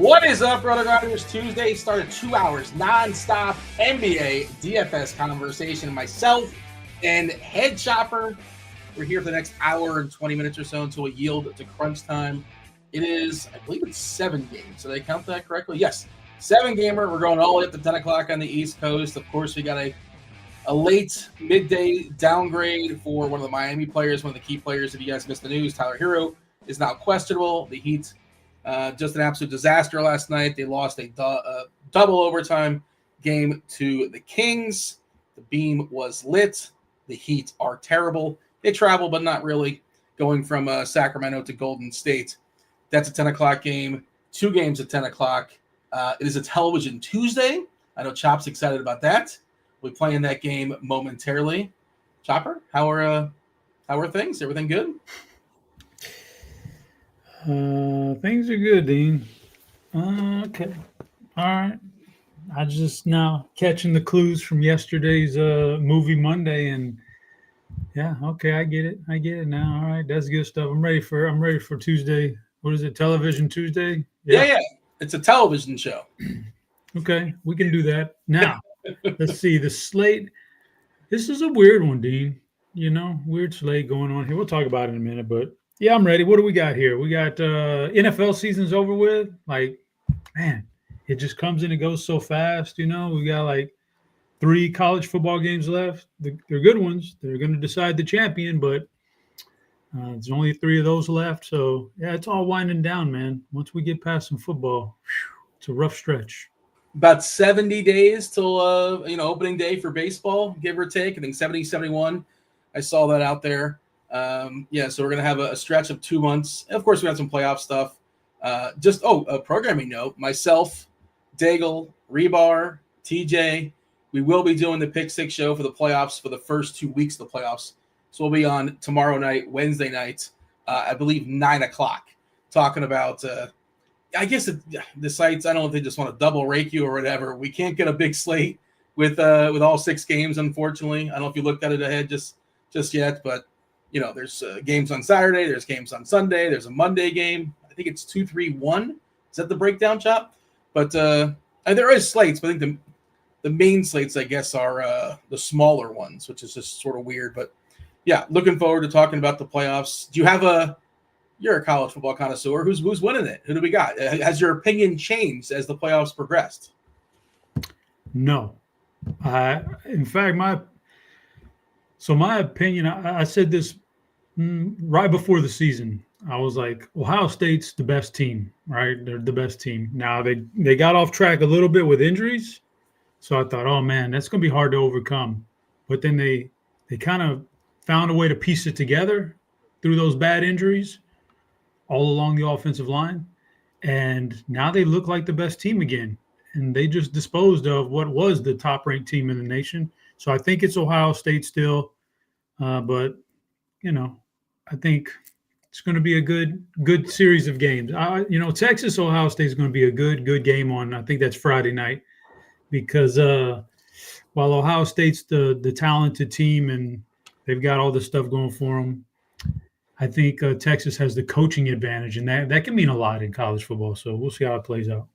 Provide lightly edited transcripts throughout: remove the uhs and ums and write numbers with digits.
What is up, RotoGrinders? Tuesday started 2 hours non-stop NBA DFS conversation. Myself and Head Chopper. We're here for the next hour and 20 minutes or so until we yield to crunch time. It is, I believe it's 7 games. Did I count that correctly? Yes, 7-gamer. We're going all the way up to 10 o'clock on the East Coast. Of course, we got a late midday downgrade for one of the Miami players, one of the key players. If you guys missed the news, Tyler Hero is now questionable. The Heat, just an absolute disaster last night. They lost a double overtime game to the Kings. The beam was lit. The Heat are terrible. They travel, but not really, going from Sacramento to Golden State. That's a 10 o'clock game. 2 games at 10 o'clock. It is a television Tuesday. I know Chop's excited about that. We'll be playing that game momentarily. Chopper, how are things? Everything good? Things are good, Dean. Okay. All right. I just now catching the clues from yesterday's movie Monday, and yeah, okay, I get it now. All right, that's good stuff. I'm ready for Tuesday. What is it? Television Tuesday? Yeah. It's a television show. Okay, we can do that. Now, let's see the slate. This is a weird one, Dean. Weird slate going on here. We'll talk about it in a minute, but yeah, I'm ready. What do we got here? We got NFL season's over with. Like, man, it just comes and it goes so fast. We got like 3 college football games left. They're good ones. They're going to decide the champion, but there's only 3 of those left. So, yeah, it's all winding down, man. Once we get past some football, it's a rough stretch. About 70 days till opening day for baseball, give or take. I think 70, 71. I saw that out there. So we're going to have a stretch of 2 months. And of course, we have some playoff stuff. A programming note. Myself, Daigle, Rebar, TJ, we will be doing the Pick 6 show for the playoffs for the first 2 weeks of the playoffs. So we'll be on tomorrow night, Wednesday night, I believe 9 o'clock, talking about I guess the sites, I don't know if they just want to double rake you or whatever. We can't get a big slate with all 6 games, unfortunately. I don't know if you looked at it ahead just yet, but there's games on Saturday, there's games on Sunday, there's a Monday game. I think it's 2, 3, 1. Is that the breakdown, Chop? But there is slates, but I think the main slates, I guess, are the smaller ones, which is just sort of weird. But yeah, looking forward to talking about the playoffs. Do you have you're a college football connoisseur. Who's winning it? Who do we got? Has your opinion changed as the playoffs progressed? No. In fact, my opinion, I said this right before the season. I was like, Ohio State's the best team, right? They're the best team. Now they got off track a little bit with injuries. So I thought, oh man, that's going to be hard to overcome. But then they kind of found a way to piece it together through those bad injuries all along the offensive line. And now they look like the best team again. And they just disposed of what was the top-ranked team in the nation. So I think it's Ohio State still. But, I think it's going to be a good series of games. Texas, Ohio State is going to be a good game on, I think that's Friday night. Because while Ohio State's the talented team and they've got all this stuff going for them, I think Texas has the coaching advantage, and that can mean a lot in college football. So we'll see how it plays out.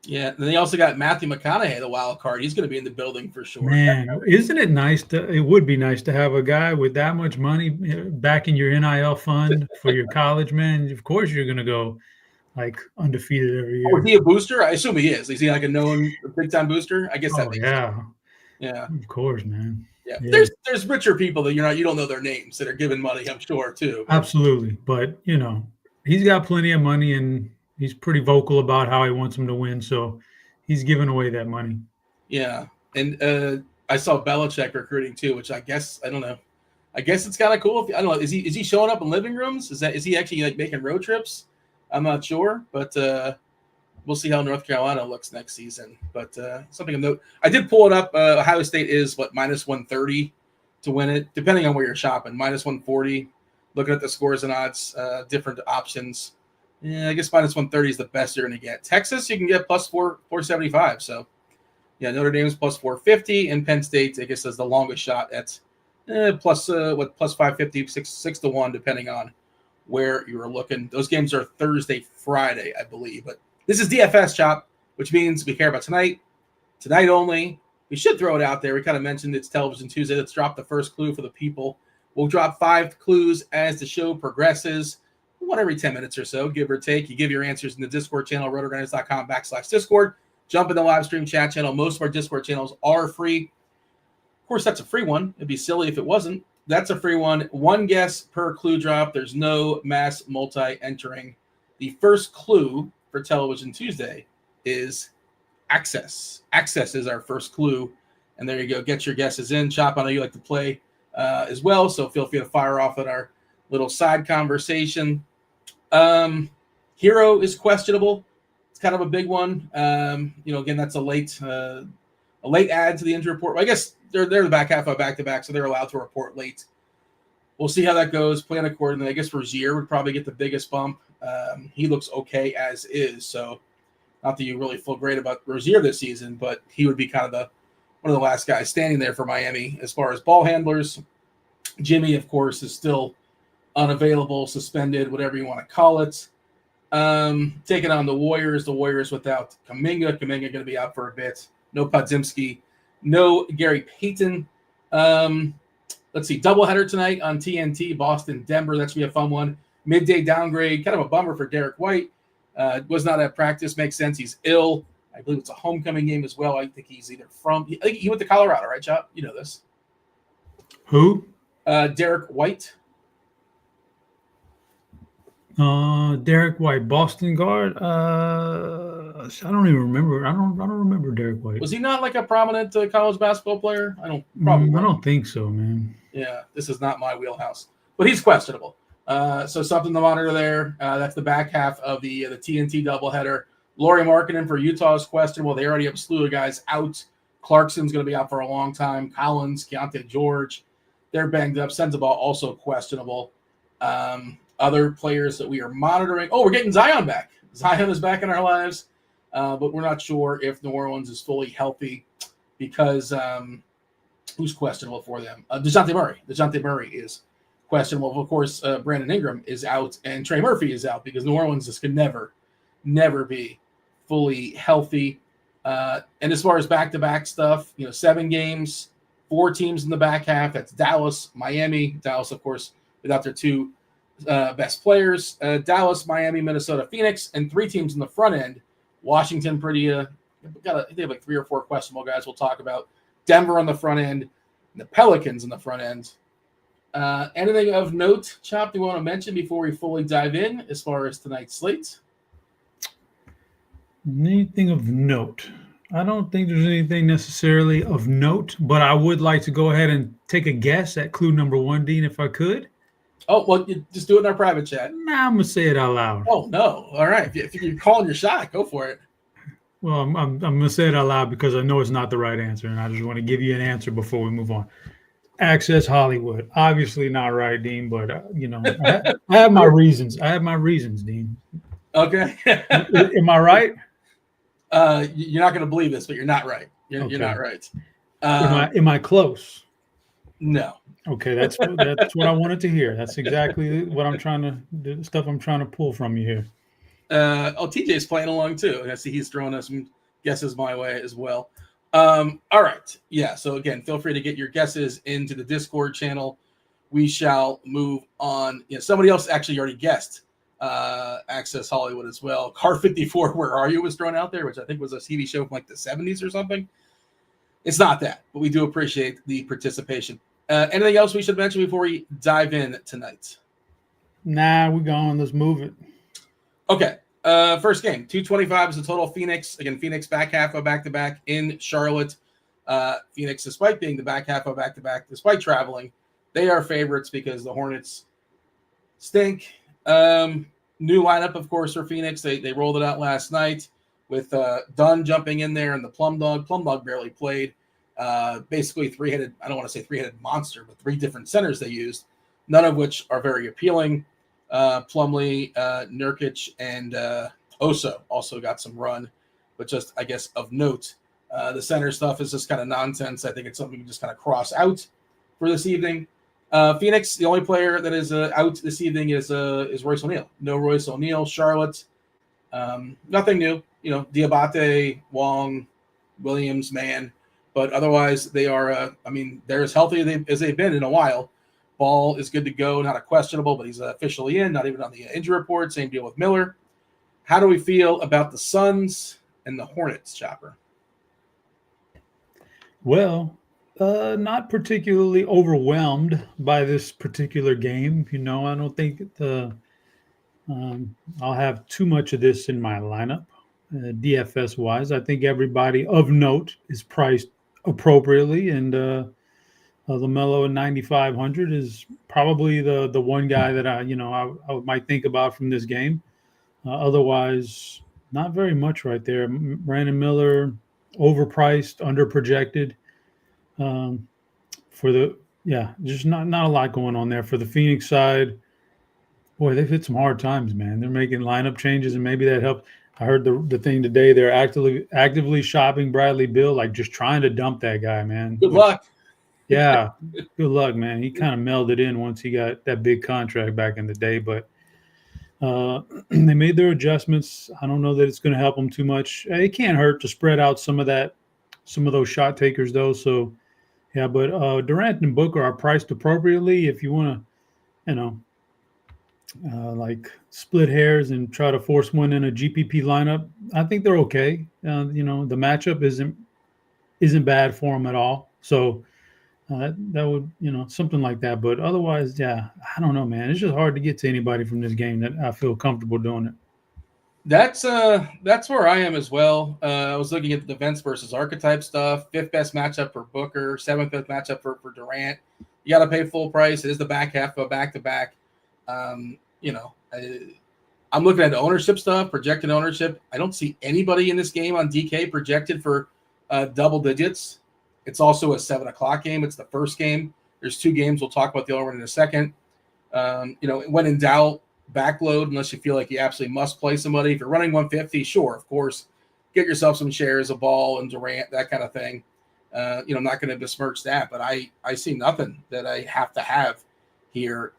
Yeah, and they also got Matthew McConaughey, the wild card. He's going to be in the building for sure. Man, isn't it nice? It would be nice to have a guy with that much money back in your NIL fund for your college, man. Of course you're going to go like undefeated every year. Oh, is he a booster? I assume he is. Is he like a known big-time booster? I guess that makes sense. Yeah. Of course, man. Yeah. There's richer people that you don't know their names that are giving money, I'm sure, too. Absolutely. But, he's got plenty of money and he's pretty vocal about how he wants them to win. So he's giving away that money. Yeah. And I saw Belichick recruiting too, which I guess, I don't know. I guess it's kind of cool. I don't know. Is he showing up in living rooms? Is he actually like making road trips? I'm not sure, but we'll see how North Carolina looks next season. But something of note, I did pull it up. Ohio State is minus 130 to win it, depending on where you're shopping. Minus 140. Looking at the scores and odds, different options. Yeah, I guess minus 130 is the best you're going to get. Texas, you can get plus 475. So, yeah, Notre Dame's plus 450, and Penn State, I guess, is the longest shot at plus 550, 6 to 1, depending on where you were looking. Those games are Thursday, Friday, I believe. But This is DFS Chop, which means we care about tonight only. We should throw it out there. We kind of mentioned it's Television Tuesday. Let's drop the first clue for the people. We'll drop 5 clues as the show progresses, 1 every 10 minutes or so, give or take. You give your answers in the Discord channel, rotogrinders.com/Discord. Jump in the live stream chat channel. Most of our Discord channels are free. Of course, that's a free one. It'd be silly if it wasn't. That's a free one. 1 guess per clue drop. There's no mass multi-entering. The first clue for Television Tuesday is access. Access is our first clue. And there you go. Get your guesses in. Chop, I know you like to play as well, so feel free to fire off at our little side conversation. Hero is questionable. It's kind of a big one. Again, that's a late add to the injury report. I guess they're the back half of back-to-back, so they're allowed to report late. We'll see how that goes. Plan accordingly. I guess Rozier would probably get the biggest bump. He looks okay as is, so not that you really feel great about Rozier this season, but he would be kind of one of the last guys standing there for Miami as far as ball handlers. Jimmy, of course, is still unavailable, suspended, whatever you want to call it. Taking on the Warriors without Kuminga. Kuminga going to be out for a bit. No Podziemski. No Gary Payton. Let's see. Doubleheader tonight on TNT. Boston, Denver. That should be a fun one. Midday downgrade. Kind of a bummer for Derek White. Was not at practice. Makes sense. He's ill. I believe it's a homecoming game as well. I think he's either I think he went to Colorado, right, Chop? You know this. Who? Derek White. Derek White, Boston guard. I don't even remember. I don't remember Derek White. Was he not like a prominent college basketball player? I don't think so, man. Yeah, this is not my wheelhouse. But he's questionable. So something to monitor there. That's the back half of the TNT doubleheader. Lauri Markkanen for Utah is questionable. They already have a slew of guys out. Clarkson's going to be out for a long time. Collins, Keontae George, they're banged up. Sensabaugh also questionable. Other players that we are monitoring. Oh, we're getting Zion back. Zion is back in our lives, but we're not sure if New Orleans is fully healthy because who's questionable for them? DeJounte Murray. DeJounte Murray is questionable. Of course, Brandon Ingram is out, and Trey Murphy is out because New Orleans just could never be fully healthy. And as far as back-to-back stuff, 7 games, 4 teams in the back half. That's Dallas, Miami. Dallas, of course, without their 2 best players. Dallas, Miami, Minnesota, Phoenix, and 3 teams in the front end. Washington, pretty they have like 3 or 4 questionable guys we'll talk about. Denver on the front end, and the Pelicans on the front end. Anything of note, Chop, do you want to mention before we fully dive in as far as tonight's slate? Anything of note? I don't think there's anything necessarily of note, but I would like to go ahead and take a guess at clue number 1, Dean, if I could. Oh, well, you just do it in our private chat. Nah, I'm going to say it out loud. Oh, no. All right. If you're calling your shot, go for it. Well, I'm going to say it out loud because I know it's not the right answer, and I just want to give you an answer before we move on. Access Hollywood. Obviously not right, Dean, but, I have my reasons. Dean. Okay. Am I right? You're not going to believe this, but you're not right. You're not right. Am I close? No. Okay, that's what I wanted to hear. That's exactly what the stuff I'm trying to pull from you here. TJ's playing along too. I see he's throwing us some guesses my way as well. All right. Yeah. So again, feel free to get your guesses into the Discord channel. We shall move on. Somebody else actually already guessed Access Hollywood as well. Car 54, Where Are You was thrown out there, which I think was a TV show from like the 70s or something. It's not that, but we do appreciate the participation. Anything else we should mention before we dive in tonight? Nah, we're going. Let's move it. Okay. First game, 225 is the total. Phoenix, again, Phoenix back half of back-to-back in Charlotte. Phoenix, despite being the back half of back-to-back, despite traveling, they are favorites because the Hornets stink. New lineup, of course, for Phoenix. They rolled it out last night with Dunn jumping in there and the Plum Dog. Plum Dog barely played. Basically three-headed, I don't want to say three-headed monster, but 3 different centers they used, none of which are very appealing. Plumlee, Nurkic, and Oso also got some run, but just, I guess, of note. The center stuff is just kind of nonsense. I think it's something we can just kind of cross out for this evening. Phoenix, the only player that is out this evening is Royce O'Neal. No Royce O'Neal. Charlotte, Nothing new. Diabate, Wong, Williams, Mann. But otherwise, they are, they're as healthy as they've been in a while. Ball is good to go, not a questionable, but he's officially in, not even on the injury report. Same deal with Miller. How do we feel about the Suns and the Hornets, Chopper? Well, not particularly overwhelmed by this particular game. I don't think I'll have too much of this in my lineup, DFS wise. I think everybody of note is priced appropriately, and LaMelo at 9,500 is probably the one guy that I might think about from this game. Otherwise, not very much right there. Brandon Miller, overpriced, underprojected. Just not a lot going on there for the Phoenix side. Boy, they've hit some hard times, man. They're making lineup changes, and maybe that helped. I heard the thing today. They're actively shopping Bradley Beal, like just trying to dump that guy, man. Good luck. Yeah, good luck, man. He kind of melded in once he got that big contract back in the day, but they made their adjustments. I don't know that it's going to help them too much. It can't hurt to spread out some of those shot takers, though. So, yeah, but Durant and Booker are priced appropriately. If you want to, like split hairs and try to force one in a GPP lineup, I think they're okay. The matchup isn't bad for them at all. So that would, something like that. But otherwise, yeah, I don't know, man. It's just hard to get to anybody from this game that I feel comfortable doing it. That's where I am as well. I was looking at the defense versus archetype stuff. 5th best matchup for Booker, 7th best matchup for Durant. You got to pay full price. It is the back half of a back-to-back. I'm looking at ownership stuff, projected ownership. I don't see anybody in this game on DK projected for double digits. It's also a 7:00 game. It's the first game. There's 2 games. We'll talk about the other one in a second. When in doubt, backload unless you feel like you absolutely must play somebody. If you're running 150, sure, of course, get yourself some shares of Ball and Durant, that kind of thing. I'm not going to besmirch that, but I see nothing that I have to have here.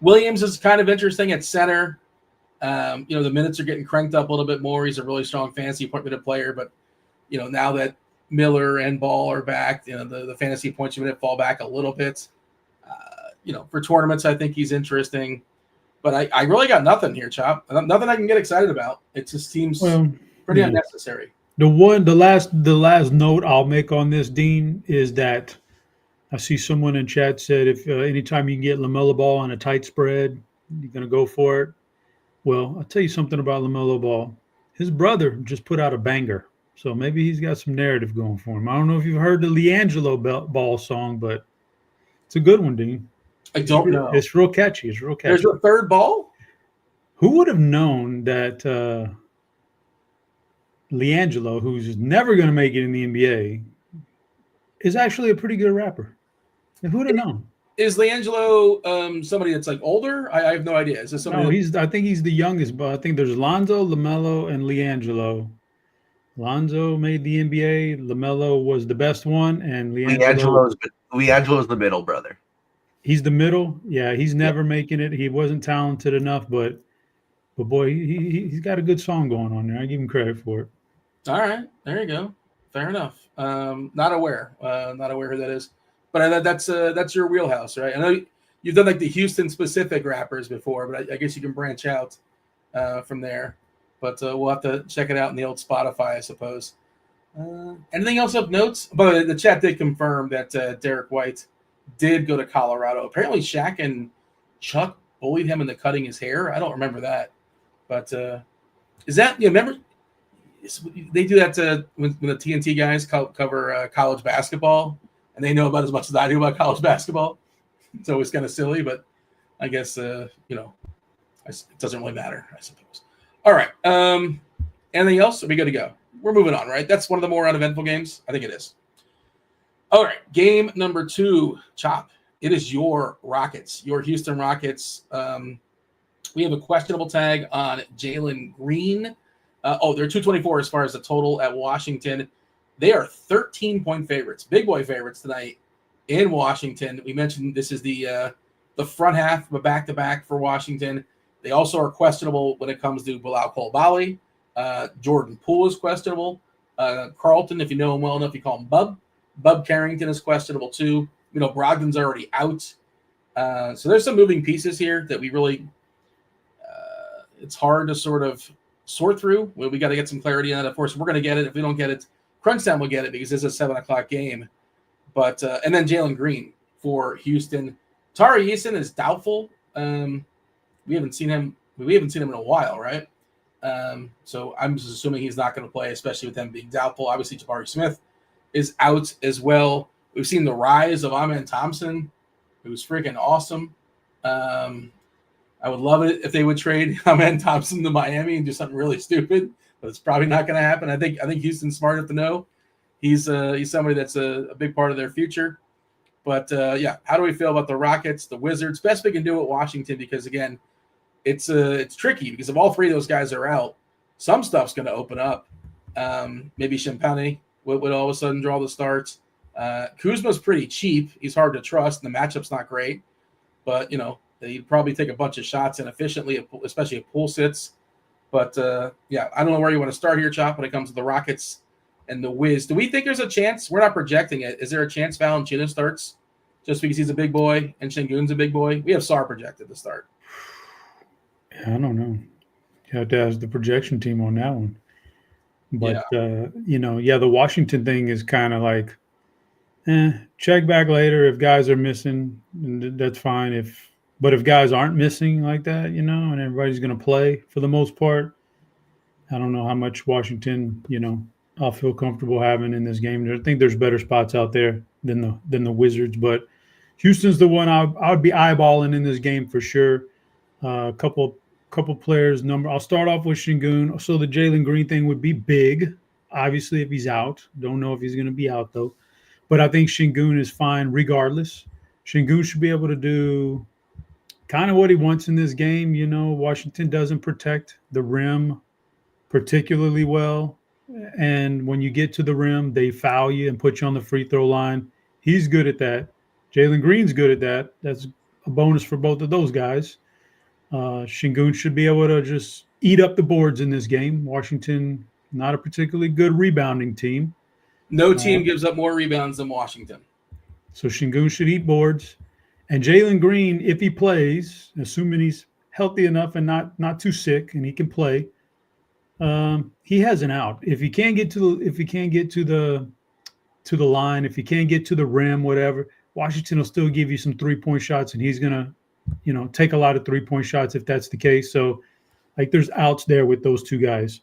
Williams is kind of interesting at center. The minutes are getting cranked up a little bit more. He's a really strong fantasy point-minute player, but now that Miller and Ball are back, the fantasy points per minute fall back a little bit. For tournaments, I think he's interesting, but I really got nothing here, Chop. Nothing I can get excited about. It just seems pretty unnecessary. The last note I'll make on this, Dean, is that I see someone in chat said if anytime you can get LaMelo Ball on a tight spread, you're going to go for it. Well, I'll tell you something about LaMelo Ball. His brother just put out a banger, so maybe he's got some narrative going for him. I don't know if you've heard the LiAngelo Ball song, but it's a good one, Dean. I don't know. It's real catchy. There's a third Ball? Who would have known that LiAngelo, who's never going to make it in the NBA, is actually a pretty good rapper? Who would have known? Is LiAngelo somebody that's like older? I have no idea. Is this somebody? No, I think he's the youngest, but I think there's Lonzo, LaMelo, and LiAngelo. Lonzo made the NBA. LaMelo was the best one, and LiAngelo's the middle brother. He's the middle. Yeah, he's never making it. He wasn't talented enough, but boy, he's got a good song going on there. I give him credit for it. All right, there you go. Fair enough. Not aware who that is, but that's your wheelhouse, right? I know you've done like the Houston specific rappers before, but I guess you can branch out from there. But we'll have to check it out in the old Spotify, I suppose. Anything else of notes? But the chat did confirm that Derek White did go to Colorado. Apparently, Shaq and Chuck bullied him into cutting his hair. I don't remember that, but is that remember? They do that when the TNT guys cover college basketball, and they know about as much as I do about college basketball. It's always kind of silly, but I guess it doesn't really matter, I suppose. All right. Anything else? Are we good to go? We're moving on, right? That's one of the more uneventful games. I think it is. All right. Game number 2, Chop. It is your Rockets, your Houston Rockets. We have a questionable tag on Jalen Green. They're 224 as far as the total at Washington. They are 13-point favorites, big boy favorites tonight in Washington. We mentioned this is the front half of a back-to-back for Washington. They also are questionable when it comes to Bilal Coulibaly. Jordan Poole is questionable. Carlton, if you know him well enough, you call him Bub. Bub Carrington is questionable too. Brogdon's already out. So there's some moving pieces here that we really it's hard to sort of sort through. We got to get some clarity on it. Of course, we're going to get it. If we don't get it, Crunch Time will get it because this is a 7:00 game. But and then Jalen Green for Houston. Tari Eason is doubtful. We haven't seen him. We haven't seen him in a while, right? So I'm just assuming he's not going to play, especially with them being doubtful. Obviously, Jabari Smith is out as well. We've seen the rise of Amen Thompson, who's freaking awesome. I would love it if they would trade Amen Thompson to Miami and do something really stupid, but it's probably not going to happen. I think Houston's smart enough to know he's somebody that's a big part of their future. But yeah, how do we feel about the Rockets, the Wizards? Best we can do at Washington because again, it's tricky because if all three of those guys are out, some stuff's going to open up. Maybe Champagne would all of a sudden draw the starts. Kuzma's pretty cheap. He's hard to trust, and the matchup's not great. But he'd probably take a bunch of shots inefficiently, especially if Poole sits. But yeah, I don't know where you want to start here, Chop, when it comes to the Rockets and the Wiz. Do we think there's a chance? We're not projecting it. Is there a chance Valanciunas starts just because he's a big boy and Şengün's a big boy? We have Sarr projected to start. Yeah, I don't know. You have to ask the projection team on that one. But, the Washington thing is kind of like, check back later if guys are missing, that's fine. But if guys aren't missing like that, and everybody's going to play for the most part, I don't know how much Washington, I'll feel comfortable having in this game. I think there's better spots out there than the Wizards, but Houston's the one I would be eyeballing in this game for sure. A couple players number. I'll start off with Şengün. So the Jalen Green thing would be big, obviously, if he's out. Don't know if he's going to be out though, but I think Şengün is fine regardless. Şengün should be able to do kind of what he wants in this game. Washington doesn't protect the rim particularly well. And when you get to the rim, they foul you and put you on the free throw line. He's good at that. Jalen Green's good at that. That's a bonus for both of those guys. Şengün should be able to just eat up the boards in this game. Washington, not a particularly good rebounding team. No team gives up more rebounds than Washington. So Şengün should eat boards. And Jalen Green, if he plays, assuming he's healthy enough and not too sick and he can play, he has an out. If he can't get to the line, if he can't get to the rim, whatever, Washington will still give you some 3-point shots, and he's gonna, take a lot of 3-point shots if that's the case. So, there's outs there with those two guys.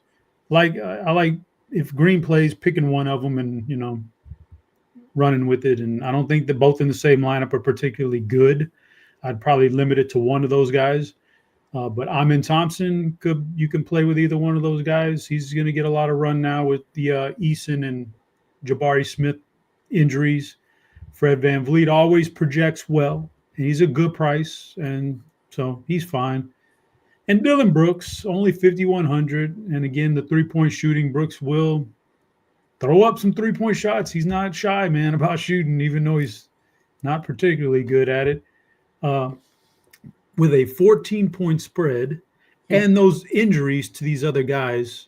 I like if Green plays, picking one of them and running with it. And I don't think that both in the same lineup are particularly good. I'd probably limit it to one of those guys. But Amen Thompson, you can play with either one of those guys. He's going to get a lot of run now with the Eason and Jabari Smith injuries. Fred VanVleet always projects well, and he's a good price, and so he's fine. And Dylan Brooks, only 5,100. And again, the 3-point shooting, Brooks will throw up some 3-point shots. He's not shy, man, about shooting, even though he's not particularly good at it. With a 14-point spread and those injuries to these other guys,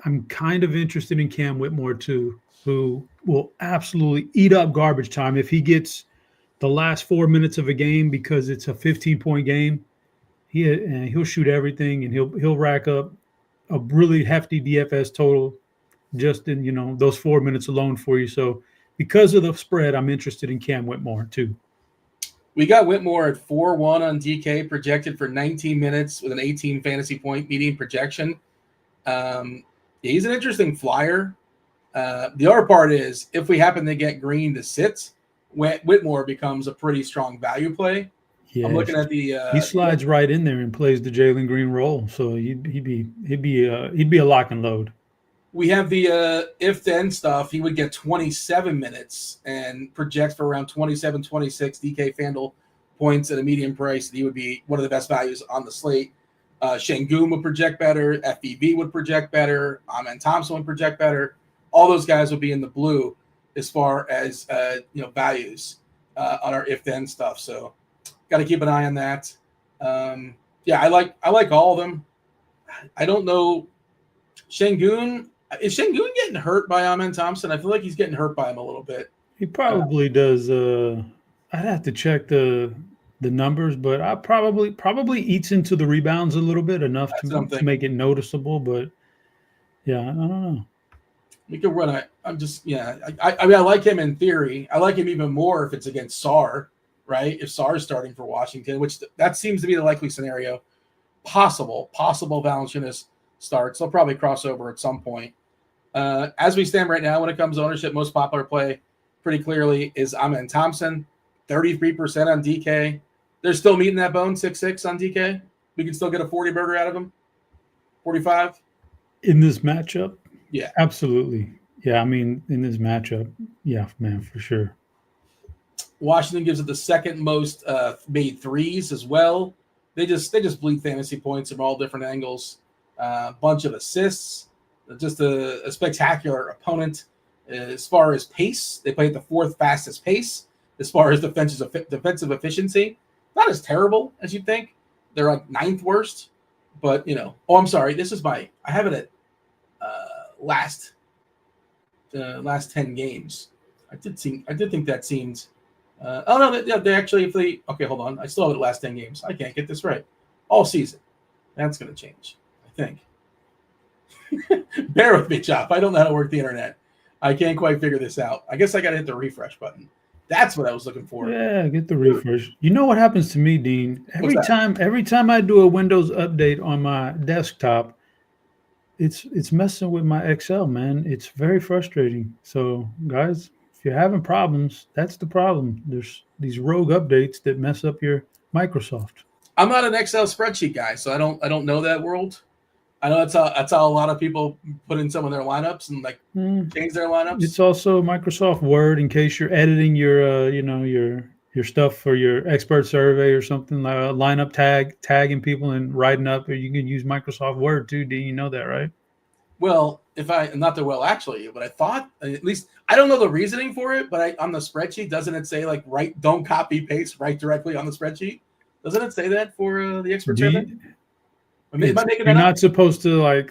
I'm kind of interested in Cam Whitmore too, who will absolutely eat up garbage time if he gets the last 4 minutes of a game because it's a 15-point game. He'll shoot everything and he'll rack up a really hefty DFS total just in those 4 minutes alone for you. So because of the spread, I'm interested in Cam Whitmore too. We got Whitmore at 4-1 on DK, projected for 19 minutes with an 18 fantasy point median projection. He's an interesting flyer. The other part is if we happen to get Green to sit, Whitmore becomes a pretty strong value play. Yeah, I'm looking at the. He slides right in there and plays the Jalen Green role, so he'd be a lock and load. We have the if-then stuff. He would get 27 minutes and projects for around 27, 26 DK FanDuel points at a median price. And he would be one of the best values on the slate. Şengün would project better. FEV would project better. Amen Thompson would project better. All those guys would be in the blue as far as values on our if-then stuff. So got to keep an eye on that. Yeah, I like all of them. I don't know. Şengün, is Şengün getting hurt by Amen Thompson? I feel like he's getting hurt by him a little bit. He probably does. I'd have to check the numbers, but I probably eats into the rebounds a little bit enough That's what I'm to thinking. make it noticeable. But yeah, I don't know. We could run a. I'm just I mean I like him in theory. I like him even more if it's against Sar, right? If Sar's starting for Washington, which that seems to be the likely scenario. Possible Valanciunas starts. They'll probably cross over at some point. As we stand right now, when it comes to ownership, most popular play pretty clearly is Amen Thompson, 33% on DK. They're still meeting that bone, 6-6 on DK. We can still get a 40 burger out of him, 45 in this matchup. Yeah, absolutely. Yeah, I mean, in this matchup, yeah, man, for sure. Washington gives it the second most made threes as well. They just bleed fantasy points from all different angles. Bunch of assists, just a spectacular opponent. As far as pace, they play at the fourth fastest pace. As far as defensive efficiency, not as terrible as you'd think. They're like ninth worst, but Oh, I'm sorry. This is I have it at last 10 games. I did think that seemed. Oh no, they actually okay. Hold on, I still have it last 10 games. I can't get this right. All season, that's going to change. I think. Bear with me, Chop. I don't know how to work the internet. I can't quite figure this out. I guess I got to hit the refresh button. That's what I was looking for. Yeah, get the refresh. You know what happens to me, Dean? Every time I do a Windows update on my desktop, it's messing with my Excel, man. It's very frustrating. So, guys, if you're having problems, that's the problem. There's these rogue updates that mess up your Microsoft. I'm not an Excel spreadsheet guy, so I don't know that world. I know that's how a lot of people put in some of their lineups and change their lineups. It's also Microsoft Word in case you're editing your your stuff for your expert survey or something, like a lineup tagging people and writing up. Or you can use Microsoft Word too. Do you know that, right? Well, not that well actually, but I thought at least I don't know the reasoning for it, but on the spreadsheet, doesn't it say don't copy paste, write directly on the spreadsheet? Doesn't it say that for the expert survey? You're not supposed to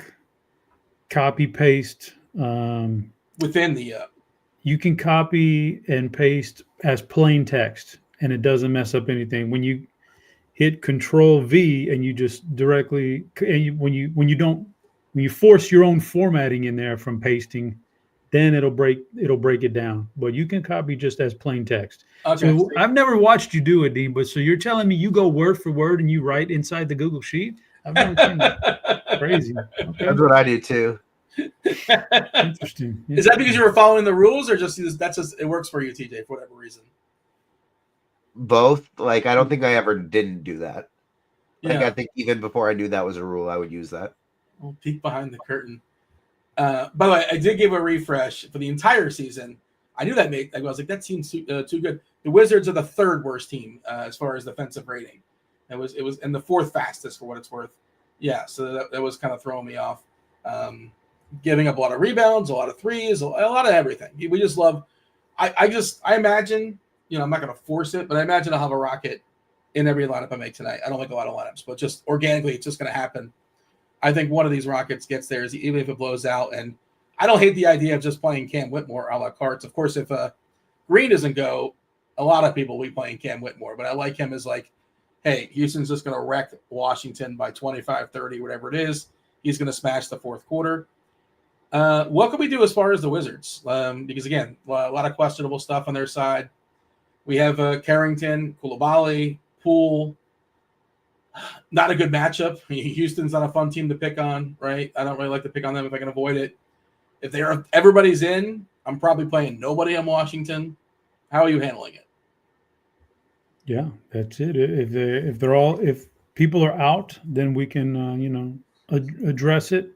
copy paste within the. You can copy and paste as plain text, and it doesn't mess up anything. When you hit Control V and you just directly, when you force your own formatting in there from pasting, then it'll break it down. But you can copy just as plain text. Okay. So I've never watched you do it, Dean. But so you're telling me you go word for word and you write inside the Google Sheet? I've never seen that. Crazy. Okay. That's what I do too. Interesting. Is that because you were following the rules, or just it works for you, TJ, for whatever reason? Both. I don't think I ever didn't do that. Yeah. I think even before I knew that was a rule, I would use that. We'll peek behind the curtain. By the way, I did give a refresh for the entire season. I knew that I was like, that seems too good. The Wizards are the third worst team as far as defensive rating. It was and the fourth fastest for what it's worth. Yeah, so that was kind of throwing me off. Giving up a lot of rebounds, a lot of threes, a lot of everything. We just love. I imagine, I'm not going to force it, but I imagine I'll have a Rocket in every lineup I make tonight. I don't like a lot of lineups, but just organically, it's just going to happen. I think one of these Rockets gets there, even if it blows out. And I don't hate the idea of just playing Cam Whitmore a la carte. Of course, if Green doesn't go, a lot of people will be playing Cam Whitmore. But I like him as hey, Houston's just going to wreck Washington by 25, 30, whatever it is. He's going to smash the fourth quarter. What can we do as far as the Wizards? Because, again, a lot of questionable stuff on their side. We have Carrington, Coulibaly, Poole. Not a good matchup. Houston's not a fun team to pick on, right? I don't really like to pick on them if I can avoid it. If everybody's in, I'm probably playing nobody on Washington. How are you handling it? Yeah, that's it. If people are out, then we can address it,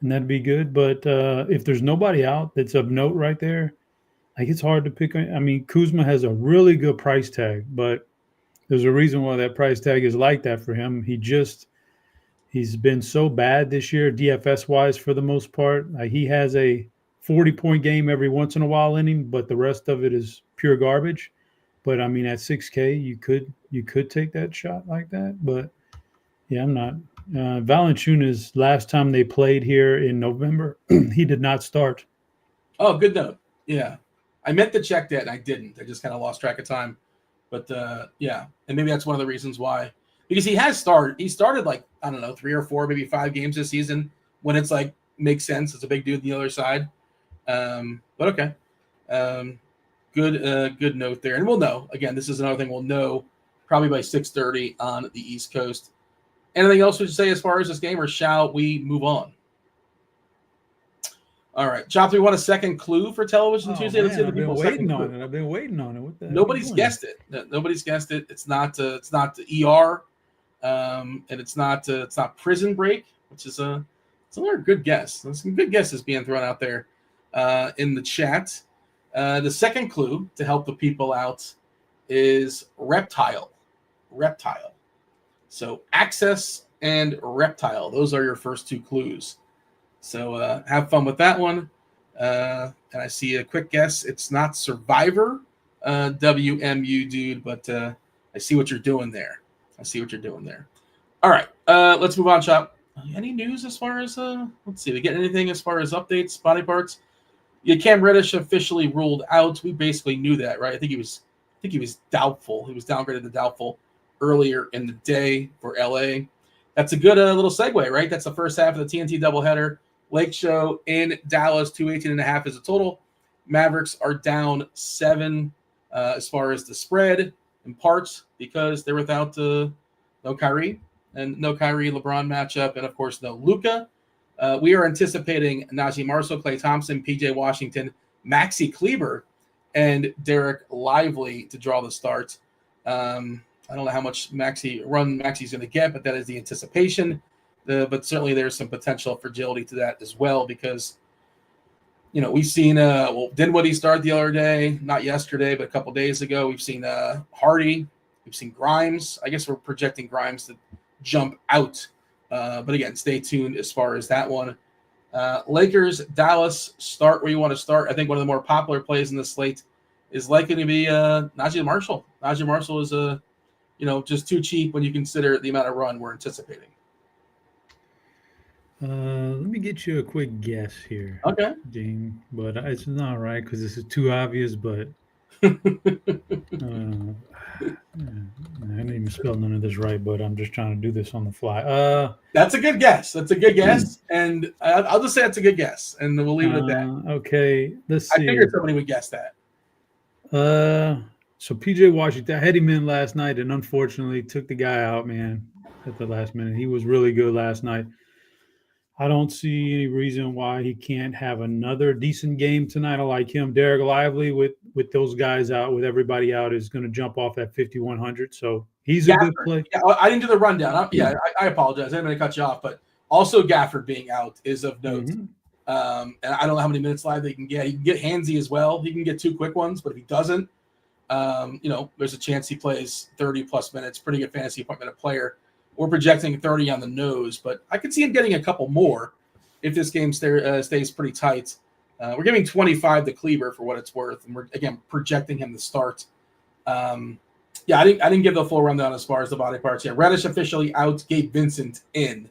and that'd be good. But if there's nobody out that's of note right there, it's hard to pick. I mean, Kuzma has a really good price tag, but there's a reason why that price tag is like that for him. He's been so bad this year, DFS wise, for the most part. He has a 40-point game every once in a while in him, but the rest of it is pure garbage. But I mean, at 6K, you could take that shot like that. But Yeah, I'm not. Valanciunas, last time they played here in November, he did not start. Oh, good note. Yeah. I meant to check that and I didn't. I just kind of lost track of time. But yeah, and maybe that's one of the reasons why. Because he has started. He started like, I don't know, 3 or 4, maybe 5 games this season when it's like makes sense. It's a big dude on the other side. But okay. Good note there. And we'll know. Again, this is another thing we'll know probably by 6:30 on the East Coast. Anything else we should say as far as this game, or shall we move on? All right, Chops, we want a second clue for Television Tuesday. Let's see I've the been people's waiting second on clue. it. I've been waiting on it. What the Nobody's guessed it. Nobody's guessed it. It's not the ER, and it's not Prison Break, which is it's another good guess. There's some good guesses being thrown out there in the chat. The second clue to help the people out is reptile. Reptile. So access and reptile. Those are your first 2 clues. So have fun with that one. And I see a quick guess. It's not Survivor, WMU dude, but I see what you're doing there. All right, let's move on, Chop. Any news as far as let's see, we get anything as far as updates, body parts? Yeah, Cam Reddish officially ruled out. We basically knew that, right? I think he was doubtful. He was downgraded to doubtful earlier in the day for LA. That's a good little segue, right? That's the first half of the TNT doubleheader. Lake Show in Dallas, 218.5 is the total. Mavericks are down 7 as far as the spread, in parts because they're without no Kyrie and no Kyrie LeBron matchup, and of course no Luka. We are anticipating Najee Marshall, Klay Thompson, PJ Washington, Maxi Kleber, and Derek Lively to draw the start. I don't know how much Maxi's going to get, but that is the anticipation. But certainly there's some potential fragility to that as well because, we've seen Dinwiddie start the other day, not yesterday, but a couple days ago. We've seen Hardy. We've seen Grimes. I guess we're projecting Grimes to jump out. But again, stay tuned as far as that one. Lakers, Dallas, start where you want to start. I think one of the more popular plays in the slate is likely to be Najee Marshall. Najee Marshall is just too cheap when you consider the amount of run we're anticipating. Let me get you a quick guess here. Okay. Dean, but it's not right because this is too obvious, but I didn't even spell none of this right, but I'm just trying to do this on the fly. That's a good guess. And I'll just say that's a good guess, and we'll leave it at that. Okay, let's see. I figured somebody would guess that. So PJ Washington, I had him in last night, and unfortunately took the guy out, man, at the last minute. He was really good last night. I don't see any reason why he can't have another decent game tonight. I like him. Derek Lively with those guys out, with everybody out, is going to jump off at 5,100. So he's a good play. Yeah, I didn't do the rundown. I apologize. I didn't mean to cut you off, but also Gafford being out is of note. Mm-hmm. And I don't know how many minutes live they can get. He can get handsy as well. He can get 2 quick ones, but if he doesn't, there's a chance he plays 30-plus minutes. Pretty good fantasy point-minute player. We're projecting 30 on the nose, but I could see him getting a couple more if this game stays pretty tight. We're giving 25 to Kleber for what it's worth, and we're, again, projecting him to start. I didn't give the full rundown as far as the body parts yet. Reddish officially out, Gabe Vincent in.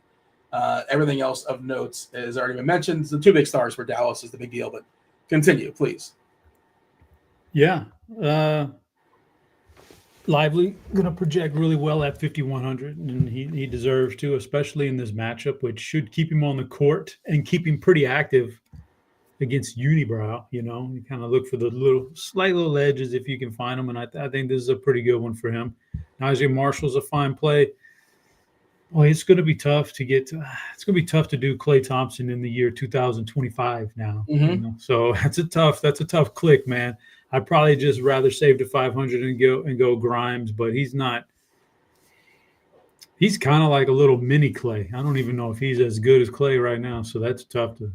Everything else of notes has already been mentioned. The 2 big stars for Dallas is the big deal, but continue, please. Yeah. Lively going to project really well at 5,100, and he deserves to, especially in this matchup, which should keep him on the court and keep him pretty active against Unibrow. You kind of look for the slight little edges if you can find them, and I think this is a pretty good one for him. Najee Marshall's a fine play. Boy, it's going to be tough to get to. It's going to be tough to do Klay Thompson in the year 2025 now. Mm-hmm. So that's a tough click, man. I'd probably just rather save to 500 and go Grimes, but he's not. He's kind of like a little mini Klay. I don't even know if he's as good as Klay right now, so that's tough to.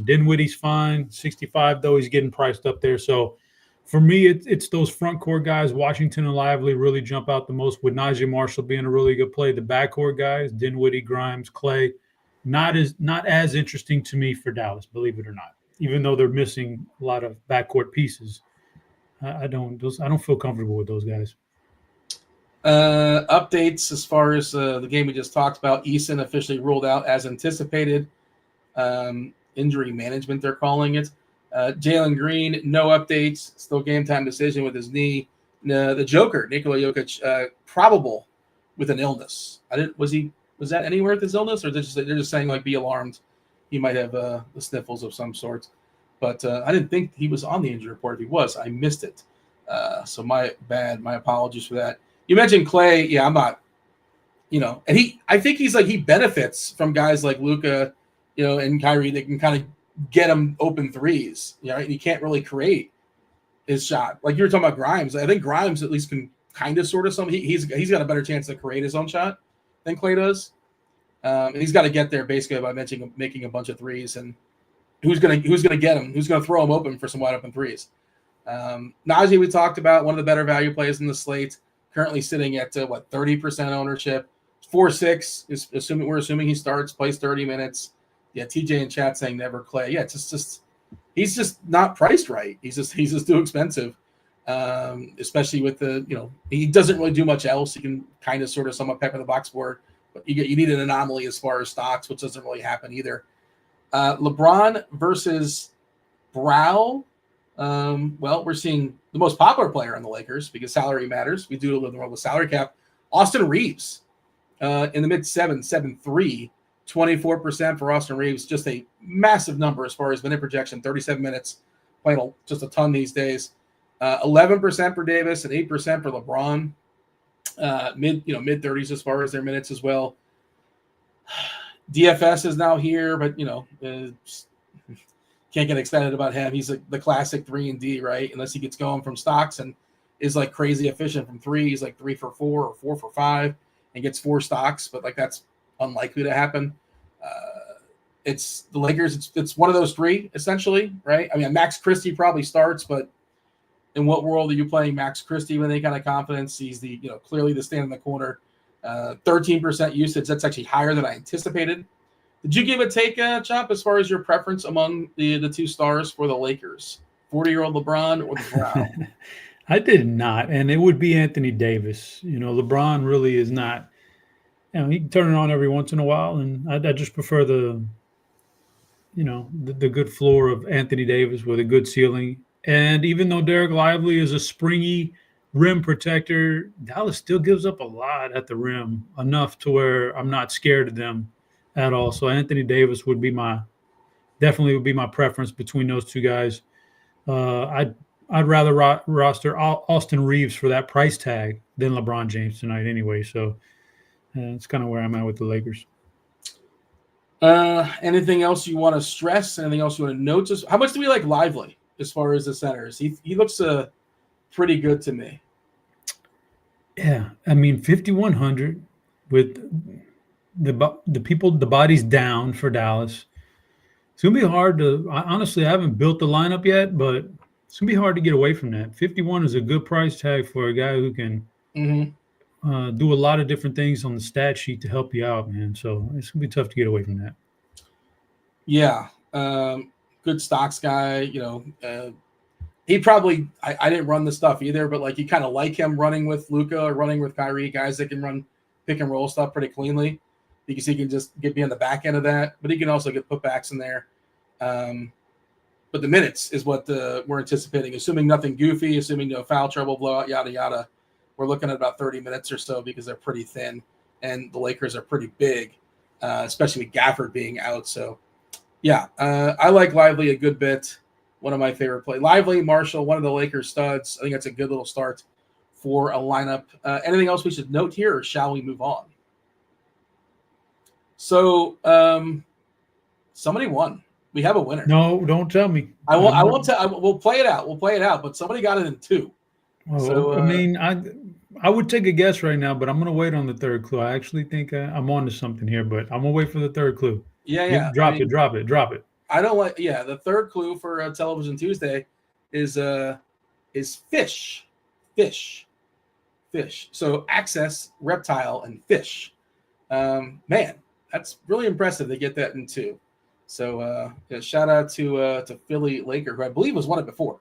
Dinwiddie's fine, 65 though. He's getting priced up there. So for me, it's those front court guys. Washington and Lively really jump out the most, with Najee Marshall being a really good play. The backcourt guys, Dinwiddie, Grimes, Klay, not as interesting to me for Dallas, believe it or not. Even though they're missing a lot of backcourt pieces. I don't feel comfortable with those guys. Updates as far as the game we just talked about. Eason officially ruled out as anticipated. Injury management, they're calling it. Jalen Green, no updates. Still game time decision with his knee. The Joker, Nikola Jokic, probable with an illness. Was that anywhere with his illness, or they're just saying like be alarmed? He might have the sniffles of some sort. But I didn't think he was on the injury report. If he was, I missed it. So my bad. My apologies for that. You mentioned Clay. Yeah, I'm not. And I think he benefits from guys like Luka, and Kyrie that can kind of get him open threes. And he can't really create his shot. Like you were talking about Grimes. I think Grimes at least can kind of sort of something. He's got a better chance to create his own shot than Clay does. And he's got to get there basically by making a bunch of threes. And who's gonna get him? Who's gonna throw him open for some wide open threes? Najee, we talked about, one of the better value plays in the slate, currently sitting at 30% ownership. 4-6 is we're assuming he plays 30 minutes. Yeah, TJ in chat saying never Clay. Yeah, it's just he's just not priced right. He's just too expensive. Especially with he doesn't really do much else. He can kind of sort of somewhat pepper the box board, but you need an anomaly as far as stocks, which doesn't really happen either. LeBron versus Brow. We're seeing the most popular player on the Lakers because salary matters. We do live in the world with salary cap. Austin Reeves in the mid 7.3, 24% for Austin Reeves. Just a massive number as far as minute projection. 37 minutes, playing just a ton these days. 11% for Davis and 8% for LeBron. Mid 30s as far as their minutes as well. DFS is now here, but can't get excited about him. He's the classic 3 and D, right? Unless he gets going from stocks and is like crazy efficient from 3. He's like 3 for 4 or 4 for 5 and gets 4 stocks, but like that's unlikely to happen. It's the Lakers. It's one of those 3 essentially, right? I mean, Max Christie probably starts, but in what world are you playing Max Christie with any kind of confidence? He's clearly the stand in the corner. 13% usage. That's actually higher than I anticipated. Did you give a take, Chop, as far as your preference among the 2 stars for the Lakers? 40-year-old LeBron or the Brown? I did not, and it would be Anthony Davis. LeBron really is not. He can turn it on every once in a while, and I just prefer the good floor of Anthony Davis with a good ceiling. And even though Derek Lively is a springy rim protector, Dallas still gives up a lot at the rim, enough to where I'm not scared of them at all. So Anthony Davis would be my preference between those 2 guys. I'd rather roster Austin Reeves for that price tag than LeBron James tonight anyway. So it's kind of where I'm at with the Lakers. Anything else you want to stress? Anything else you want to note? How much do we like Lively as far as the centers? He looks pretty good to me. Yeah, I mean 5,100 with the bodies down for Dallas. It's gonna be hard to. Honestly, I haven't built the lineup yet, but it's gonna be hard to get away from that. 51 is a good price tag for a guy who can do a lot of different things on the stat sheet to help you out, man. So it's gonna be tough to get away from that. Yeah, good stocks guy. He probably. I didn't run the stuff either, but like you kind of like him running with Luka or running with Kyrie, guys that can run pick and roll stuff pretty cleanly, because he can just be on the back end of that, but he can also get putbacks in there. But the minutes is what we're anticipating, assuming nothing goofy, assuming no foul trouble, blowout, yada, yada. We're looking at about 30 minutes or so because they're pretty thin, and the Lakers are pretty big, especially with Gafford being out. So, yeah, I like Lively a good bit. One of my favorite plays. Lively, Marshall, one of the Lakers studs. I think that's a good little start for a lineup. Anything else we should note here, or shall we move on? So, somebody won. We have a winner. No, don't tell me. I won't tell. We'll play it out. We'll play it out. But somebody got it in 2. Well, so, I mean, I would take a guess right now, but I'm going to wait on the 3rd clue. I actually think I'm on to something here, but I'm going to wait for the 3rd clue. Yeah. Drop it. I don't like. Yeah, the 3rd clue for Television Tuesday is fish. So access, reptile, and fish. Man, that's really impressive. They get that in 2. So shout out to Philly Laker, who I believe was won it before.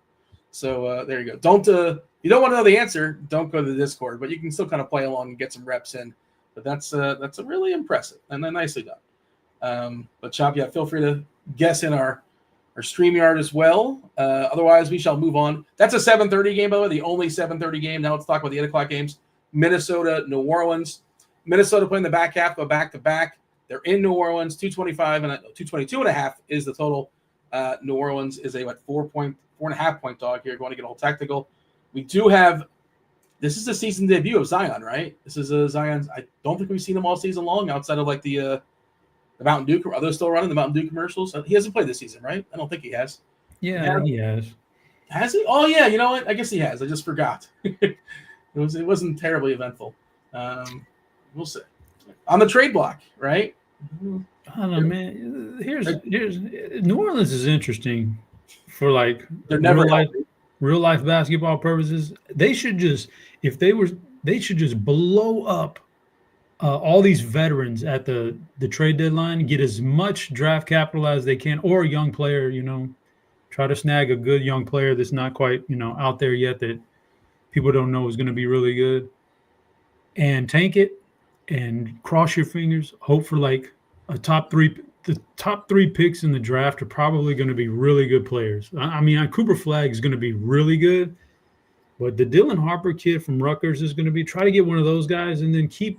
So there you go. Don't you don't want to know the answer? Don't go to the Discord, but you can still kind of play along and get some reps in. But that's really impressive and then nicely done. But Chop, yeah, feel free to guess in our StreamYard as well. Otherwise, we shall move on. That's a 7:30 game, by the way, the only 7:30 game. Now let's talk about the 8 o'clock games. Minnesota, New Orleans. Minnesota playing the back half, go back-to-back. They're in New Orleans. 225 and 222.5 is the total. New Orleans is a 4.5 point dog here. Going to get a little technical. We do have. This is the season debut of Zion, right? This is a Zion. I don't think we've seen him all season long outside of like the Mountain Dew. Are they still running the Mountain Dew commercials? He hasn't played this season, right? I don't think he has. Yeah, he has. Has he? Oh yeah, you know what? I guess he has. I just forgot. It wasn't terribly eventful. We'll see. On the trade block, right? I don't know, man. Here's New Orleans is interesting for like they're never real life basketball purposes. They should just blow up all these veterans at the trade deadline, get as much draft capital as they can, or a young player, try to snag a good young player that's not quite, out there yet that people don't know is going to be really good, and tank it and cross your fingers, hope for like the top three picks in the draft are probably going to be really good players. I mean, Cooper Flagg is going to be really good, but the Dylan Harper kid from Rutgers is going to be, try to get one of those guys and then keep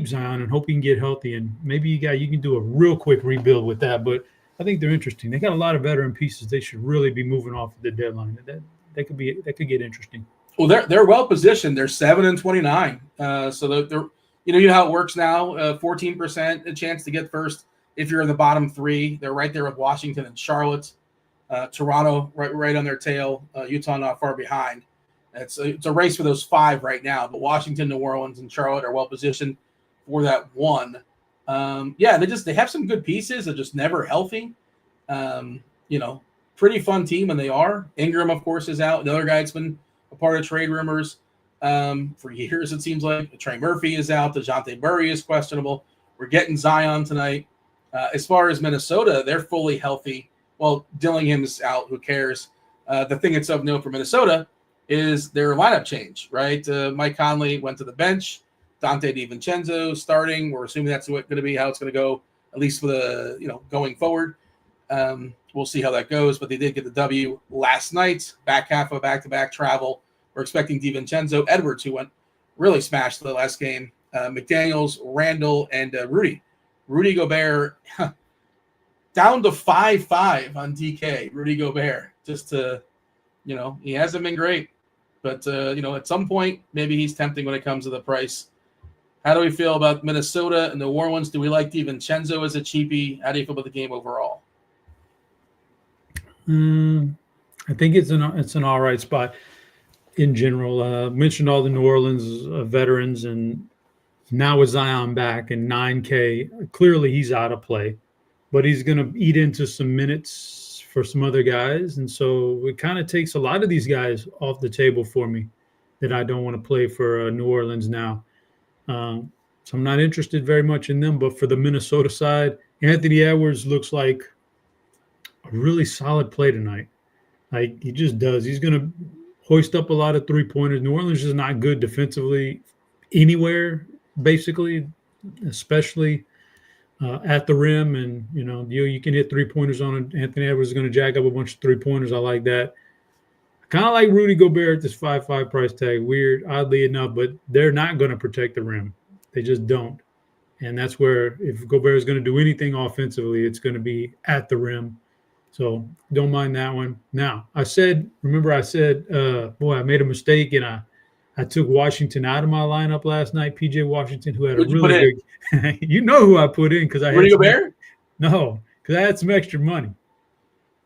Zion and hope he can get healthy. And maybe you can do a real quick rebuild with that. But I think they're interesting. They got a lot of veteran pieces. They should really be moving off at the deadline. That could get interesting. Well, they're well positioned. They're 7-29. So they're you know how it works now. 14% a chance to get first if you're in the bottom three. They're right there with Washington and Charlotte. Toronto right on their tail. Utah not far behind. It's a race for those 5 right now. But Washington, New Orleans, and Charlotte are well positioned for that 1. They have some good pieces. They're just never healthy. Pretty fun team when they are. Ingram, of course, is out. Another guy that's been a part of trade rumors for years, it seems like. Trey Murphy is out. DeJounte Murray is questionable. We're getting Zion tonight. As far as Minnesota, they're fully healthy. Well, Dillingham's out. Who cares? The thing that's of note for Minnesota is their lineup change, right? Mike Conley went to the bench. Dante DiVincenzo starting. We're assuming that's going to be how it's going to go, at least for the going forward. We'll see how that goes, but they did get the W last night. Back half of a back-to-back travel. We're expecting DiVincenzo, Edwards, who went really smashed the last game. McDaniels, Randall, and Rudy Gobert down to 5-5 on DK. Rudy Gobert, just to, he hasn't been great, but at some point maybe he's tempting when it comes to the price. How do we feel about Minnesota and New Orleans? Do we like DiVincenzo as a cheapie? How do you feel about the game overall? I think it's an all right spot in general. Mentioned all the New Orleans veterans, and now with Zion back and 9K, clearly he's out of play, but he's going to eat into some minutes for some other guys. And so it kind of takes a lot of these guys off the table for me that I don't want to play for New Orleans now. So I'm not interested very much in them, but for the Minnesota side, Anthony Edwards looks like a really solid play tonight. Like he just does. He's going to hoist up a lot of 3-pointers. New Orleans is not good defensively anywhere, basically, especially at the rim. And, you can hit 3-pointers on it. Anthony Edwards is going to jack up a bunch of 3-pointers. I like that. I kind of like Rudy Gobert at this 5-5 price tag. Weird, oddly enough, but they're not going to protect the rim. They just don't. And that's where if Gobert is going to do anything offensively, it's going to be at the rim. So don't mind that one. Now, I said, I made a mistake, and I took Washington out of my lineup last night. PJ Washington, who had a really big – you know who I put in because I had – Rudy Gobert? No, because I had some extra money.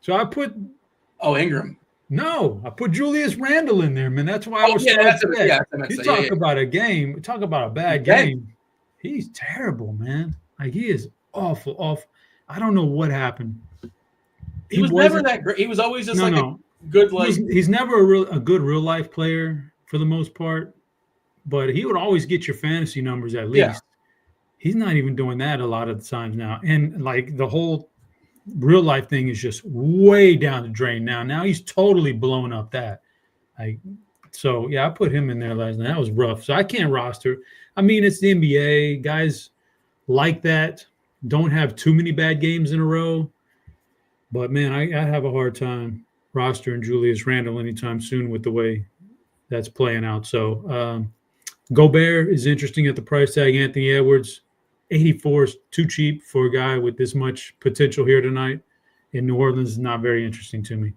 So I put – Ingram. No, I put Julius Randle in there, man. That's why I was so upset. You talk about a game. Talk about a bad game. He's terrible, man. Like, he is awful. I don't know what happened. He was never that great. He was always just a good, he's never a good real life player for the most part, but he would always get your fantasy numbers at least. Yeah. He's not even doing that a lot of the times now. And like the whole real life thing is just way down the drain now. Now he's totally blown up that. I put him in there last night. That was rough. So I can't roster. I mean, it's the NBA. Guys like that don't have too many bad games in a row. But, man, I have a hard time rostering Julius Randle anytime soon with the way that's playing out. So Gobert is interesting at the price tag. Anthony Edwards, 84 is too cheap for a guy with this much potential here tonight. In New Orleans is not very interesting to me.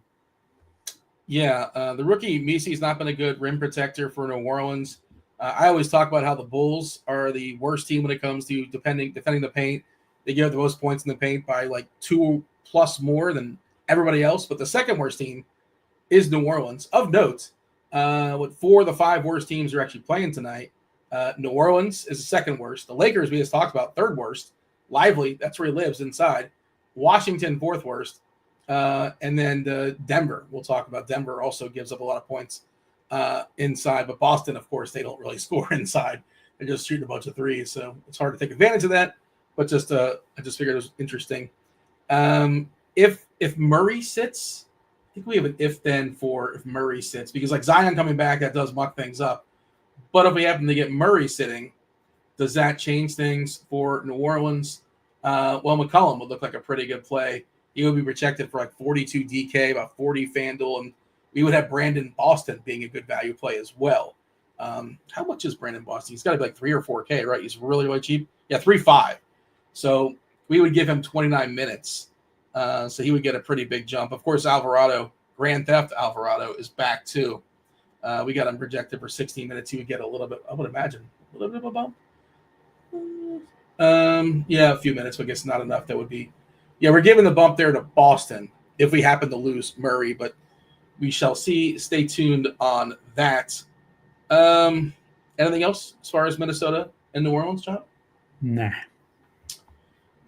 Yeah, the rookie Misi has not been a good rim protector for New Orleans. I always talk about how the Bulls are the worst team when it comes to defending the paint. They give the most points in the paint by like 2+ more than everybody else. But the second worst team is New Orleans. Of note, with 4 of the 5 worst teams are actually playing tonight. New Orleans is the second worst. The Lakers, we just talked about, third worst. Lively, that's where he lives inside. Washington, fourth worst. And then Denver, we'll talk about. Denver also gives up a lot of points inside. But Boston, of course, they don't really score inside. They're just shooting a bunch of threes. So it's hard to take advantage of that. But I just figured it was interesting. If Murray sits, I think we have an if-then for if Murray sits. Because like Zion coming back, that does muck things up. But if we happen to get Murray sitting, does that change things for New Orleans? Well, McCollum would look like a pretty good play. He would be projected for like 42 DK, about 40 FanDuel, and we would have Brandon Boston being a good value play as well. How much is Brandon Boston? He's got to be like 3 or 4K, right? He's really, really cheap. Yeah, 3.5. So we would give him 29 minutes. So he would get a pretty big jump. Of course, Grand Theft Alvarado is back too. We got him projected for 16 minutes. He would get a little bit, I would imagine, a little bit of a bump. Yeah, a few minutes, but I guess not enough. That would be, yeah, we're giving the bump there to Boston if we happen to lose Murray, but we shall see. Stay tuned on that. Anything else as far as Minnesota and New Orleans, John? Nah.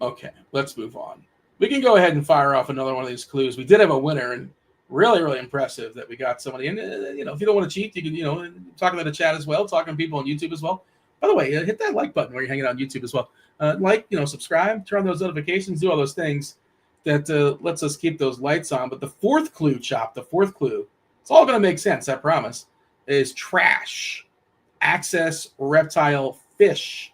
Okay, let's move on. We can go ahead and fire off another one of these clues. We did have a winner, and really, really impressive that we got somebody. And, if you don't want to cheat, you can, talking to the chat as well, talking to people on YouTube as well. By the way, hit that like button while you're hanging out on YouTube as well. Subscribe, turn on those notifications, do all those things that lets us keep those lights on. But the fourth clue, Chop, it's all going to make sense, I promise, is trash. Access, reptile, fish,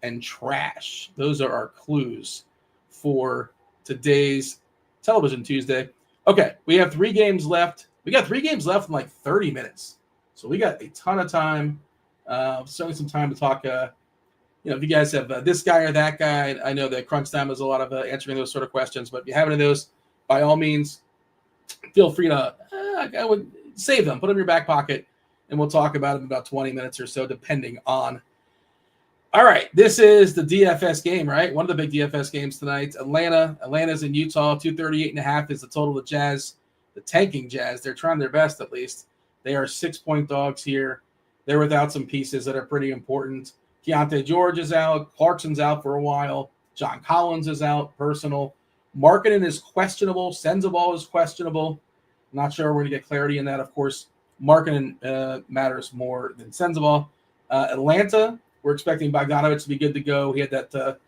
and trash. Those are our clues for today's Television Tuesday. Okay, we have 3 games left. We got 3 games left in like 30 minutes. So we got a ton of time. Certainly some time to talk. If you guys have this guy or that guy, I know that Crunch Time is a lot of answering those sort of questions. But if you have any of those, by all means, feel free to, I would save them, put them in your back pocket, and we'll talk about them in about 20 minutes or so, depending on. All right, this is the DFS game, right? One of the big DFS games tonight. Atlanta's in Utah. 238.5 is the total of Jazz, the tanking Jazz. They're trying their best, at least. They are 6-point dogs here. They're without some pieces that are pretty important. Keontae George is out. Clarkson's out for a while. John Collins is out, personal. Markkanen is questionable. Sensabaugh is questionable. Not sure we're going to get clarity in that. Of course, Markkanen matters more than Sensabaugh. Atlanta, we're expecting Bogdanovic to be good to go. He had that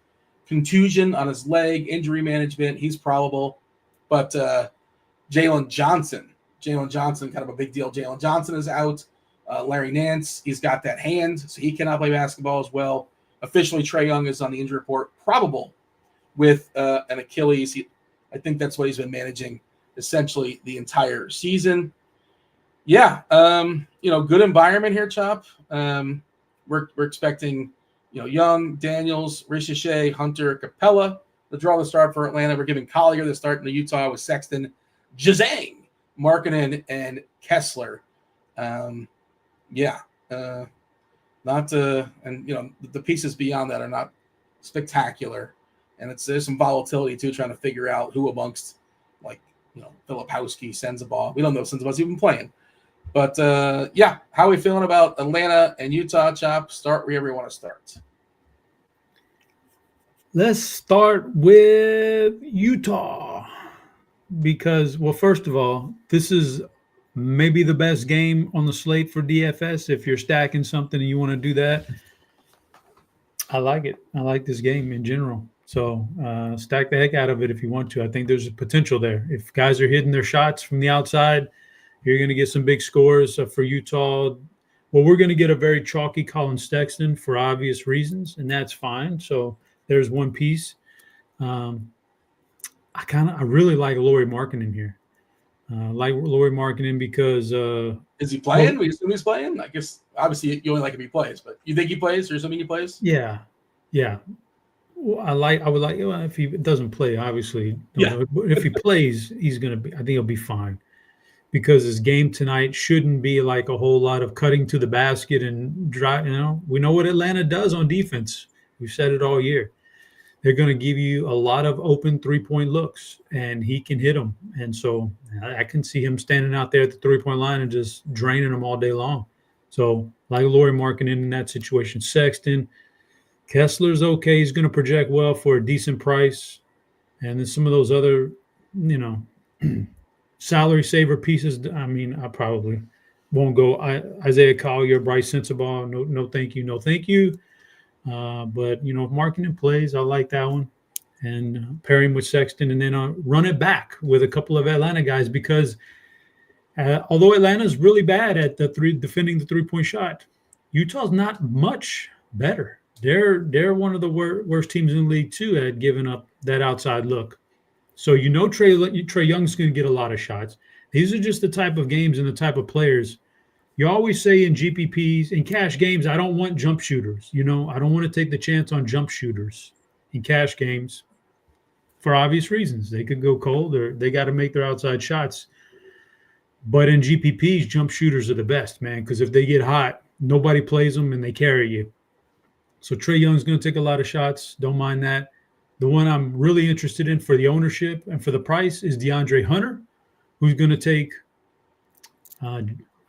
contusion on his leg, injury management. He's probable. But Jalen Johnson, kind of a big deal. Jalen Johnson is out. Larry Nance, he's got that hand, so he cannot play basketball as well. Officially, Trae Young is on the injury report, probable with an Achilles. I think that's what he's been managing essentially the entire season. Yeah, good environment here, Chop. We're expecting, Young, Daniels, Ricochet, Hunter, Capella to draw the start for Atlanta. We're giving Collier the start in the Utah with Sexton, Jazang, Markkanen, and Kessler. The pieces beyond that are not spectacular, and there's some volatility too, trying to figure out who amongst Filipowski, Sensabaugh. We don't know if Sensabaugh's even playing, but how are we feeling about Atlanta and Utah? Chop, start wherever you want to start. Let's start with Utah because, first of all, this is maybe the best game on the slate for DFS. If you're stacking something and you want to do that, I like it. I like this game in general. So stack the heck out of it if you want to. I think there's a potential there. If guys are hitting their shots from the outside, You're going to get some big scores for Utah. Well, we're going to get a very chalky Colin Sexton for obvious reasons, and that's fine. So there's one piece. I really like Lauri Markkanen here. Like Lauri Markkanen because is he playing? We assume he's playing. I guess obviously you only like if he plays, but you think he plays? Or assuming he plays? Yeah. Well, I would like if he doesn't play, obviously. Yeah. But if he plays, he's gonna be. I think he'll be fine because his game tonight shouldn't be like a whole lot of cutting to the basket and drive. We know what Atlanta does on defense. We've said it all year. They're going to give you a lot of open 3-point looks, and he can hit them. And so I can see him standing out there at the 3-point line and just draining them all day long. So like Lauri Markkanen in that situation. Sexton, Kessler's okay. He's going to project well for a decent price. And then some of those other, salary saver pieces, I probably won't go. Isaiah Collier, Bryce Sensabaugh, no thank you, no thank you. But if Markkanen plays, I like that one, and pair him with Sexton, and then run it back with a couple of Atlanta guys because although Atlanta's really bad at defending the 3-point shot, Utah's not much better. They're one of the worst teams in the league too at giving up that outside look. So Trae Young's going to get a lot of shots. These are just the type of games and the type of players. You always say in GPPs, in cash games, I don't want jump shooters. I don't want to take the chance on jump shooters in cash games for obvious reasons. They could go cold or they got to make their outside shots. But in GPPs, jump shooters are the best, man, because if they get hot, nobody plays them and they carry you. So Trae Young's going to take a lot of shots. Don't mind that. The one I'm really interested in for the ownership and for the price is DeAndre Hunter, who's going to take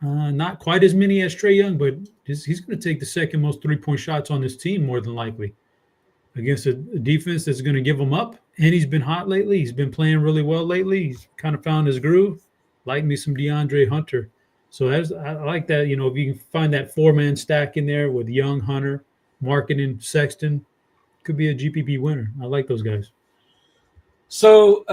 not quite as many as Trae Young, but he's going to take the second most 3-point shots on this team more than likely against a defense that's going to give him up. And he's been hot lately. He's been playing really well lately. He's kind of found his groove. Like me some DeAndre Hunter. So I like that. If you can find that 4-man stack in there with Young, Hunter, Markkanen, Sexton, could be a GPP winner. I like those guys. So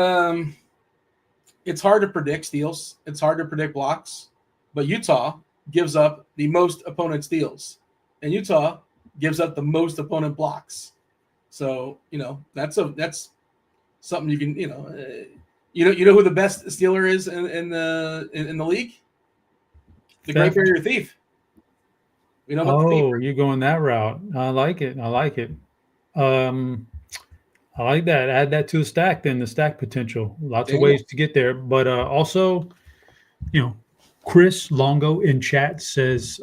it's hard to predict steals. It's hard to predict blocks. But Utah gives up the most opponent steals, and Utah gives up the most opponent blocks. So that's something you can you know who the best stealer is in the league? The Great Barrier Thief. We know about the thief. You're going that route. I like it. I like that. Add that to the stack. Then the stack potential. Lots of ways to get there, but also, Chris Longo in chat says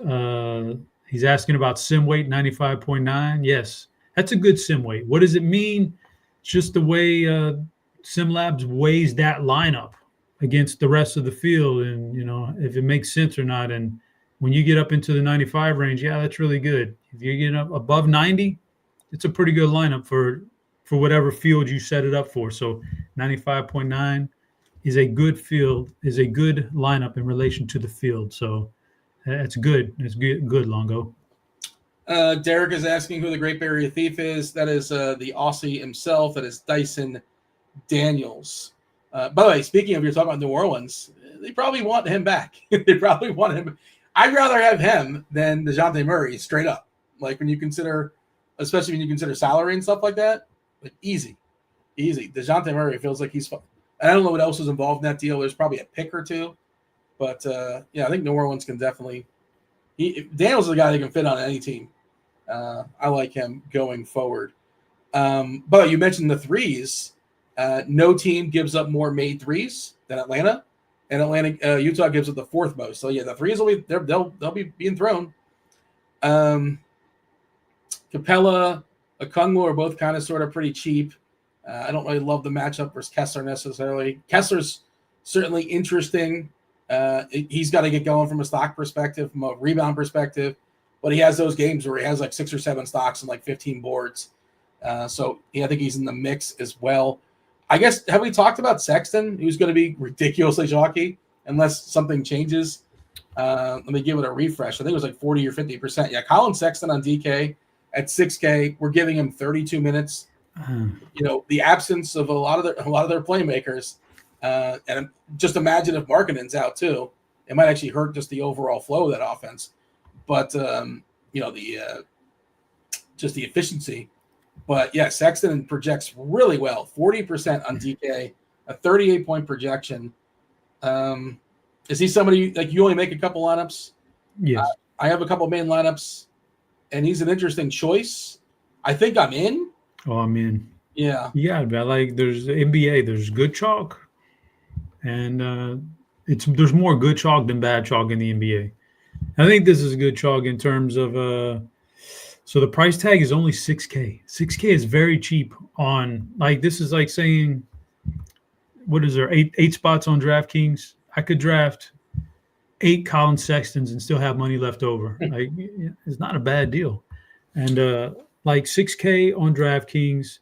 he's asking about sim weight 95.9. Yes, that's a good sim weight. What does it mean? It's just the way SimLabs weighs that lineup against the rest of the field, and if it makes sense or not. And when you get up into the 95 range, yeah, that's really good. If you get up above 90, it's a pretty good lineup for whatever field you set it up for. So 95.9. is a good lineup in relation to the field. So that's good. It's good, Longo. Derek is asking who the Great Barrier Thief is. That is the Aussie himself. That is Dyson Daniels. By the way, speaking of, you're talking about New Orleans, they probably want him back. They probably want him. I'd rather have him than DeJounte Murray, straight up. Like especially when you consider salary and stuff like that, like easy. DeJounte Murray feels like he's fun. I don't know what else is involved in that deal. There's probably a pick or two. But, I think New Orleans can definitely – Daniels is a guy that can fit on any team. I like him going forward. But you mentioned the threes. No team gives up more made threes than Atlanta. And Utah gives up the fourth most. So, yeah, the threes will be – they'll be being thrown. Capella, Okongwu are both kind of sort of pretty cheap. I don't really love the matchup versus Kessler necessarily. Kessler's certainly interesting. He's got to get going from a stock perspective, from a rebound perspective. But he has those games where he has like 6 or 7 stocks and like 15 boards. I think he's in the mix as well. I guess, have we talked about Sexton, who's going to be ridiculously chalky unless something changes? Let me give it a refresh. I think it was like 40 or 50%. Yeah, Colin Sexton on DK at 6K. We're giving him 32 minutes. The absence of a lot of their playmakers, and just imagine if Markkanen's out too. It might actually hurt just the overall flow of that offense. But, just the efficiency. But, yeah, Sexton projects really well, 40% on DK, a 38-point projection. Is he somebody, like, you only make a couple lineups? Yes. I have a couple main lineups, and he's an interesting choice. I think I'm in. Oh, I'm in. Yeah. Yeah, but like there's the NBA, there's good chalk, and there's more good chalk than bad chalk in the NBA. I think this is good chalk in terms of so the price tag is only 6K. 6K is very cheap on, like, this is like saying, what is there, eight spots on DraftKings? I could draft 8 Colin Sextons and still have money left over. Like, it's not a bad deal. And like 6K on DraftKings,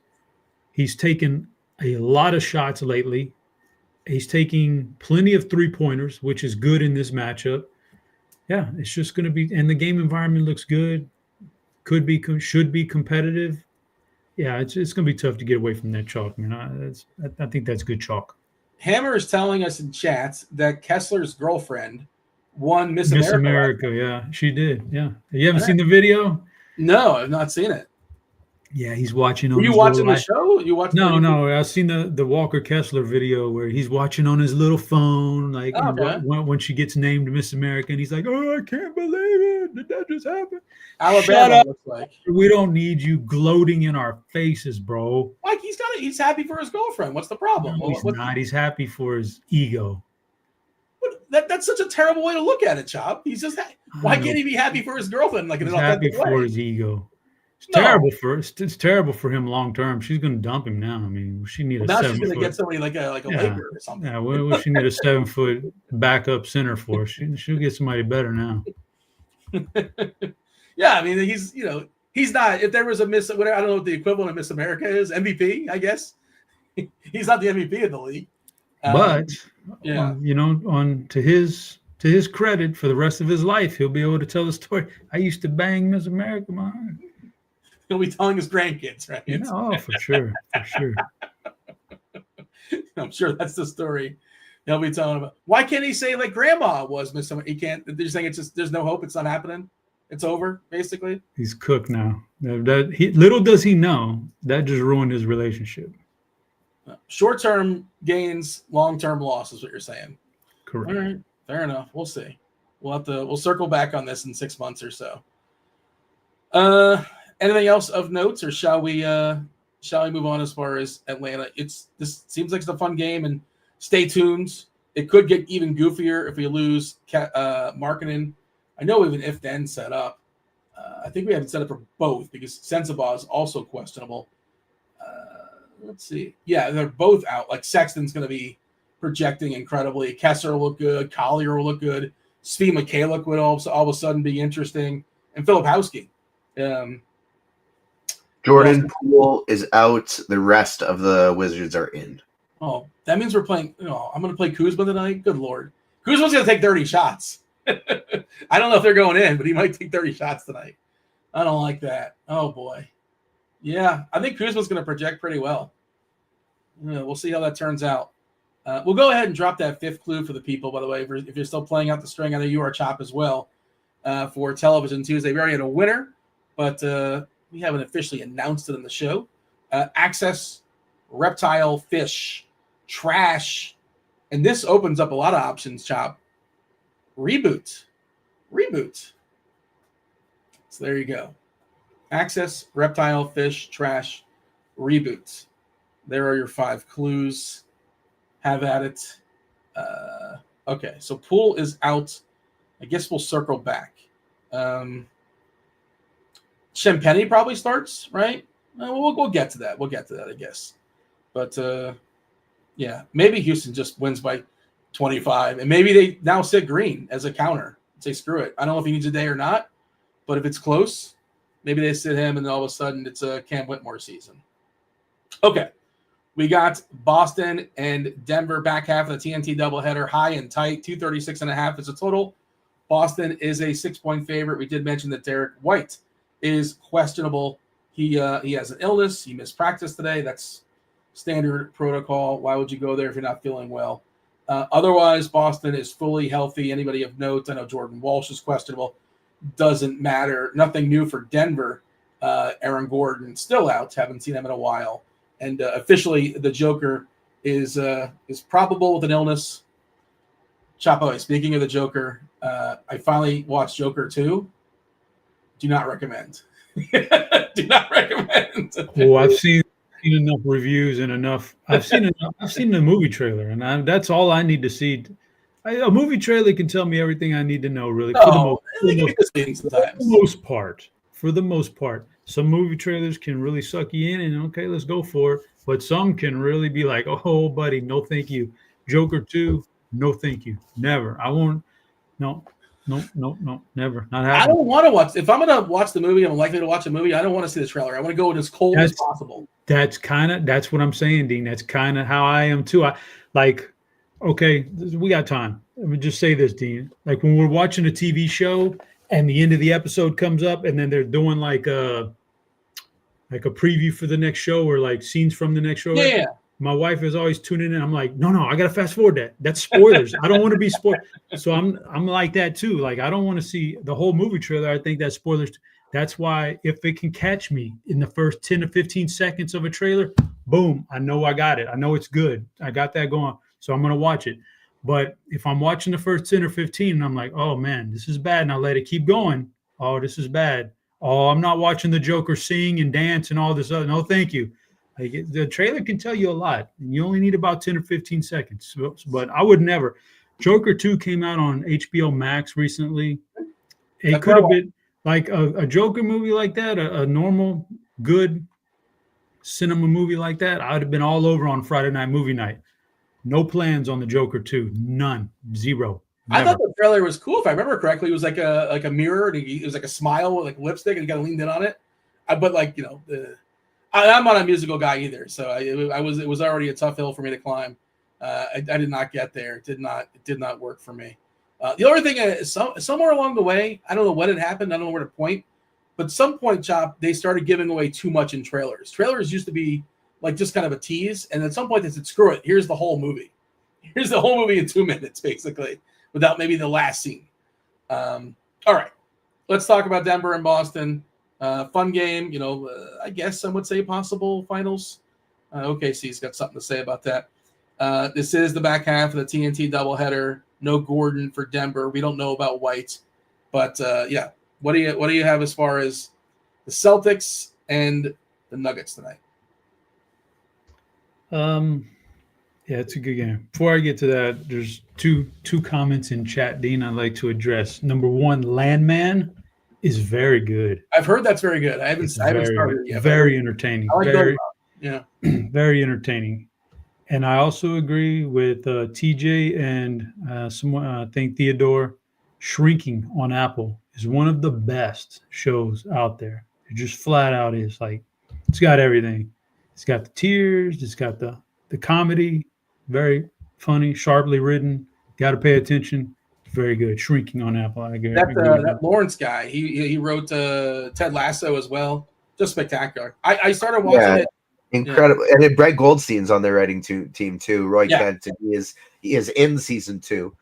he's taken a lot of shots lately. He's taking plenty of 3-pointers, which is good in this matchup. Yeah, it's just going to be, and the game environment looks good. Should be competitive. Yeah, it's going to be tough to get away from that chalk, man. I think that's good chalk. Hammer is telling us in chat that Kessler's girlfriend won Miss Miss America. America, yeah, she did. Yeah, you haven't seen the video? No, I've not seen it. Yeah, he's watching on. Were you watching the show? You watching? No. I've seen the Walker Kessler video where he's watching on his little phone, like when she gets named Miss America, and he's like, "Oh, I can't believe it! Did that just happen?" Alabama Shut up. looks like. We don't need you gloating in our faces, bro. Like he's happy for his girlfriend. What's the problem? No, he's not. He's happy for his ego. That's such a terrible way to look at it, Chop. He's just why can't he be happy for his girlfriend? Like, he's happy for his ego. It's terrible for him long term. She's going to dump him now. I mean, she need a 7 foot. Now she's going to get somebody like a Laker or something. Yeah, what she need a 7 foot backup center for? She'll get somebody better now. Yeah, I mean, he's not. If there was a Miss, whatever, I don't know what the equivalent of Miss America is, MVP, I guess. He's not the MVP of the league. But to his credit, for the rest of his life, he'll be able to tell the story. I used to bang Miss America, man. He'll be telling his grandkids, right? Oh, for sure. I'm sure that's the story he'll be telling about. Why can't he say like grandma was Miss America? He can't. They're saying it's just there's no hope. It's not happening. It's over, basically. He's cooked now. Little does he know that just ruined his relationship. Short-term gains, long-term loss is what you're saying. Correct. All right, fair enough. We'll see. We'll circle back on this in 6 months or so. Anything else of notes, or shall we move on as far as Atlanta? This seems like it's a fun game, and stay tuned. It could get even goofier if we lose Markkanen. I know we have an if-then set up. I think we have it set up for both because Sensabaugh is also questionable. Let's see. Yeah, they're both out. Like Sexton's going to be projecting incredibly. Kessler will look good. Collier will look good. Svi Mikhailiuk would all of a sudden be interesting. And Filipowski. Jordan Poole is out. The rest of the Wizards are in. Oh, that means we're playing. I'm going to play Kuzma tonight. Good Lord. Kuzma's going to take 30 shots. I don't know if they're going in, but he might take 30 shots tonight. I don't like that. Oh, boy. Yeah, I think Kuzma's going to project pretty well. We'll see how that turns out. We'll go ahead and drop that fifth clue for the people, by the way, if you're still playing out the string. I know you are, Chop, as well, for Television Tuesday. We already had a winner, but we haven't officially announced it in the show. Access, reptile, fish, trash, and this opens up a lot of options, Chop. Reboot. So there you go. Access, reptile, fish, trash, reboot. There are your 5 clues. Have at it. Okay, so Poole is out. I guess we'll circle back. Shenpenny probably starts, right? We'll get to that. I guess. But, yeah, maybe Houston just wins by 25. And maybe they now sit Green as a counter. Say, screw it. I don't know if he needs a day or not. But if it's close, maybe they sit him and all of a sudden it's a Cam Whitmore season. Okay. We got Boston and Denver back half of the TNT doubleheader, high and tight, 236.5 is a total. Boston is a 6-point favorite. We did mention that Derek White is questionable. He has an illness. He missed practice today. That's standard protocol. Why would you go there if you're not feeling well? Otherwise, Boston is fully healthy. Anybody of note? I know Jordan Walsh is questionable. Doesn't matter. Nothing new for Denver. Aaron Gordon still out. Haven't seen him in a while. And officially, the Joker is probable with an illness. Chapo, speaking of the Joker, I finally watched Joker 2. Do not recommend. Do not recommend. Well, I've seen enough reviews and enough. I've seen the movie trailer, and that's all I need to see. A movie trailer can tell me everything I need to know, really. For the most part, some movie trailers can really suck you in, and okay, let's go for it. But some can really be like, oh, buddy, no, thank you. Joker 2, no, thank you. Never. I won't. No, never. Not happening. I don't want to watch. If I'm going to watch the movie, I'm likely to watch a movie. I don't want to see the trailer. I want to go in as cold as possible. That's what I'm saying, Dean. That's kind of how I am too. Okay, we got time. Let me just say this, Dean. Like when we're watching a TV show and the end of the episode comes up, and then they're doing like a preview for the next show or like scenes from the next show. Yeah. My wife is always tuning in. I'm like, no, I gotta fast forward that. That's spoilers. I don't want to be spoiled. So I'm like that too. Like I don't want to see the whole movie trailer. I think that's spoilers. That's why if it can catch me in the first 10 to 15 seconds of a trailer, boom, I know I got it. I know it's good. I got that going. So I'm gonna watch it. But if I'm watching the first 10 or 15 and I'm like, oh man, this is bad, and I let it keep going. Oh, this is bad. Oh, I'm not watching the Joker sing and dance and all this other. No, thank you. Like the trailer can tell you a lot, and you only need about 10 or 15 seconds. But I would never. Joker 2 came out on HBO Max recently. It could have been like a Joker movie like that, a normal, good cinema movie like that. I would have been all over on Friday night movie night. No plans on the Joker 2. None. Zero. Never. I thought the trailer was cool. If I remember correctly, it was like a mirror, and it was like a smile with like lipstick, and he kind of leaned in on it. But like I'm not a musical guy either, so it was already a tough hill for me to climb. I did not get there. It did not work for me. The other thing is somewhere along the way, I don't know what had happened. I don't know where to point, but some point, Chop, they started giving away too much in trailers. Trailers used to be like just kind of a tease, and at some point they said, "Screw it, here's the whole movie. Here's the whole movie in 2 minutes, basically, without maybe the last scene." All right, let's talk about Denver and Boston. Fun game, I guess some would say possible finals. OKC's got something to say about that. This is the back half of the TNT doubleheader. No Gordon for Denver. We don't know about White, but yeah. What do you have as far as the Celtics and the Nuggets tonight? Yeah, it's a good game. Before I get to that, there's two comments in chat, Dean, I'd like to address. Number one, Landman is very good. I've heard that's very good. I haven't started it yet. Very entertaining. I like very entertaining. And I also agree with TJ and someone, I think Theodore. Shrinking on Apple is one of the best shows out there. It just flat out is like, it's got everything. It's got the tears. It's got the comedy. Very funny, sharply written. Got to pay attention. Very good. Shrinking on Apple. I agree. That Lawrence guy, he wrote Ted Lasso as well. Just spectacular. I started watching it. Incredible. And then Brett Goldstein's on their writing team too. Roy Kent, and he is in season 2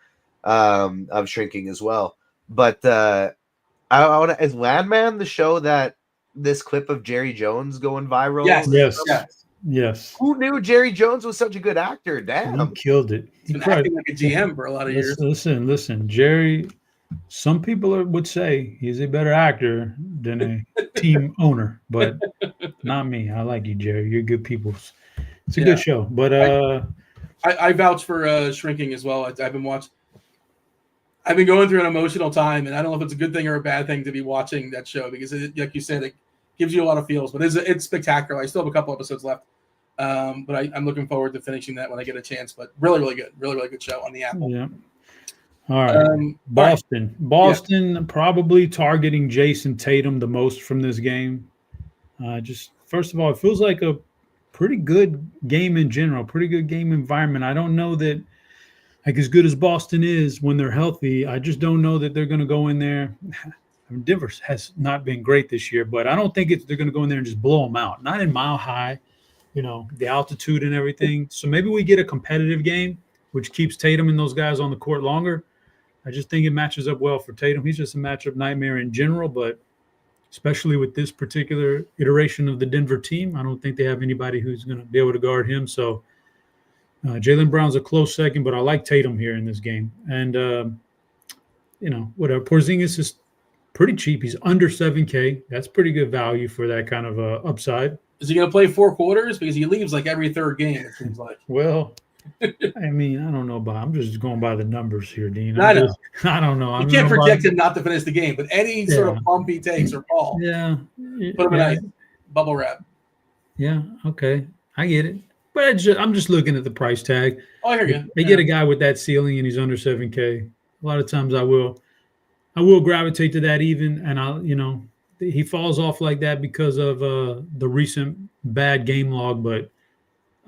of Shrinking as well. But I want to, is Landman the show that this clip of Jerry Jones going viral? Yes. Who knew Jerry Jones was such a good actor? Damn, he killed it. He's been acting like a GM for a lot of years. Listen, Jerry. Some people would say he's a better actor than a team owner, but not me. I like you, Jerry. You're good people. It's a good show. But I vouch for Shrinking as well. I've been going through an emotional time, and I don't know if it's a good thing or a bad thing to be watching that show because, like you said, it gives you a lot of feels. But it's spectacular. I still have a couple episodes left, but I'm looking forward to finishing that when I get a chance. But really, really good. Really, really good show on the Apple. Yeah. All right. Boston probably targeting Jason Tatum the most from this game. Just first of all, it feels like a pretty good game in general, pretty good game environment. I don't know that, like, as good as Boston is when they're healthy, I just don't know that they're going to go in there. Denver has not been great this year, but I don't think they're going to go in there and just blow them out. Not in Mile High, the altitude and everything. So maybe we get a competitive game. which keeps Tatum and those guys on the court longer. I just think it matches up well for Tatum. He's just a matchup nightmare in general, but especially with this particular iteration of the Denver team, I don't think they have anybody who's going to be able to guard him. So Jaylen Brown's a close second, but I like Tatum here in this game. And, whatever. Porzingis is pretty cheap. He's under 7K. That's pretty good value for that kind of upside. Is he going to play 4 quarters? Because he leaves like every third game, it seems like. Well, I mean, I don't know, but I'm just going by the numbers here, Dean. I know. I don't know. You can't project him not to finish the game, but any sort of pump he takes or ball, put him in ice, bubble wrap. Yeah, okay. I get it. But I'm just looking at the price tag. Oh, I hear you. They get a guy with that ceiling and he's under 7K. A lot of times I will gravitate to that even, and he falls off like that because of the recent bad game log, but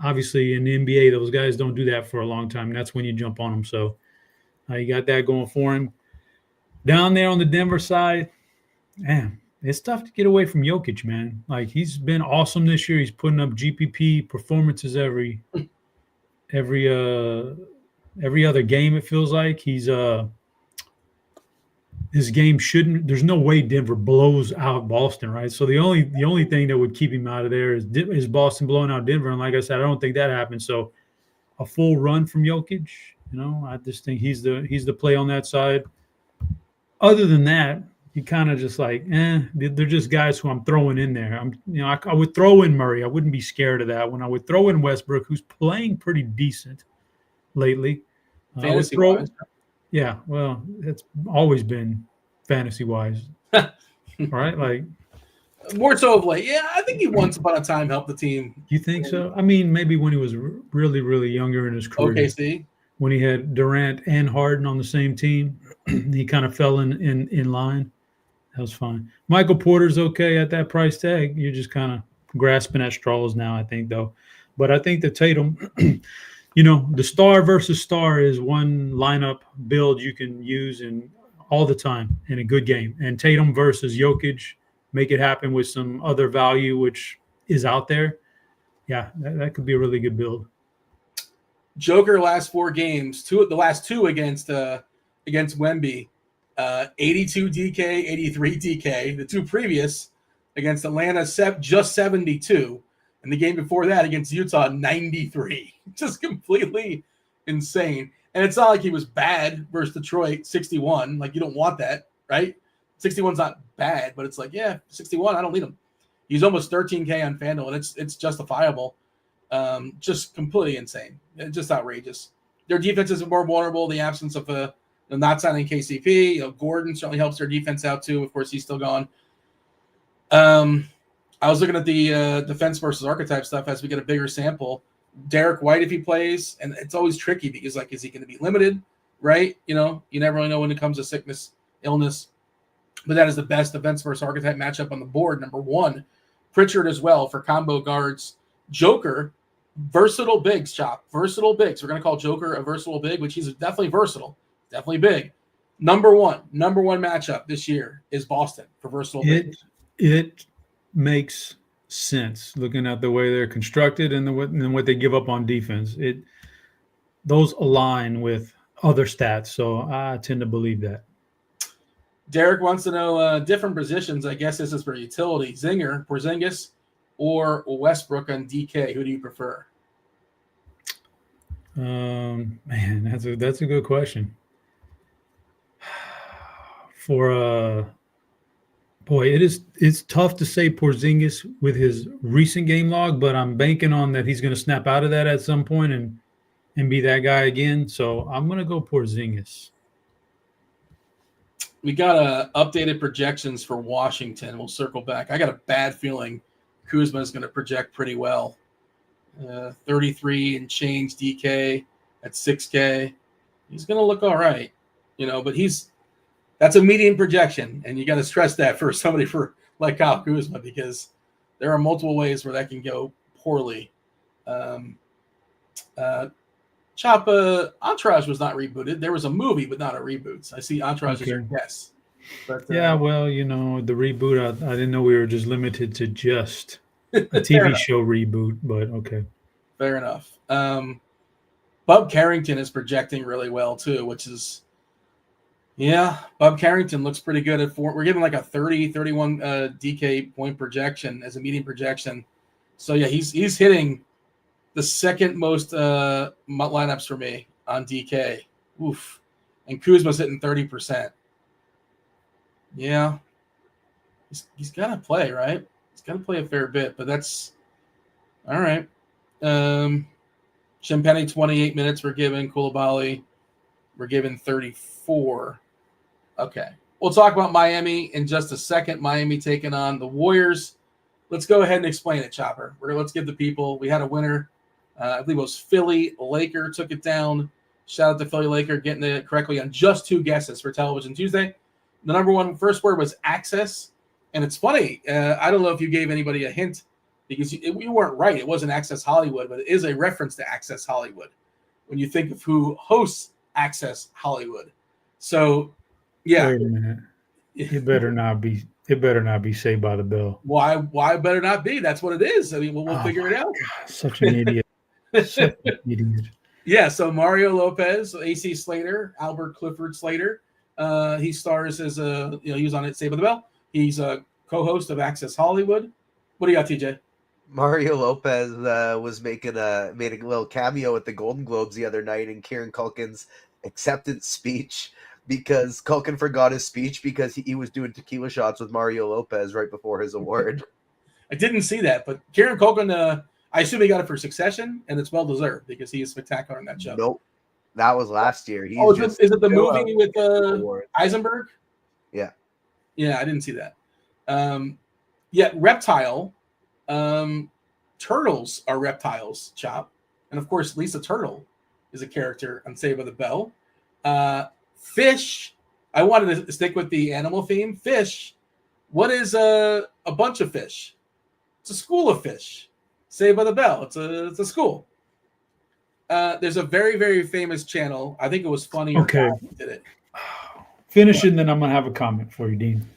obviously in the NBA, those guys don't do that for a long time. And that's when you jump on them. So you got that going for him. Down there on the Denver side, man, it's tough to get away from Jokic, man. Like, he's been awesome this year. He's putting up GPP performances every other game, it feels like. His game shouldn't – there's no way Denver blows out Boston, right? So the only thing that would keep him out of there is Boston blowing out Denver. And like I said, I don't think that happens. So a full run from Jokic, I just think he's the play on that side. Other than that, you kind of just like, they're just guys who I'm throwing in there. I would throw in Murray. I wouldn't be scared of that one. I would throw in Westbrook, who's playing pretty decent lately. Fantasy-wise. Yeah, well, it's always been fantasy-wise, right? Like, more so of late. Yeah, I think he once upon a time helped the team. You think so? I mean, maybe when he was really, really younger in his career. OKC. When he had Durant and Harden on the same team, he kind of fell in line. That was fine. Michael Porter's okay at that price tag. You're just kind of grasping at straws now, I think, though. But I think the Tatum – the star versus star is one lineup build you can use in all the time in a good game. And Tatum versus Jokic, make it happen with some other value, which is out there. Yeah, that could be a really good build. Joker last 4 games, the last 2 against Wemby, 82 DK, 83 DK. The 2 previous against Atlanta, just 72. And the game before that against Utah, 93. Just completely insane. And it's not like he was bad versus Detroit, 61. Like, you don't want that, right? 61's not bad, but it's like, 61, I don't need him. He's almost 13K on FanDuel, and it's justifiable. Just completely insane. It's just outrageous. Their defense is more vulnerable. The absence of not signing KCP. Gordon certainly helps their defense out, too. Of course, he's still gone. I was looking at the defense versus archetype stuff as we get a bigger sample. Derek White, if he plays, and it's always tricky because, like, is he going to be limited, right? You never really know when it comes to sickness, illness. But that is the best defense versus archetype matchup on the board, number 1. Pritchard as well for combo guards. Joker, versatile bigs, Chop. Versatile bigs. We're going to call Joker a versatile big, which he's definitely versatile, definitely big. Number one matchup this year is Boston for versatile bigs. It makes sense looking at the way they're constructed and what they give up on defense. Those align with other stats, so I tend to believe that. Derek wants to know different positions. I guess this is for utility. Zinger, Porzingis, or Westbrook on DK. Who do you prefer? Man, that's a good question. It's tough to say Porzingis with his recent game log, but I'm banking on that he's going to snap out of that at some point and be that guy again. So I'm going to go Porzingis. We got updated projections for Washington. We'll circle back. I got a bad feeling Kuzma is going to project pretty well. 33 and change DK at 6K. He's going to look all right, but that's a median projection, and you got to stress that for somebody like Kyle Kuzma, because there are multiple ways where that can go poorly. Chop, Entourage was not rebooted. There was a movie, but not a reboot. I see Entourage as your guess. But, the reboot, I didn't know we were just limited to just a TV show reboot, but okay. Fair enough. Bub Carrington is projecting really well too, which is, yeah, Bub Carrington looks pretty good at 4. We're giving like a 31 DK point projection as a median projection. So yeah, he's hitting the second most lineups for me on DK. Oof. And Kuzma's hitting 30%. Yeah. He's got to play, right? He's got to play a fair bit, but that's all right. Champagny, 28 minutes we're giving. Koulibaly, we're giving 34. Okay. We'll talk about Miami in just a second. Miami taking on the Warriors. Let's go ahead and explain it, Chopper. Let's give the people. We had a winner. I believe it was Philly Laker took it down. Shout out to Philly Laker getting it correctly on just 2 guesses for Television Tuesday. The number one first word was access. And it's funny. I don't know if you gave anybody a hint because you weren't right. It wasn't Access Hollywood, but it is a reference to Access Hollywood when you think of who hosts Access Hollywood. So, yeah. Wait a minute. It better not be. It better not be Saved by the Bell. Why better not be? That's what it is. I mean, we'll figure it out. God, such an idiot. Such an idiot. Yeah, so Mario Lopez, AC Slater, Albert Clifford Slater. He stars as he was on it, Saved by the Bell. He's a co-host of Access Hollywood. What do you got, TJ? Mario Lopez made a little cameo at the Golden Globes the other night in Kieran Culkin's acceptance speech because Culkin forgot his speech because he was doing tequila shots with Mario Lopez right before his award. I didn't see that, but Kieran Culkin, I assume he got it for Succession, and it's well-deserved because he is spectacular in that show. Nope. That was last year. Is it the movie with Eisenberg? Yeah. Yeah, I didn't see that. Reptile. Turtles are reptiles, Chop. And, of course, Lisa Turtle is a character on Saved by the Bell. Fish. I wanted to stick with the animal theme. Fish. What is a bunch of fish? It's a school of fish. Saved by the Bell. It's a school. There's a very, very famous channel. I think it was Funny or Die did it. Finish it, and then I'm going to have a comment for you, Dean.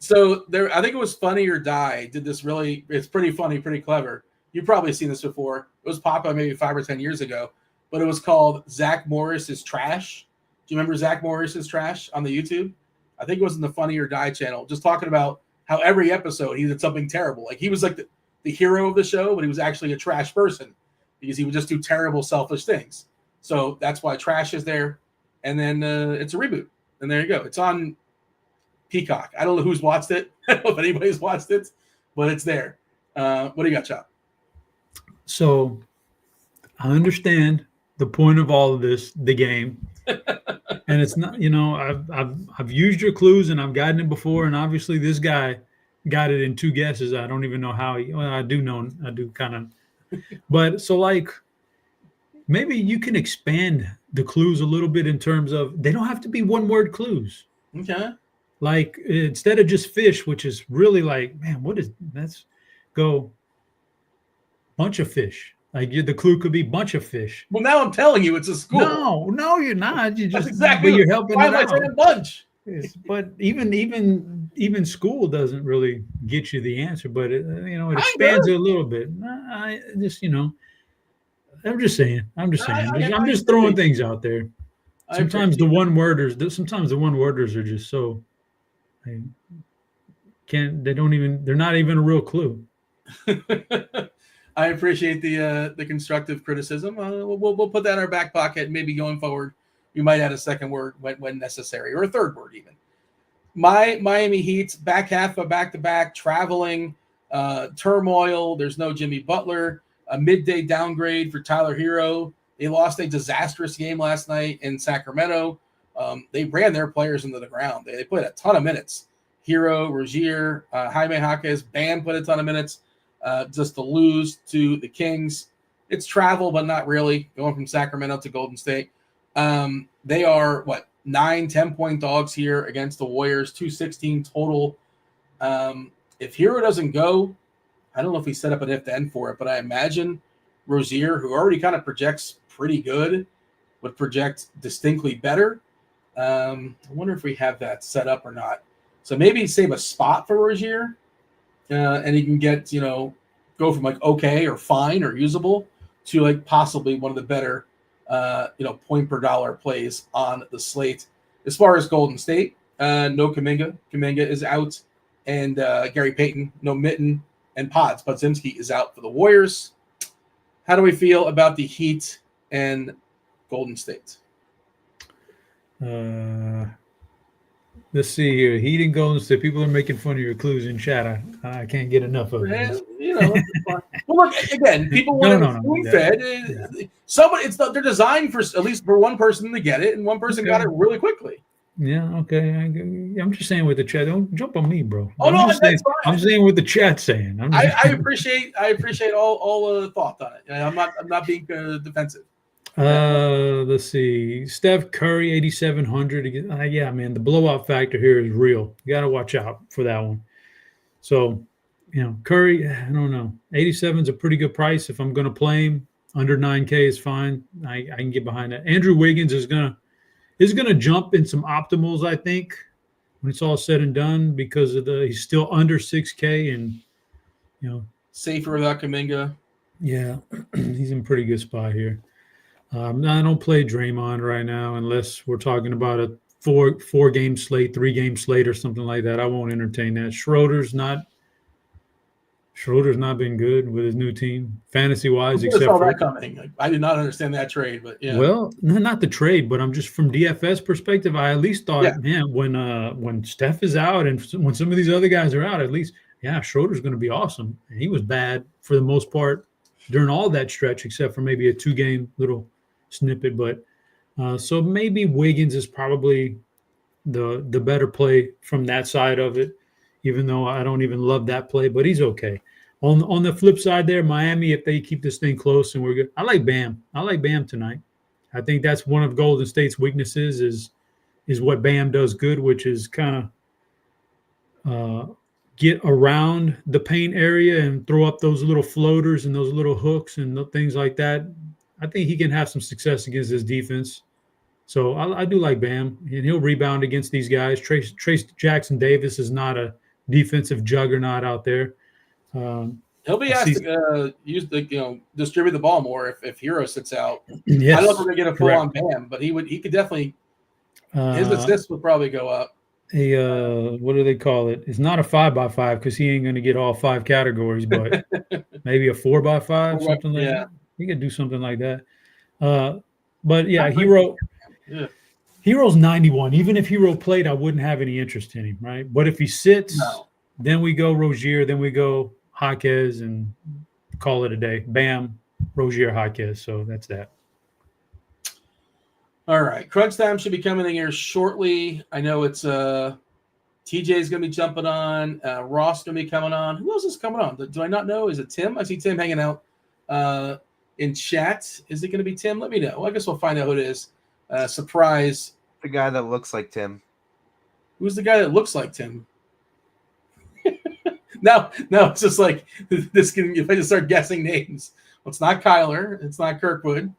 So I think it was Funny or Die did this really, it's pretty funny, pretty clever. You've probably seen this before. It was popular maybe 5 or 10 years ago, but it was called Zach Morris is Trash. Do you remember Zach Morris is Trash on the YouTube? I think it was in the Funny or Die channel, just talking about how every episode he did something terrible. Like he was like the hero of the show, but he was actually a trash person because he would just do terrible, selfish things. So that's why Trash is there. And then it's a reboot. And there you go. It's on Peacock. I don't know who's watched it. I don't know if anybody's watched it, but it's there. What do you got, Chop? So I understand the point of all of this, the game. And it's not, I've used your clues and I've gotten it before. And obviously this guy got it in 2 guesses. I don't even know how I do kind of, but so like maybe you can expand the clues a little bit in terms of, they don't have to be 1-word clues. Okay. Like instead of just fish, which is really like, man, let's go bunch of fish. Like the clue could be bunch of fish. Well, now I'm telling you, it's a school. No, you're not. You just exactly. But you're helping Why it am I out. saying bunch? But even school doesn't really get you the answer. But it expands it a little bit. I just I'm just saying. I'm just throwing things out there. Sometimes the one-worders are just so they're not even a real clue. I appreciate the constructive criticism. We'll put that in our back pocket. Maybe going forward, we might add a second word when necessary, or a third word even. My Miami Heat's back half of back-to-back, traveling, turmoil. There's no Jimmy Butler. A midday downgrade for Tyler Hero. They lost a disastrous game last night in Sacramento. They ran their players into the ground. They played a ton of minutes. Hero, Rozier, Jaime Jaquez, Bam put a ton of minutes just to lose to the Kings. It's travel, but not really, going from Sacramento to Golden State. They are, 9-10-point dogs here against the Warriors, 216 total. If Hero doesn't go, I don't know if he set up an if-then for it, but I imagine Rozier, who already kind of projects pretty good, would project distinctly better. I wonder if we have that set up or not. So maybe save a spot for Rozier, and he can get, go from okay or fine or usable to possibly one of the better point per dollar plays on the slate. As far as Golden State, no Kuminga. Kuminga is out, and Gary Payton, no Mitten, and Podziemski is out for the Warriors. How do we feel about the Heat and Golden State? Let's see here. Heat and Golden State. People are making fun of your clues in chat. I can't get enough of it. Well, look again. People want to spoon fed. Somebody, they're designed for at least for one person to get it, and one person got it really quickly. Yeah. Okay. I'm just saying what the chat. Don't jump on me, bro. I'm saying what the chat's saying. I appreciate all the thought on it. I'm not being defensive. Let's see. Steph Curry, 8,700. Yeah, man, the blowout factor here is real. You got to watch out for that one. So, Curry, I don't know. 87 is a pretty good price. If I'm going to play him, under 9K is fine. I can get behind that. Andrew Wiggins is gonna jump in some optimals, I think, when it's all said and done, because of he's still under 6K and safer without Kuminga. Yeah, he's in a pretty good spot here. I don't play Draymond right now unless we're talking about a four-game slate, 3-game slate, or something like that. I won't entertain that. Schroeder's not been good with his new team, fantasy-wise. Except for that coming. I did not understand that trade, but yeah. Well, not the trade, but I'm just from DFS perspective. I at least thought, man, when Steph is out and when some of these other guys are out, at least, Schroeder's going to be awesome. And he was bad for the most part during all that stretch, except for maybe a 2-game little snippet. But so maybe Wiggins is probably the better play from that side of it, even though I don't even love that play, but he's okay. On the flip side there, Miami, if they keep this thing close and we're good, I like Bam. I like Bam tonight. I think that's one of Golden State's weaknesses is what Bam does good, which is kind of get around the paint area and throw up those little floaters and those little hooks and things like that. I think he can have some success against his defense. So I do like Bam, and he'll rebound against these guys. Trace Jackson Davis is not a defensive juggernaut out there. He'll be asked to distribute the ball more if Hero sits out. Yes, I don't know if we're gonna get a full on Bam, but he could definitely his assists would probably go up. What do they call it? It's not a 5x5 because he ain't gonna get all 5 categories, but maybe a 4x5, something like that. He could do something like that. But yeah, Hero's 91. Even if Hero played, I wouldn't have any interest in him, right? But if he sits, then we go Rozier, then we go Jaquez, and call it a day. Bam, Rozier, Jaquez. So that's that. All right. Crunch time should be coming in here shortly. I know it's TJ's going to be jumping on. Ross going to be coming on. Who else is coming on? Do I not know? Is it Tim? I see Tim hanging out in chat. Is it going to be Tim? Let me know. I guess we'll find out who it is. Surprise. The guy that looks like Tim. Who's the guy that looks like Tim? No, it's just like this. If I just start guessing names, well, it's not Kyler. It's not Kirkwood.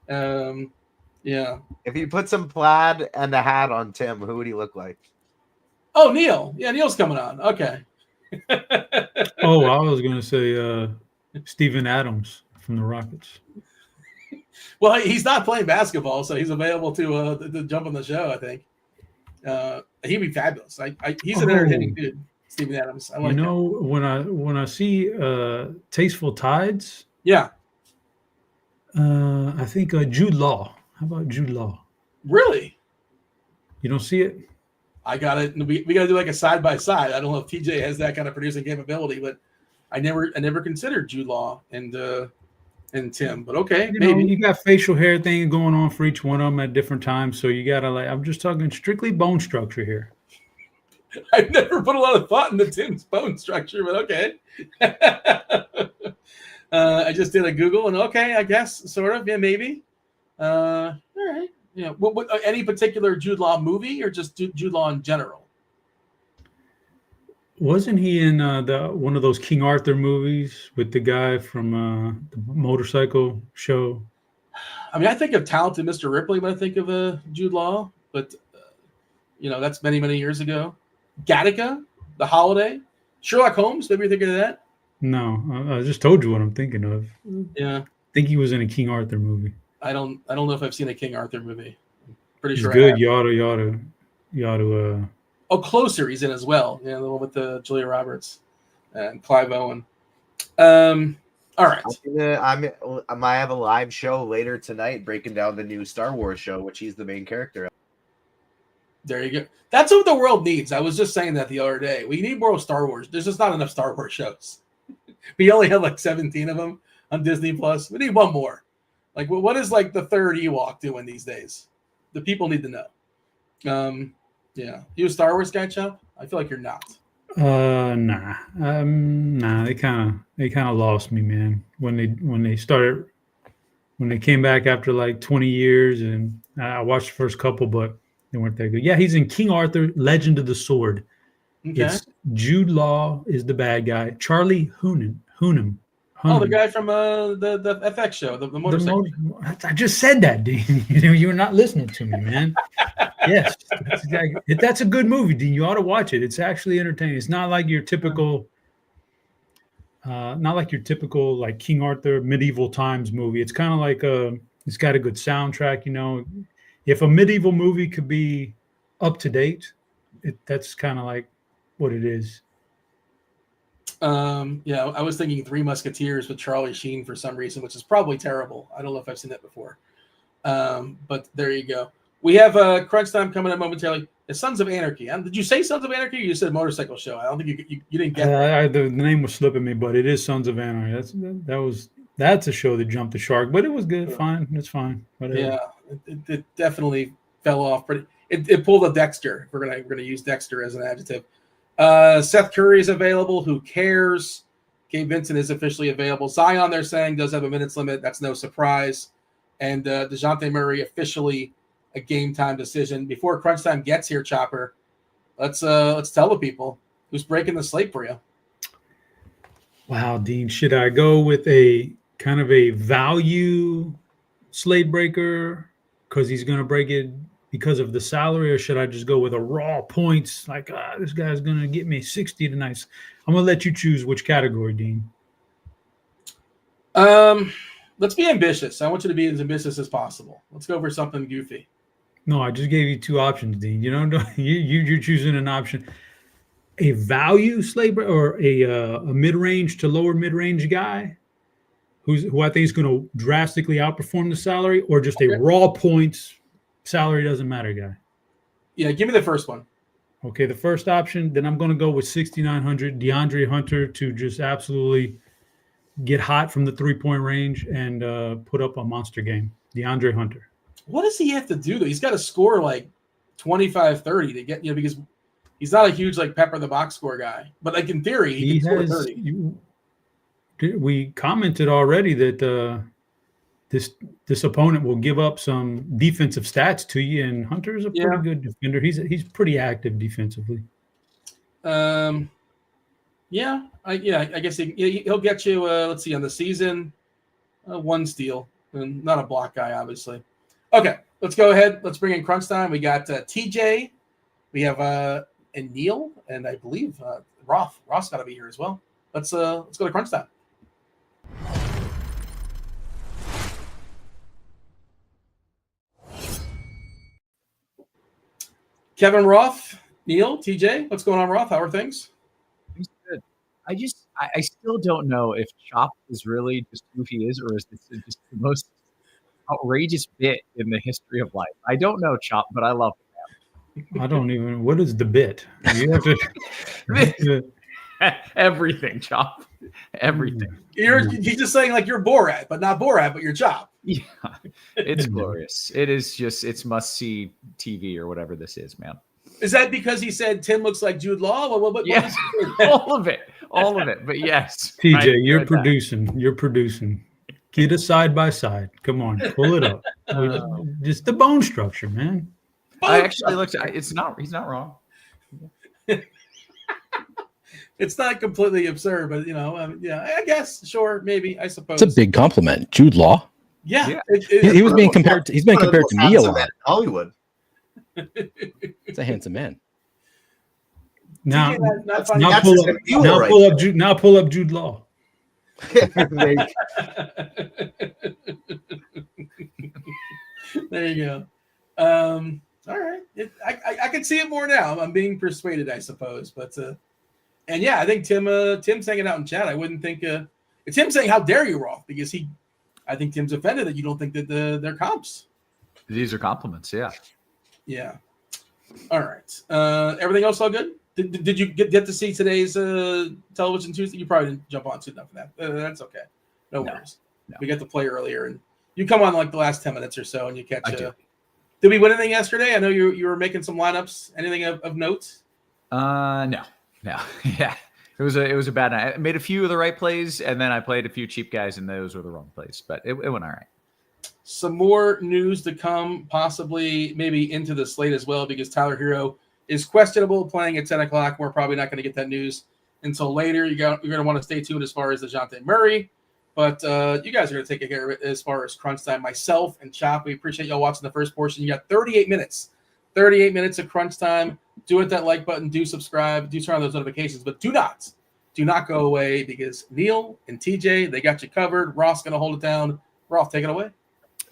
Yeah. If you put some plaid and a hat on Tim, who would he look like? Oh, Neil. Yeah, Neil's coming on. Okay. Oh, I was going to say Steven Adams from the Rockets. Well, he's not playing basketball, so he's available to jump on the show, I think. He'd be fabulous. He's an entertaining dude, Steven Adams. I like him. When I see Tasteful Tides, yeah, I think Jude Law. How about Jude Law? Really? You don't see it? I got it. We got to do like a side by side. I don't know if TJ has that kind of producing capability, but I never considered Jude Law and Tim. But okay, maybe you got facial hair thing going on for each one of them at different times, so you gotta I'm just talking strictly bone structure here. I've never put a lot of thought into Tim's bone structure, but okay. I just did a Google, and okay, I guess sort of, yeah, maybe. All right. Yeah. What any particular Jude Law movie or just Jude Law in general? Wasn't he in one of those King Arthur movies with the guy from the motorcycle show? I mean, I think of Talented Mr. Ripley when I think of Jude Law, but that's many, many years ago. Gattaca, The Holiday, Sherlock Holmes. Maybe you're thinking of that? No, I just told you what I'm thinking of. Yeah. I think he was in a King Arthur movie. I don't know if I've seen a King Arthur movie. I'm pretty He's sure. good. You ought to. Oh, Closer. He's in as well. Yeah, the one with Julia Roberts and Clive Owen. All right. I have a live show later tonight breaking down the new Star Wars show, which he's the main character. There you go. That's what the world needs. I was just saying that the other day. We need more Star Wars. There's just not enough Star Wars shows. We only have like 17 of them on Disney Plus. We need one more. Like, what is like the third Ewok doing these days? The people need to know. Yeah. You a Star Wars guy, Chop? I feel like you're not. Nah. They kind of lost me, man. When they came back after like 20 years, and I watched the first couple, but they weren't that good. Yeah, he's in King Arthur, Legend of the Sword. Okay. It's Jude Law is the bad guy. Charlie Hunnam. Oh, the guy from the FX show, the motorcycle. I just said that, Dean. You were not listening to me, man. Yes, that's a good movie, Dean. You ought to watch it. It's actually entertaining. It's not like your typical, like King Arthur medieval times movie. It's kind of like it's got a good soundtrack. If a medieval movie could be up to date, that's kind of like what it is. Yeah, I was thinking Three Musketeers with Charlie Sheen for some reason, which is probably terrible. I don't know if I've seen that before. But there you go. We have Crunch Time coming up momentarily. It's Sons of Anarchy. Did you say Sons of Anarchy? Or you said Motorcycle Show. I don't think you didn't get that. The name was slipping me, but it is Sons of Anarchy. That's a show that jumped the shark, but it was good. Yeah. Fine, it's fine. Whatever. Yeah, it definitely fell off, but it pulled a Dexter. We're gonna use Dexter as an adjective. Seth Curry is available. Who cares? Gabe Vincent is officially available. Zion, they're saying, does have a minutes limit. That's no surprise. And DeJounte Murray officially a game time decision. Before Crunch Time gets here, Chopper, let's tell the people who's breaking the slate for you. Wow, Dean, should I go with a kind of a value slate breaker because he's going to break it because of the salary, or should I just go with a raw points? Like, this guy's going to get me 60 tonight. I'm going to let you choose which category, Dean. Let's be ambitious. I want you to be as ambitious as possible. Let's go for something goofy. No, I just gave you two options, Dean. You're choosing an option. A value slate or a mid-range to lower mid-range guy who I think is going to drastically outperform the salary, or just a raw points salary doesn't matter guy. Yeah, give me the first one. Okay, the first option, then I'm going to go with 6,900 DeAndre Hunter to just absolutely get hot from the three-point range and put up a monster game. DeAndre Hunter. What does he have to do, though? He's got to score like 25, 30 to get, because he's not a huge like pepper the box score guy. But like in theory, he can score 30. We commented already that this opponent will give up some defensive stats to you, and Hunter's a pretty good defender. He's pretty active defensively. I guess he'll get you. Let's see, on the season, one steal, and not a block guy, obviously. Okay, let's go ahead. Let's bring in Crunch Time. We got TJ, we have and Neil, and I believe Roth. Roth's got to be here as well. Let's go to Crunch Time. Kevin Roth, Neil, TJ, what's going on, Roth? How are things? He's good. I still don't know if Chop is really just who he is, or is this just the most outrageous bit in the history of life. I don't know Chop, but I love him. I don't even. What is the bit? You have to. Everything, Chop. Everything. You're just saying like you're Borat, but not Borat, but you're Chop. Yeah, it's glorious. It is just, it's must-see TV or whatever this is, man. Is that because he said Tim looks like Jude Law? What yes, all of it. But yes. TJ, you're producing. Get a side by side. Come on, pull it up. Just the bone structure, man. I actually looked at it's not. He's not wrong. It's not completely absurd, but I guess, sure, maybe, I suppose. It's a big compliment, Jude Law. Yeah. He was being compared. He's been compared to me a lot. Hollywood. It's a handsome man. Now pull up Jude Law. There you go. All right. I can see it more now. I'm being persuaded, I suppose. But and yeah, I think Tim's hanging out in chat. I wouldn't think Tim's saying, "How dare you, Roth?" Because I think Tim's offended that you don't think that they're comps. These are compliments, yeah. Yeah. All right. Everything else all good? Did you get to see today's television Tuesday? You probably didn't jump on soon enough for that. That's okay. No worries. No. We got to play earlier, and you come on like the last 10 minutes or so, and you catch. Did we win anything yesterday? I know you were making some lineups. Anything of note? No. Yeah, it was a bad night. I made a few of the right plays, and then I played a few cheap guys, and those were the wrong plays. But it went all right. Some more news to come, possibly maybe into the slate as well, because Tyler Hero is questionable playing at 10 o'clock. We're probably not going to get that news until later. You're going to want to stay tuned as far as DeJounte Murray. But you guys are going to take care of it as far as crunch time. Myself and Chop, we appreciate y'all watching the first portion. You got 38 minutes. 38 minutes of crunch time. Do hit that like button. Do subscribe. Do turn on those notifications. But do not go away, because Neil and TJ, they got you covered. Roth's going to hold it down. Roth, take it away.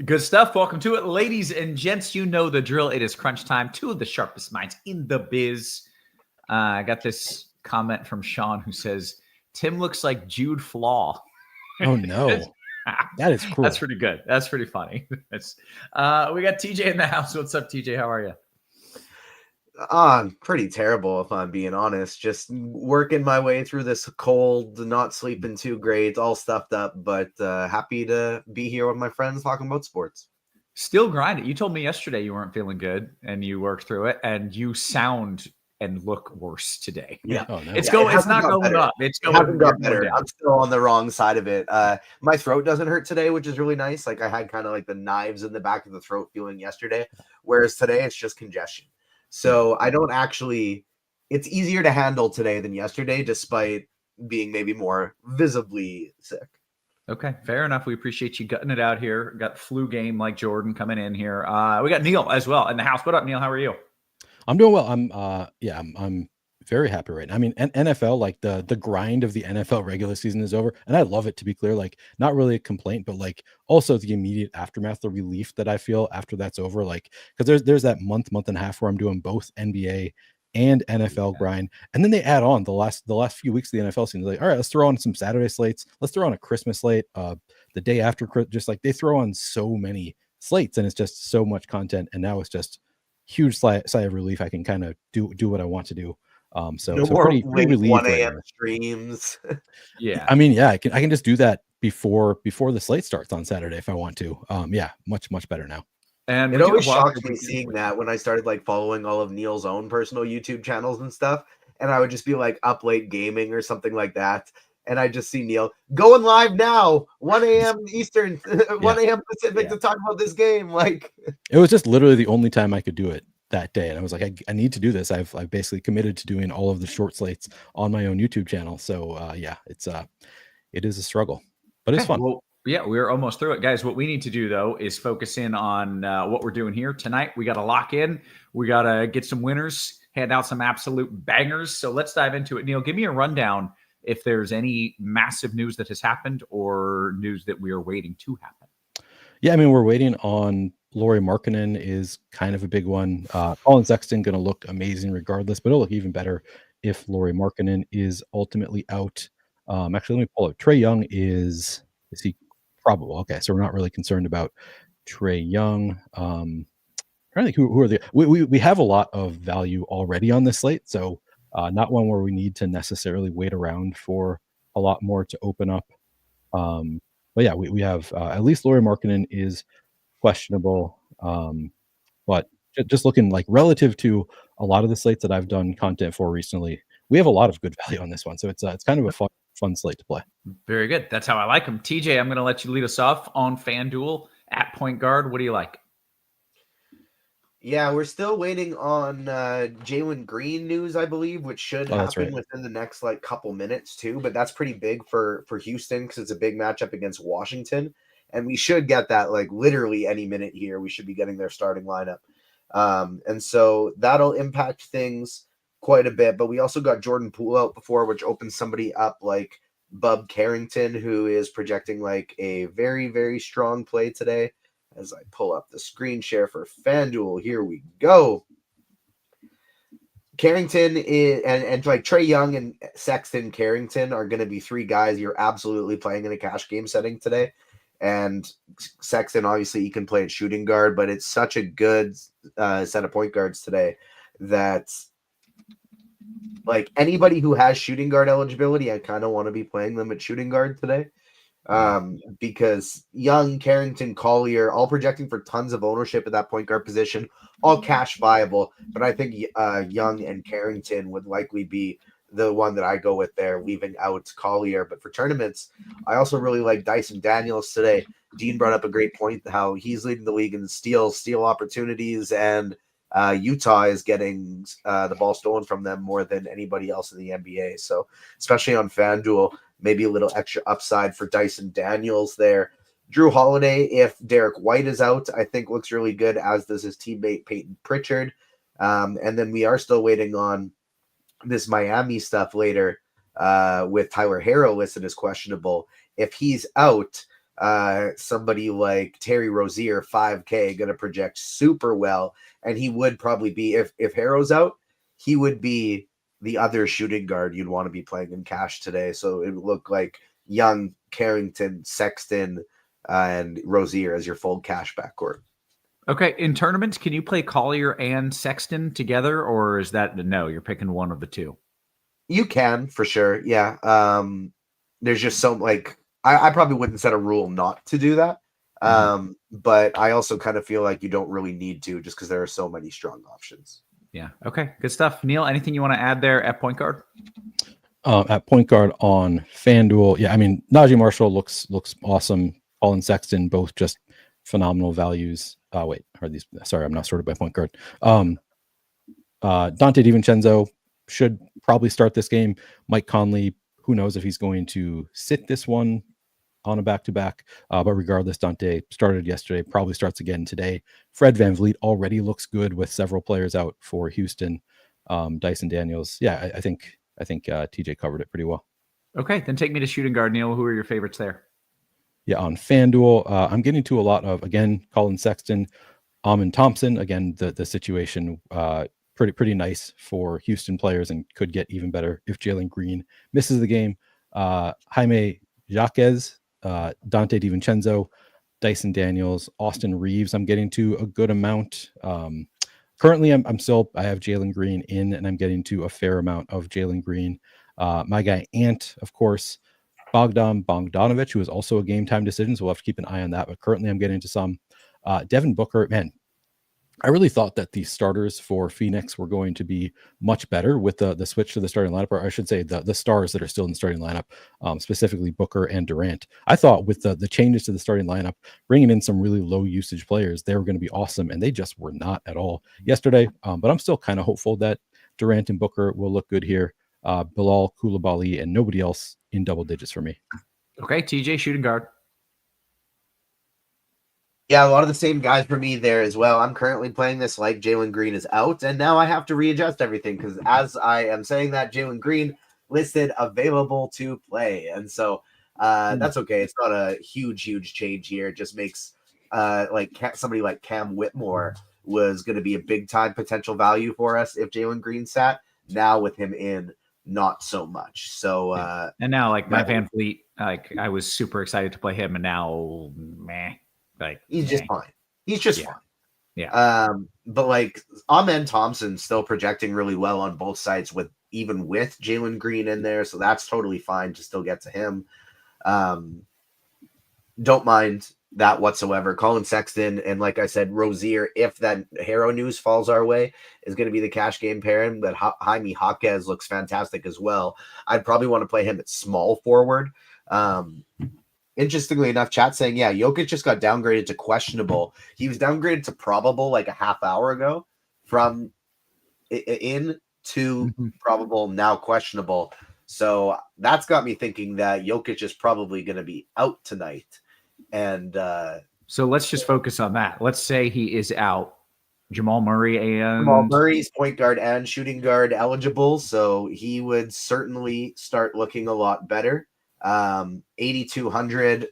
Good stuff. Welcome to it, ladies and gents. You know the drill. It is crunch time. Two of the sharpest minds in the biz. I got this comment from Sean who says, Tim looks like Jude Flaw. Oh, no. That is cool. That's pretty good. That's pretty funny. We got TJ in the house. What's up, TJ? How are you? I'm pretty terrible, if I'm being honest. Just working my way through this cold, not sleeping too great, all stuffed up, but happy to be here with my friends talking about sports. Still grinding. You told me yesterday you weren't feeling good, and you worked through it, and you sound and look worse today. Yeah. Oh, no. It's not going up. It's going hasn't got better. down. I'm still on the wrong side of it. My throat doesn't hurt today, which is really nice. Like I had kind of like the knives in the back of the throat feeling yesterday, whereas today it's just congestion. So I don't actually, it's easier to handle today than yesterday, despite being maybe more visibly sick. Okay, fair enough. We appreciate you gutting it out here. Got flu game like Jordan coming in here. We got Neil as well in the house. What up, Neil? How are you? I'm doing well. I'm very happy right now. I mean, NFL, like the grind of the NFL regular season is over, and I love it, to be clear. Like, not really a complaint, but like also the immediate aftermath, the relief that I feel after that's over. Like, because there's that month and a half where I'm doing both NBA and NFL grind, and then they add on the last few weeks of the NFL season. Like, all right, let's throw on some Saturday slates. Let's throw on a Christmas slate. The day after, just like they throw on so many slates, and it's just so much content. And now it's just huge sigh of relief. I can kind of do what I want to do. So pretty relieved 1 a.m. right streams. Yeah. I mean, yeah, I can just do that before the slate starts on Saturday if I want to. Much better now. And it always shocked me seeing that when I started like following all of Neil's own personal YouTube channels and stuff, and I would just be like up late gaming or something like that, and I just see Neil going live now, 1 a.m. Eastern, 1 a.m. Pacific to talk about this game. Like, it was just literally the only time I could do it that day, and I was like, I need to do this. I've basically committed to doing all of the short slates on my own YouTube channel. So it is a struggle, but it's fun. Well, yeah, we're almost through it, guys. What we need to do though is focus in on what we're doing here tonight. We got to lock in. We got to get some winners, hand out some absolute bangers. So let's dive into it. Neil, give me a rundown if there's any massive news that has happened or news that we are waiting to happen. Yeah, I mean, we're waiting on Lauri Markkanen is kind of a big one. Colin Sexton going to look amazing regardless, but it'll look even better if Lauri Markkanen is ultimately out. Actually, let me pull up. Trae Young is he probable? Okay, so we're not really concerned about Trae Young. I think who are the we have a lot of value already on this slate, so not one where we need to necessarily wait around for a lot more to open up. But yeah, we have at least Lauri Markkanen is questionable, but just looking like relative to a lot of the slates that I've done content for recently, we have a lot of good value on this one. So it's kind of a fun slate to play. Very good. That's how I like them. TJ, I'm going to let you lead us off on FanDuel at point guard. What do you like? Yeah, we're still waiting on Jalen Green news, I believe, which should happen within the next like couple minutes too. But that's pretty big for Houston because it's a big matchup against Washington, and we should get that like literally any minute here. We should be getting their starting lineup, and so that'll impact things quite a bit. But we also got Jordan Poole out before, which opens somebody up like Bub Carrington, who is projecting like a very, very strong play today. As I pull up the screen share for FanDuel, here we go. Carrington is, and like Trae Young and Sexton Carrington are going to be three guys you're absolutely playing in a cash game setting today. And Sexton, obviously, you can play at shooting guard, but it's such a good set of point guards today that like anybody who has shooting guard eligibility, I kind of want to be playing them at shooting guard today. Because Young, Carrington, Collier, all projecting for tons of ownership at that point guard position, all cash viable. But I think Young and Carrington would likely be the one that I go with there, leaving out Collier. But for tournaments, I also really like Dyson Daniels today. Dean brought up a great point, how he's leading the league in steal opportunities, and Utah is getting the ball stolen from them more than anybody else in the NBA. So especially on FanDuel, maybe a little extra upside for Dyson Daniels there. Drew Holiday, if Derek White is out, I think looks really good, as does his teammate Peyton Pritchard. And then we are still waiting on this Miami stuff later with Tyler Herro listed as questionable. If he's out, somebody like Terry Rozier, 5K, going to project super well. And he would probably be, if Herro's out, he would be the other shooting guard you'd want to be playing in cash today. So it would look like Young, Carrington, Sexton, and Rozier as your full cash backcourt. Okay, in tournaments, can you play Collier and Sexton together, or is that no? You're picking one of the two. You can for sure, yeah. There's just so like I probably wouldn't set a rule not to do that, but I also kind of feel like you don't really need to, just because there are so many strong options. Yeah. Okay. Good stuff. Neil, anything you want to add there at point guard? At point guard on FanDuel, yeah, I mean Najee Marshall looks awesome. Colin Sexton, both just phenomenal values. Wait, are these? Sorry, I'm not sorted by point guard. Dante DiVincenzo should probably start this game. Mike Conley, who knows if he's going to sit this one on a back-to-back. But regardless, Dante started yesterday, probably starts again today. Fred VanVleet already looks good with several players out for Houston. Dyson Daniels, yeah, I think TJ covered it pretty well. Okay, then take me to shooting guard, Neil. Who are your favorites there? Yeah, on FanDuel, I'm getting to a lot of, again, Colin Sexton, Amin Thompson. Again, the situation pretty nice for Houston players and could get even better if Jalen Green misses the game. Jaime Jaquez, Dante DiVincenzo, Dyson Daniels, Austin Reeves. I'm getting to a good amount. Currently, I have Jalen Green in, and I'm getting to a fair amount of Jalen Green. My guy Ant, of course, Bogdan Bogdanovic, who is also a game time decision, so we'll have to keep an eye on that. But currently, I'm getting to some. Devin Booker, man, I really thought that the starters for Phoenix were going to be much better with the switch to the starting lineup, or I should say the stars that are still in the starting lineup, specifically Booker and Durant. I thought with the changes to the starting lineup, bringing in some really low usage players, they were going to be awesome, and they just were not at all yesterday. But I'm still kind of hopeful that Durant and Booker will look good here. Bilal Coulibaly and nobody else in double digits for me. Okay, TJ, shooting guard. Yeah, a lot of the same guys for me there as well. I'm currently playing this like Jalen Green is out, and now I have to readjust everything because as I am saying that, Jalen Green listed available to play. And so that's okay. It's not a huge change here. It just makes somebody like Cam Whitmore was going to be a big time potential value for us if Jalen Green sat. Now with him in, not so much. So and now like Matt VanVleet, like I was super excited to play him, and now meh. Like he's just fine. He's just fine. Yeah. But like Amen Thompson still projecting really well on both sides even with Jalen Green in there. So that's totally fine to still get to him. Don't mind that whatsoever. Colin Sexton and like I said, Rozier, if that Herro news falls our way, is going to be the cash game pairing. But Jaime Jaquez looks fantastic as well. I'd probably want to play him at small forward. Interestingly enough, chat saying, yeah, Jokic just got downgraded to questionable. He was downgraded to probable like a half hour ago from in to probable, now questionable. So that's got me thinking that Jokic is probably going to be out tonight. And so let's just focus on that. Let's say he is out. Jamal Murray's point guard and shooting guard eligible. So he would certainly start looking a lot better. 8,200,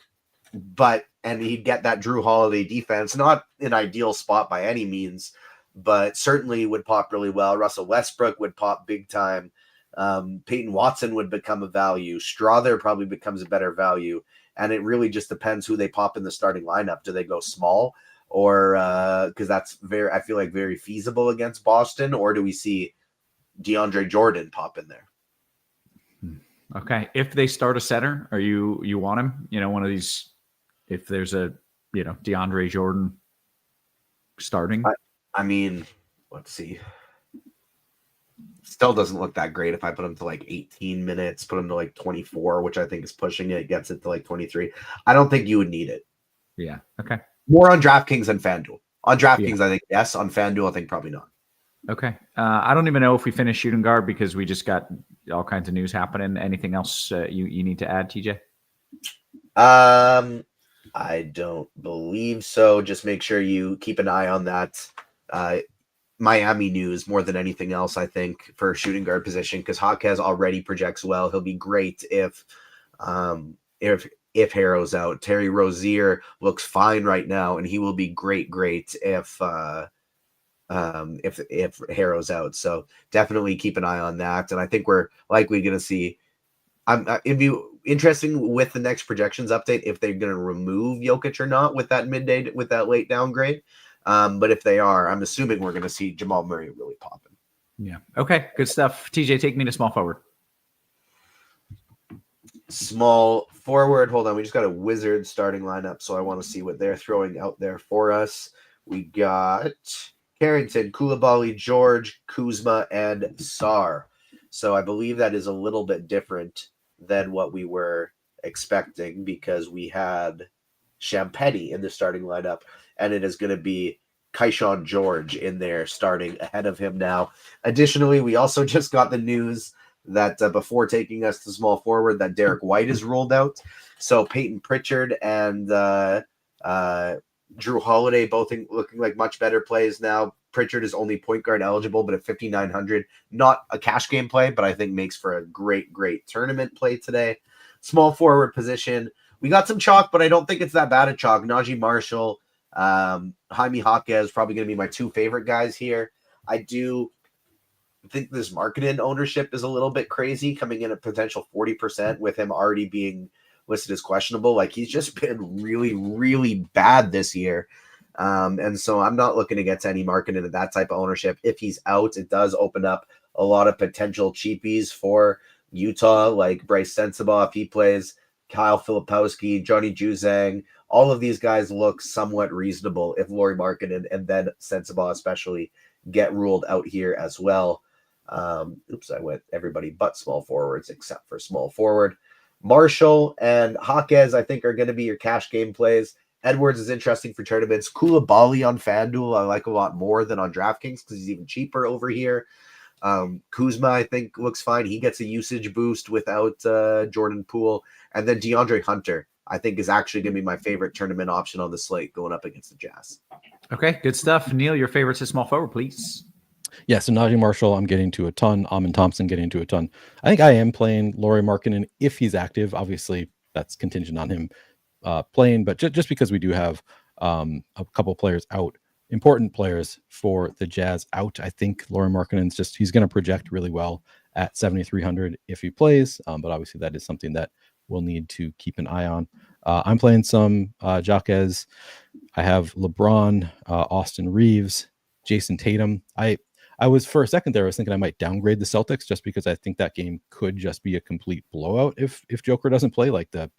and he'd get that Drew Holiday defense. Not an ideal spot by any means, but certainly would pop really well. Russell Westbrook would pop big time. Peyton Watson would become a value. Strother probably becomes a better value. And it really just depends who they pop in the starting lineup. Do they go small, or because that's I feel like very feasible against Boston, or do we see DeAndre Jordan pop in there? Okay. If they start a center, are you want him? One of these, if there's a, DeAndre Jordan starting. I mean, let's see. Still doesn't look that great if I put him to like 18 minutes, put him to like 24, which I think is pushing it, gets it to like 23. I don't think you would need it. Yeah. Okay. More on DraftKings than FanDuel. On DraftKings, I think yes. On FanDuel, I think probably not. Okay. I don't even know if we finished shooting guard because we just got all kinds of news happening. Anything else you need to add, TJ? I don't believe so. Just make sure you keep an eye on that Miami news more than anything else, I think, for shooting guard position, because Jaquez already projects well. He'll be great if Harrow's out. Terry Rozier looks fine right now, and he will be great if Harrow's out. So definitely keep an eye on that. And I think we're likely going to see. It'd be interesting with the next projections update if they're going to remove Jokic or not with that late downgrade. But if they are, I'm assuming we're going to see Jamal Murray really popping. Yeah. Okay. Good stuff. TJ, take me to small forward. Small forward. Hold on. We just got a Wizard starting lineup, so I want to see what they're throwing out there for us. We got Carrington, Koulibaly, George, Kuzma, and Sarr. So I believe that is a little bit different than what we were expecting, because we had Champetti in the starting lineup, and it is going to be Keyshawn George in there starting ahead of him now. Additionally, we also just got the news that before taking us to small forward, that Derek White is ruled out. So Peyton Pritchard and Drew Holiday both looking like much better plays now. Pritchard is only point guard eligible, but at 5,900, not a cash game play, but I think makes for a great tournament play today. Small forward position, we got some chalk, but I don't think it's that bad a chalk. Najee Marshall, Jaime Jaquez, probably going to be my two favorite guys here. I do think this Markkanen ownership is a little bit crazy, coming in at potential 40% with him already being listed as questionable. Like, he's just been really, really bad this year. And so I'm not looking to get to any Markkanen at that type of ownership. If he's out, it does open up a lot of potential cheapies for Utah, like Bryce Sensabaugh if he plays, Kyle Filipowski, Johnny Juzang. All of these guys look somewhat reasonable if Lauri Markkanen and then Sensabaugh especially get ruled out here as well. I went everybody but small forwards except for small forward. Marshall and Jaquez, I think, are going to be your cash game plays. Edwards is interesting for tournaments. Koulibaly on FanDuel I like a lot more than on DraftKings because he's even cheaper over here. Kuzma, I think, looks fine. He gets a usage boost without Jordan Poole. And then DeAndre Hunter, I think, is actually going to be my favorite tournament option on the slate going up against the Jazz. Okay, good stuff. Neil, your favorites is small forward, please. Yeah, so Najee Marshall, I'm getting to a ton. Amon Thompson getting to a ton. I think I am playing Lauri Markkanen if he's active. Obviously, that's contingent on him playing, but just because we do have a couple players out, important players for the Jazz out, I think Lauri Markkanen's he's going to project really well at 7,300 if he plays, but obviously that is something that we'll need to keep an eye on. I'm playing some Jaquez. I have LeBron, Austin Reeves, Jason Tatum. I was, for a second there, I was thinking I might downgrade the Celtics just because I think that game could just be a complete blowout if Joker doesn't play. Like the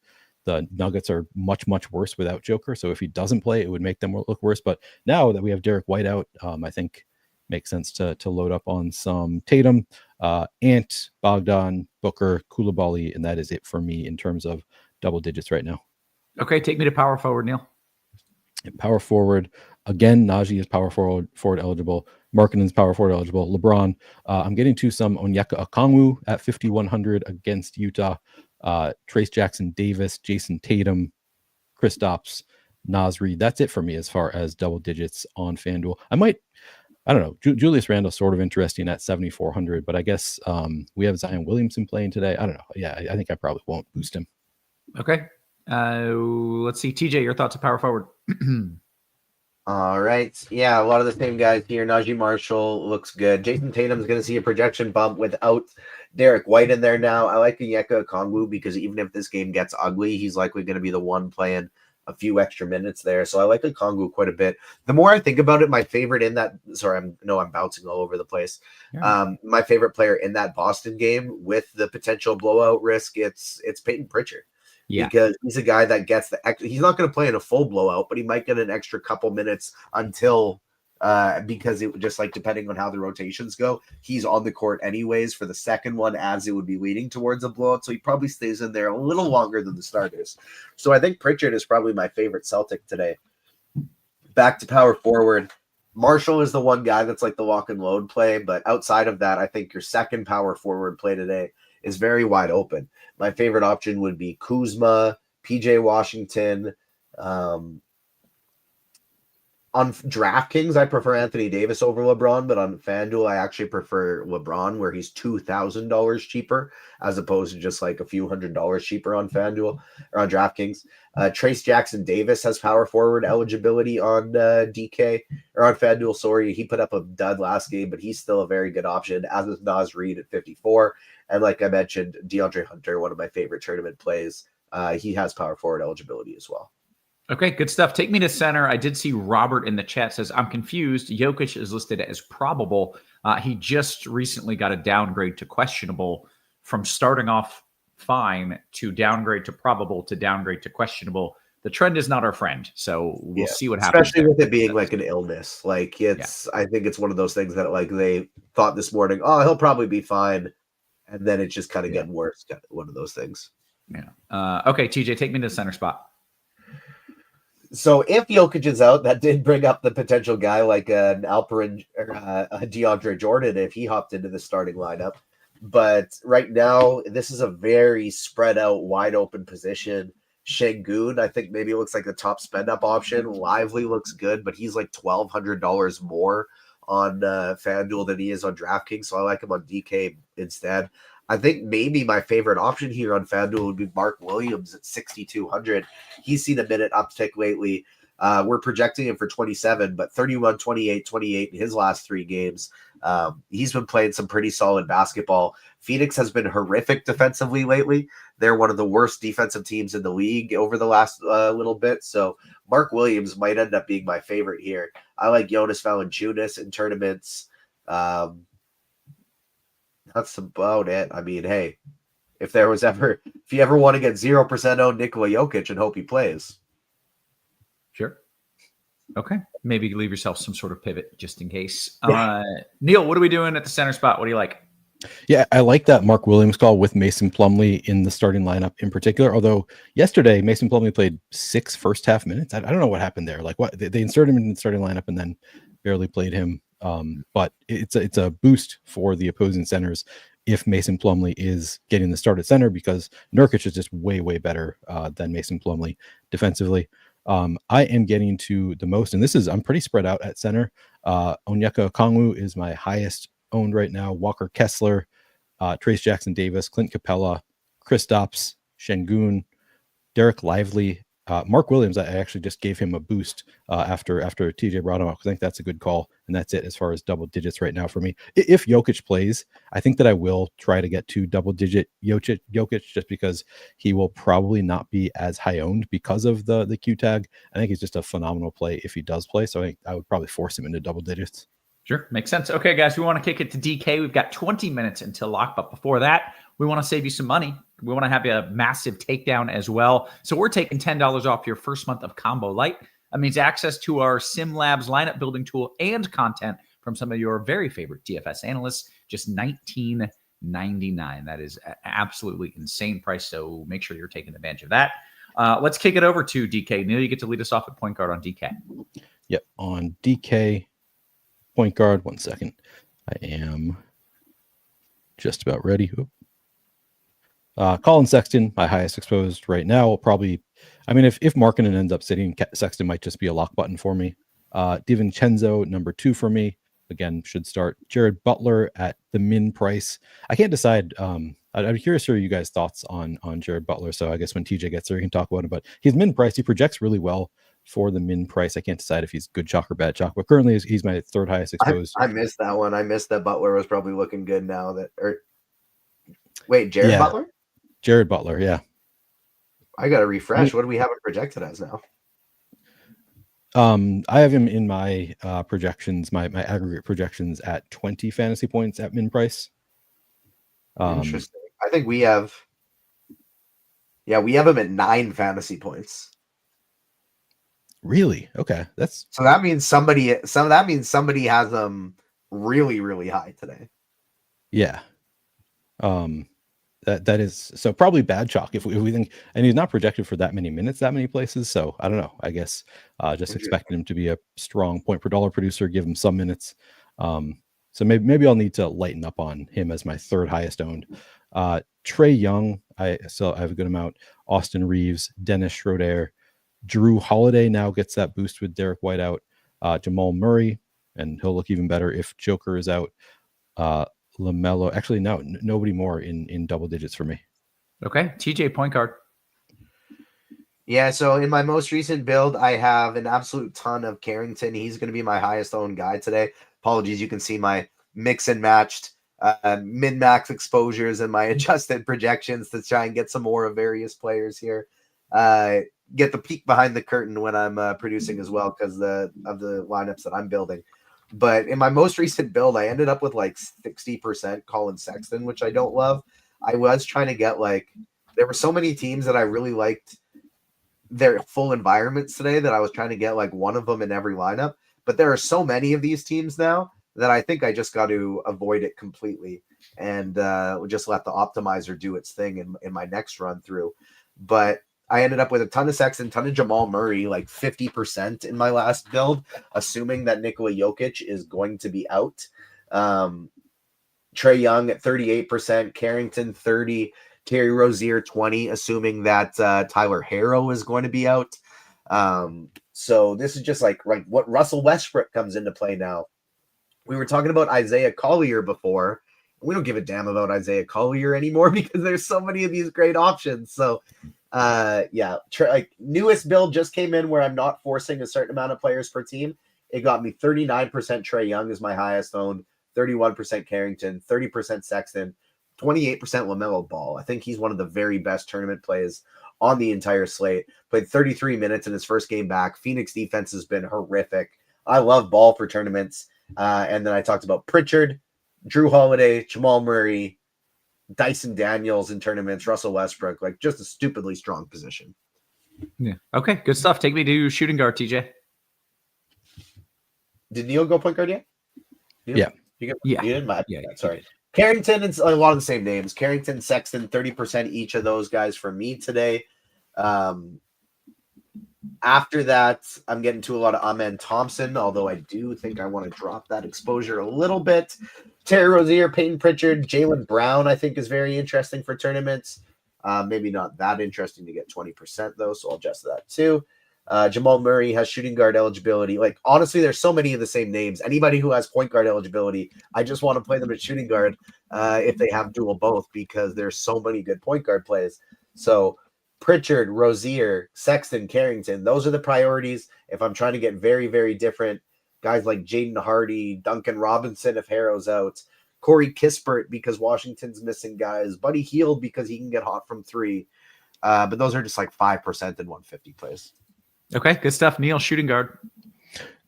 Nuggets are much, much worse without Joker. So if he doesn't play, it would make them look worse. But now that we have Derek White out, I think makes sense to load up on some Tatum, Ant, Bogdan, Booker, Koulibaly, and that is it for me in terms of double digits right now. Okay, take me to power forward, Neil. Power forward, again, Najee is power forward eligible. Markkanen's power forward eligible. LeBron, I'm getting to some Onyeka Okongwu at 5,100 against Utah. Trace Jackson Davis, Jason Tatum, Kristaps, Naz Reid. That's it for me as far as double digits on FanDuel. I don't know. Julius Randle's sort of interesting at 7,400, but I guess we have Zion Williamson playing today. I don't know. Yeah, I think I probably won't boost him. Okay. Let's see. TJ, your thoughts of power forward. All right. Yeah, a lot of the same guys here. Najee Marshall looks good. Jason Tatum's going to see a projection bump without Derek White in there now. I like Onyeka Okongwu because even if this game gets ugly, he's likely going to be the one playing a few extra minutes there. So I like Okongwu quite a bit. The more I think about it, my favorite in that – sorry, I'm bouncing all over the place. Yeah. My favorite player in that Boston game with the potential blowout risk, it's Peyton Pritchard. Yeah. Because he's a guy that gets he's not going to play in a full blowout, but he might get an extra couple minutes until because it would just like depending on how the rotations go, he's on the court anyways for the second one as it would be leading towards a blowout. So he probably stays in there a little longer than the starters. So I think Pritchard is probably my favorite Celtic today. Back to power forward. Marshall is the one guy that's like the lock and load play, but outside of that, I think your second power forward play today is very wide open. My favorite option would be Kuzma, PJ Washington. On DraftKings, I prefer Anthony Davis over LeBron, but on FanDuel, I actually prefer LeBron, where he's $2,000 cheaper, as opposed to just like a few $100s cheaper on FanDuel or on DraftKings. Trace Jackson Davis has power forward eligibility on DK or on FanDuel. Sorry, he put up a dud last game, but he's still a very good option, as is Naz Reid at 54. And like I mentioned, DeAndre Hunter, one of my favorite tournament plays. He has power forward eligibility as well. Okay, good stuff. Take me to center. I did see Robert in the chat says, I'm confused. Jokic is listed as probable. He just recently got a downgrade to questionable from starting off fine to downgrade to probable to downgrade to questionable. The trend is not our friend, so we'll see what happens. Especially with it being like an illness. Like it's, I think it's one of those things that like they thought this morning, oh, he'll probably be fine. And then it's just kind of getting worse. One of those things. Yeah. Okay, TJ, take me to the center spot. So if Jokic is out, that did bring up the potential guy like an Alperin or a DeAndre Jordan if he hopped into the starting lineup. But right now, this is a very spread out, wide open position. Şengün, I think maybe looks like the top spend up option. Lively looks good, but he's like $1,200 more on FanDuel than he is on DraftKings. So I like him on DK instead. I think maybe my favorite option here on FanDuel would be Mark Williams at 6,200. He's seen a minute uptick lately. We're projecting him for 27, but 31, 28, 28 in his last 3 games. He's been playing some pretty solid basketball. Phoenix has been horrific defensively lately. They're one of the worst defensive teams in the league over the last little bit. So Mark Williams might end up being my favorite here. I like Jonas Valanciunas in tournaments. That's about it. I mean, hey, if you ever want to get 0% owned Nikola Jokic and hope he plays. Sure. Okay. Maybe leave yourself some sort of pivot just in case. Neil, what are we doing at the center spot? What do you like? Yeah, I like that Mark Williams call with Mason Plumlee in the starting lineup in particular. Although yesterday Mason Plumlee played 6 first half minutes. I don't know what happened there. Like what they inserted him in the starting lineup and then barely played him. But it's a boost for the opposing centers if Mason Plumlee is getting the start at center because Nurkic is just way better than Mason Plumlee defensively. I am getting to the most, and I'm pretty spread out at center. Onyeka Okongwu is my highest owned right now. Walker Kessler, Trace Jackson Davis, Clint Capella, Kristaps, Şengün, Derek Lively, Mark Williams. I actually just gave him a boost after TJ brought him up. I think that's a good call, and that's it as far as double digits right now for me. If Jokic plays, I think that I will try to get to double digit Jokic just because he will probably not be as high owned because of the Q tag. I think he's just a phenomenal play if he does play. So I think I would probably force him into double digits. Sure. Makes sense. Okay, guys, we want to kick it to DK. We've got 20 minutes until lock, but before that, we want to save you some money. We want to have a massive takedown as well. So we're taking $10 off your first month of Combo Lite. That means access to our SimLabs lineup building tool and content from some of your very favorite DFS analysts. Just $19.99. That is an absolutely insane price. So make sure you're taking advantage of that. Let's kick it over to DK. Neil, you get to lead us off at point guard on DK. Yep. On DK point guard. 1 second. I am just about ready. Colin Sexton, my highest exposed right now, will probably, I mean, if Markkanen ends up sitting, Sexton might just be a lock button for me. DiVincenzo, number 2 for me. Again, should start. Jared Butler at the min price. I can't decide I'm curious to hear you guys' thoughts on Jared Butler. So I guess when TJ gets there, we can talk about it. But he's min price. He projects really well for the min price. I can't decide if he's good chalk or bad chalk, but currently he's my third highest exposed. I missed that one. I missed that Butler was probably looking good now. Wait, Jared Butler? Jared Butler, yeah. I got to refresh. What do we have it projected as now? I have him in my projections, my aggregate projections at 20 fantasy points at min price. Interesting. I think we have him at 9 fantasy points. Really? Okay. So that means somebody has them really, really high today. Yeah. That is so probably bad chalk if we think, and he's not projected for that many minutes, that many places. So I don't know. I guess just expecting him to be a strong point per dollar producer, give him some minutes. So maybe I'll need to lighten up on him as my third highest owned. Trae Young, I have a good amount. Austin Reeves, Dennis Schroeder, Drew Holiday now gets that boost with Derek White out. Jamal Murray, and he'll look even better if Joker is out. LaMelo, actually no, nobody more in double digits for me. Okay, TJ point guard. Yeah, so in my most recent build, I have an absolute ton of Carrington. He's going to be my highest owned guy today. Apologies, you can see my mix and matched min-max exposures and my adjusted projections to try and get some more of various players here. Get the peek behind the curtain when I'm producing as well because of the lineups that I'm building. But in my most recent build, I ended up with like 60% Colin Sexton, which I don't love. I was trying to get there were so many teams that I really liked their full environments today that I was trying to get like one of them in every lineup. But there are so many of these teams now that I think I just got to avoid it completely and just let the optimizer do its thing in my next run through. But I ended up with a ton of Sexton, ton of Jamal Murray, like 50% in my last build, assuming that Nikola Jokic is going to be out. Trae Young at 38%, Carrington 30%, Terry Rozier 20%, assuming that Tyler Herro is going to be out. So this is just like what Russell Westbrook comes into play now. We were talking about Isaiah Collier before. We don't give a damn about Isaiah Collier anymore because there's so many of these great options. So newest build just came in where I'm not forcing a certain amount of players per team. It got me 39% Trae Young is my highest owned, 31% Carrington, 30% Sexton, 28% LaMelo Ball. I think he's one of the very best tournament plays on the entire slate. Played 33 minutes in his first game back. Phoenix defense has been horrific. I love Ball for tournaments. And then I talked about Pritchard, Drew Holiday, Jamal Murray, Dyson Daniels in tournaments, Russell Westbrook, like just a stupidly strong position. Yeah. Okay, good stuff. Take me to shooting guard, TJ. Did Neil go point guard yet? Yeah. You did? Yeah. Sorry. Carrington, it's a lot of the same names. Carrington, Sexton, 30% each of those guys for me today. After that, I'm getting to a lot of Amen Thompson, although I do think I want to drop that exposure a little bit. Terry Rozier, Peyton Pritchard, Jaylen Brown, I think is very interesting for tournaments. Maybe not that interesting to get 20% though, so I'll adjust that too. Jamal Murray has shooting guard eligibility. Like, honestly, there's so many of the same names. Anybody who has point guard eligibility, I just want to play them at shooting guard if they have dual both because there's so many good point guard plays. So Pritchard, Rozier, Sexton, Carrington, those are the priorities. If I'm trying to get very, very different, guys like Jaden Hardy, Duncan Robinson if Harrow's out, Corey Kispert because Washington's missing guys, Buddy Hield because he can get hot from three. But those are just like 5% in 150 plays. Okay, good stuff. Neil, shooting guard.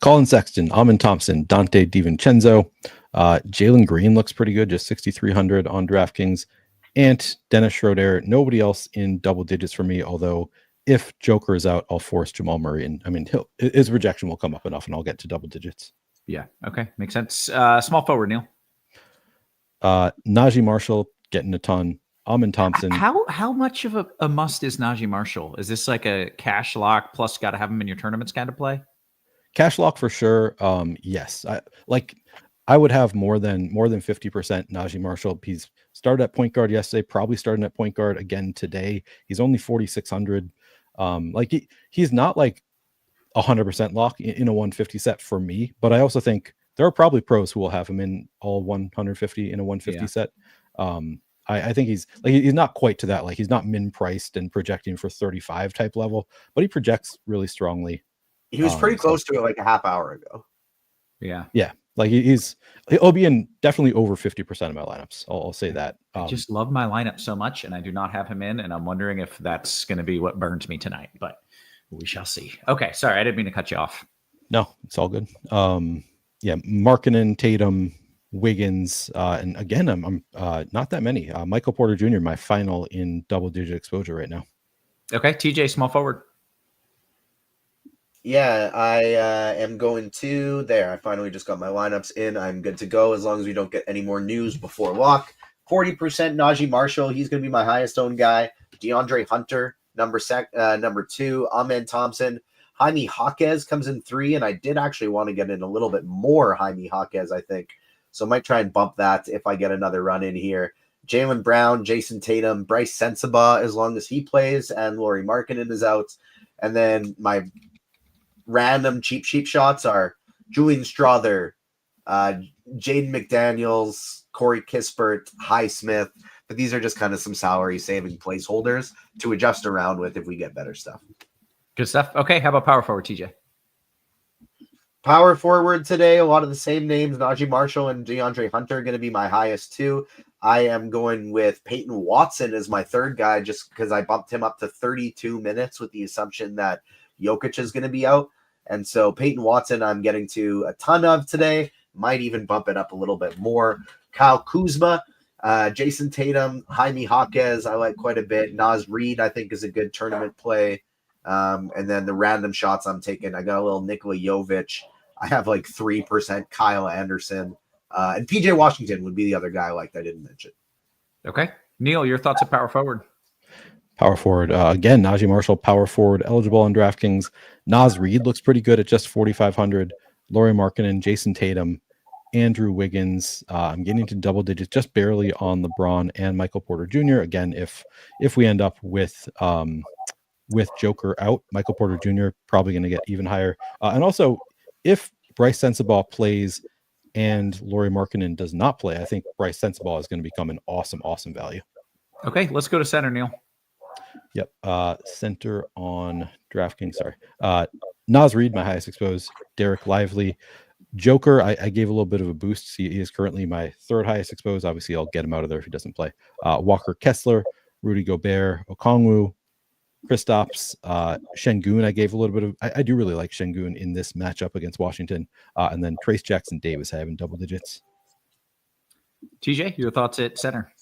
Colin Sexton, Amen Thompson, Dante DiVincenzo, Jalen Green looks pretty good, just 6,300 on DraftKings. Ant, Dennis Schroeder, nobody else in double digits for me, although if Joker is out, I'll force Jamal Murray. And I mean, his rejection will come up enough and I'll get to double digits. Yeah, okay, makes sense. Small forward, Neil. Najee Marshall, getting a ton. Amen Thompson. How much of a must is Najee Marshall? Is this like a cash lock plus got to have him in your tournaments kind of play? Cash lock for sure. Yes. I would have more than 50% Najee Marshall. He's started at point guard yesterday, probably starting at point guard again today. He's only 4,600. He's not like 100% lock in a 150 set for me, but I also think there are probably pros who will have him in all 150 in a 150 set. I think he's not quite to that. Like he's not min priced and projecting for 35 type level, but he projects really strongly. He was pretty close to it like a half hour ago. Yeah. Like he'll be in definitely over 50% of my lineups. I'll say that. I just love my lineup so much, and I do not have him in, and I'm wondering if that's going to be what burns me tonight, but we shall see. Okay, sorry, I didn't mean to cut you off. No, it's all good. Markkanen, Tatum, Wiggins, and again, I'm not that many. Michael Porter Jr., my final in double-digit exposure right now. Okay, TJ, small forward. Yeah, I am going to there. I finally just got my lineups in. I'm good to go as long as we don't get any more news before lock. 40% Najee Marshall. He's going to be my highest owned guy. DeAndre Hunter, number 2. Amen Thompson. Jaime Jaquez comes in 3, and I did actually want to get in a little bit more Jaime Jaquez, I think. So I might try and bump that if I get another run in here. Jaylen Brown, Jason Tatum, Bryce Sensabaugh, as long as he plays, and Lauri Markkanen is out. And then my random cheap sheep shots are Julian Strother, Jaden McDaniels, Corey Kispert, Highsmith. But these are just kind of some salary saving placeholders to adjust around with if we get better stuff. Good stuff. Okay, how about power forward, TJ? Power forward today, a lot of the same names. Najee Marshall and DeAndre Hunter are going to be my highest 2. I am going with Peyton Watson as my 3rd guy just because I bumped him up to 32 minutes with the assumption that Jokic is going to be out. And so Peyton Watson, I'm getting to a ton of today. Might even bump it up a little bit more. Kyle Kuzma, Jason Tatum, Jaime Jaquez, I like quite a bit. Naz Reid, I think, is a good tournament play. And then the random shots I'm taking, I got a little Nikola Jovic. I have like 3% Kyle Anderson. And PJ Washington would be the other guy I liked I didn't mention. Okay. Neil, your thoughts of power forward? Power forward. Again, Najee Marshall, power forward, eligible on DraftKings. Naz Reid looks pretty good at just 4,500. Lauri Markkanen, Jason Tatum, Andrew Wiggins. I'm getting to double digits, just barely on LeBron and Michael Porter Jr. Again, if we end up with Joker out, Michael Porter Jr. probably going to get even higher. And also, if Bryce Sensabaugh plays and Lauri Markkanen does not play, I think Bryce Sensabaugh is going to become an awesome value. Okay, let's go to center, Neil. Yep. Center on DraftKings. Sorry. Naz Reid, my highest exposed. Derek Lively. Joker, I gave a little bit of a boost. He is currently my 3rd highest exposed. Obviously, I'll get him out of there if he doesn't play. Walker Kessler, Rudy Gobert, Okongwu, Kristaps, Şengün. I gave a little bit of. I do really like Şengün in this matchup against Washington. And then Trace Jackson Davis, I have in double digits. TJ, your thoughts at center?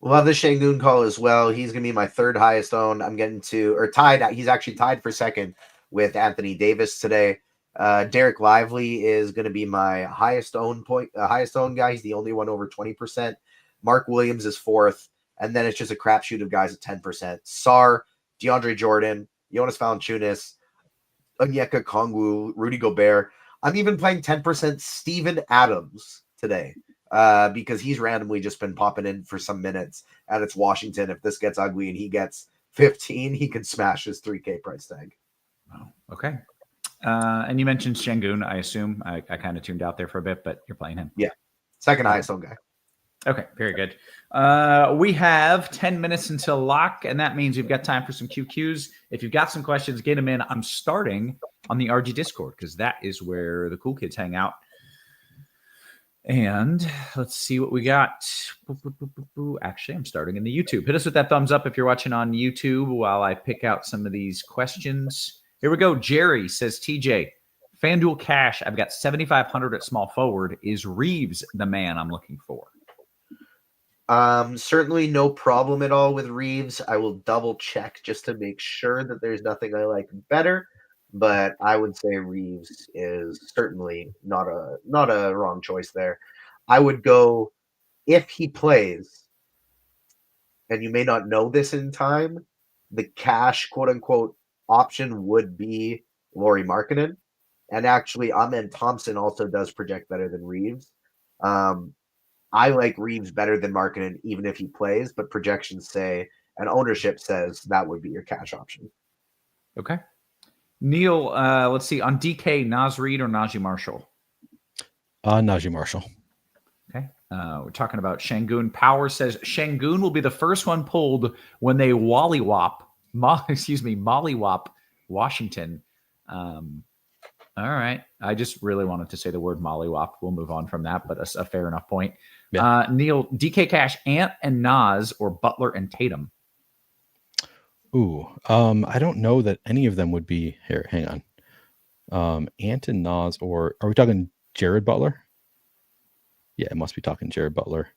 Love the Şengün call as well. He's going to be my 3rd highest owned. I'm getting to, or tied. He's actually tied for 2nd with Anthony Davis today. Derek Lively is going to be my highest owned guy. He's the only one over 20%. Mark Williams is 4th. And then it's just a crapshoot of guys at 10%. Sar, DeAndre Jordan, Jonas Valanciunas, Onyeka Okongwu, Rudy Gobert. I'm even playing 10% Steven Adams today. Because he's randomly just been popping in for some minutes, and it's Washington. If this gets ugly and he gets 15, he can smash his 3K price tag. Wow. Okay. And you mentioned Şengün, I assume. I kind of tuned out there for a bit, but you're playing him. Yeah. 2nd highest owned guy. Okay, very good. We have 10 minutes until lock, and that means we've got time for some QQs. If you've got some questions, get them in. I'm starting on the RG Discord because that is where the cool kids hang out. And let's see what we got. Actually, I'm starting in the YouTube. Hit us with that thumbs up if you're watching on YouTube while I pick out some of these questions. Here we go. Jerry says, TJ, FanDuel Cash, I've got 7,500 at small forward. Is Reeves the man I'm looking for? Certainly no problem at all with Reeves. I will double check just to make sure that there's nothing I like better. But I would say Reeves is certainly not a wrong choice there. I would go, if he plays, and you may not know this in time, the cash, quote-unquote, option would be Lauri Markkanen. And actually, Amen Thompson also does project better than Reeves. I like Reeves better than Markkanen, even if he plays, but projections say, and ownership says, that would be your cash option. Okay. Neil, let's see. On DK, Naz Reid or Najee Marshall? Najee Marshall. Okay. We're talking about Şengün. Power says Şengün will be the first one pulled when they mollywop Washington. All right. I just really wanted to say the word mollywop. We'll move on from that, but a fair enough point. Yeah. Neil, DK Cash, Ant and Nas, or Butler and Tatum? Ooh, I don't know that any of them would be here. Hang on. Ant and Nas, or are we talking Jared Butler? Yeah, it must be talking Jared Butler.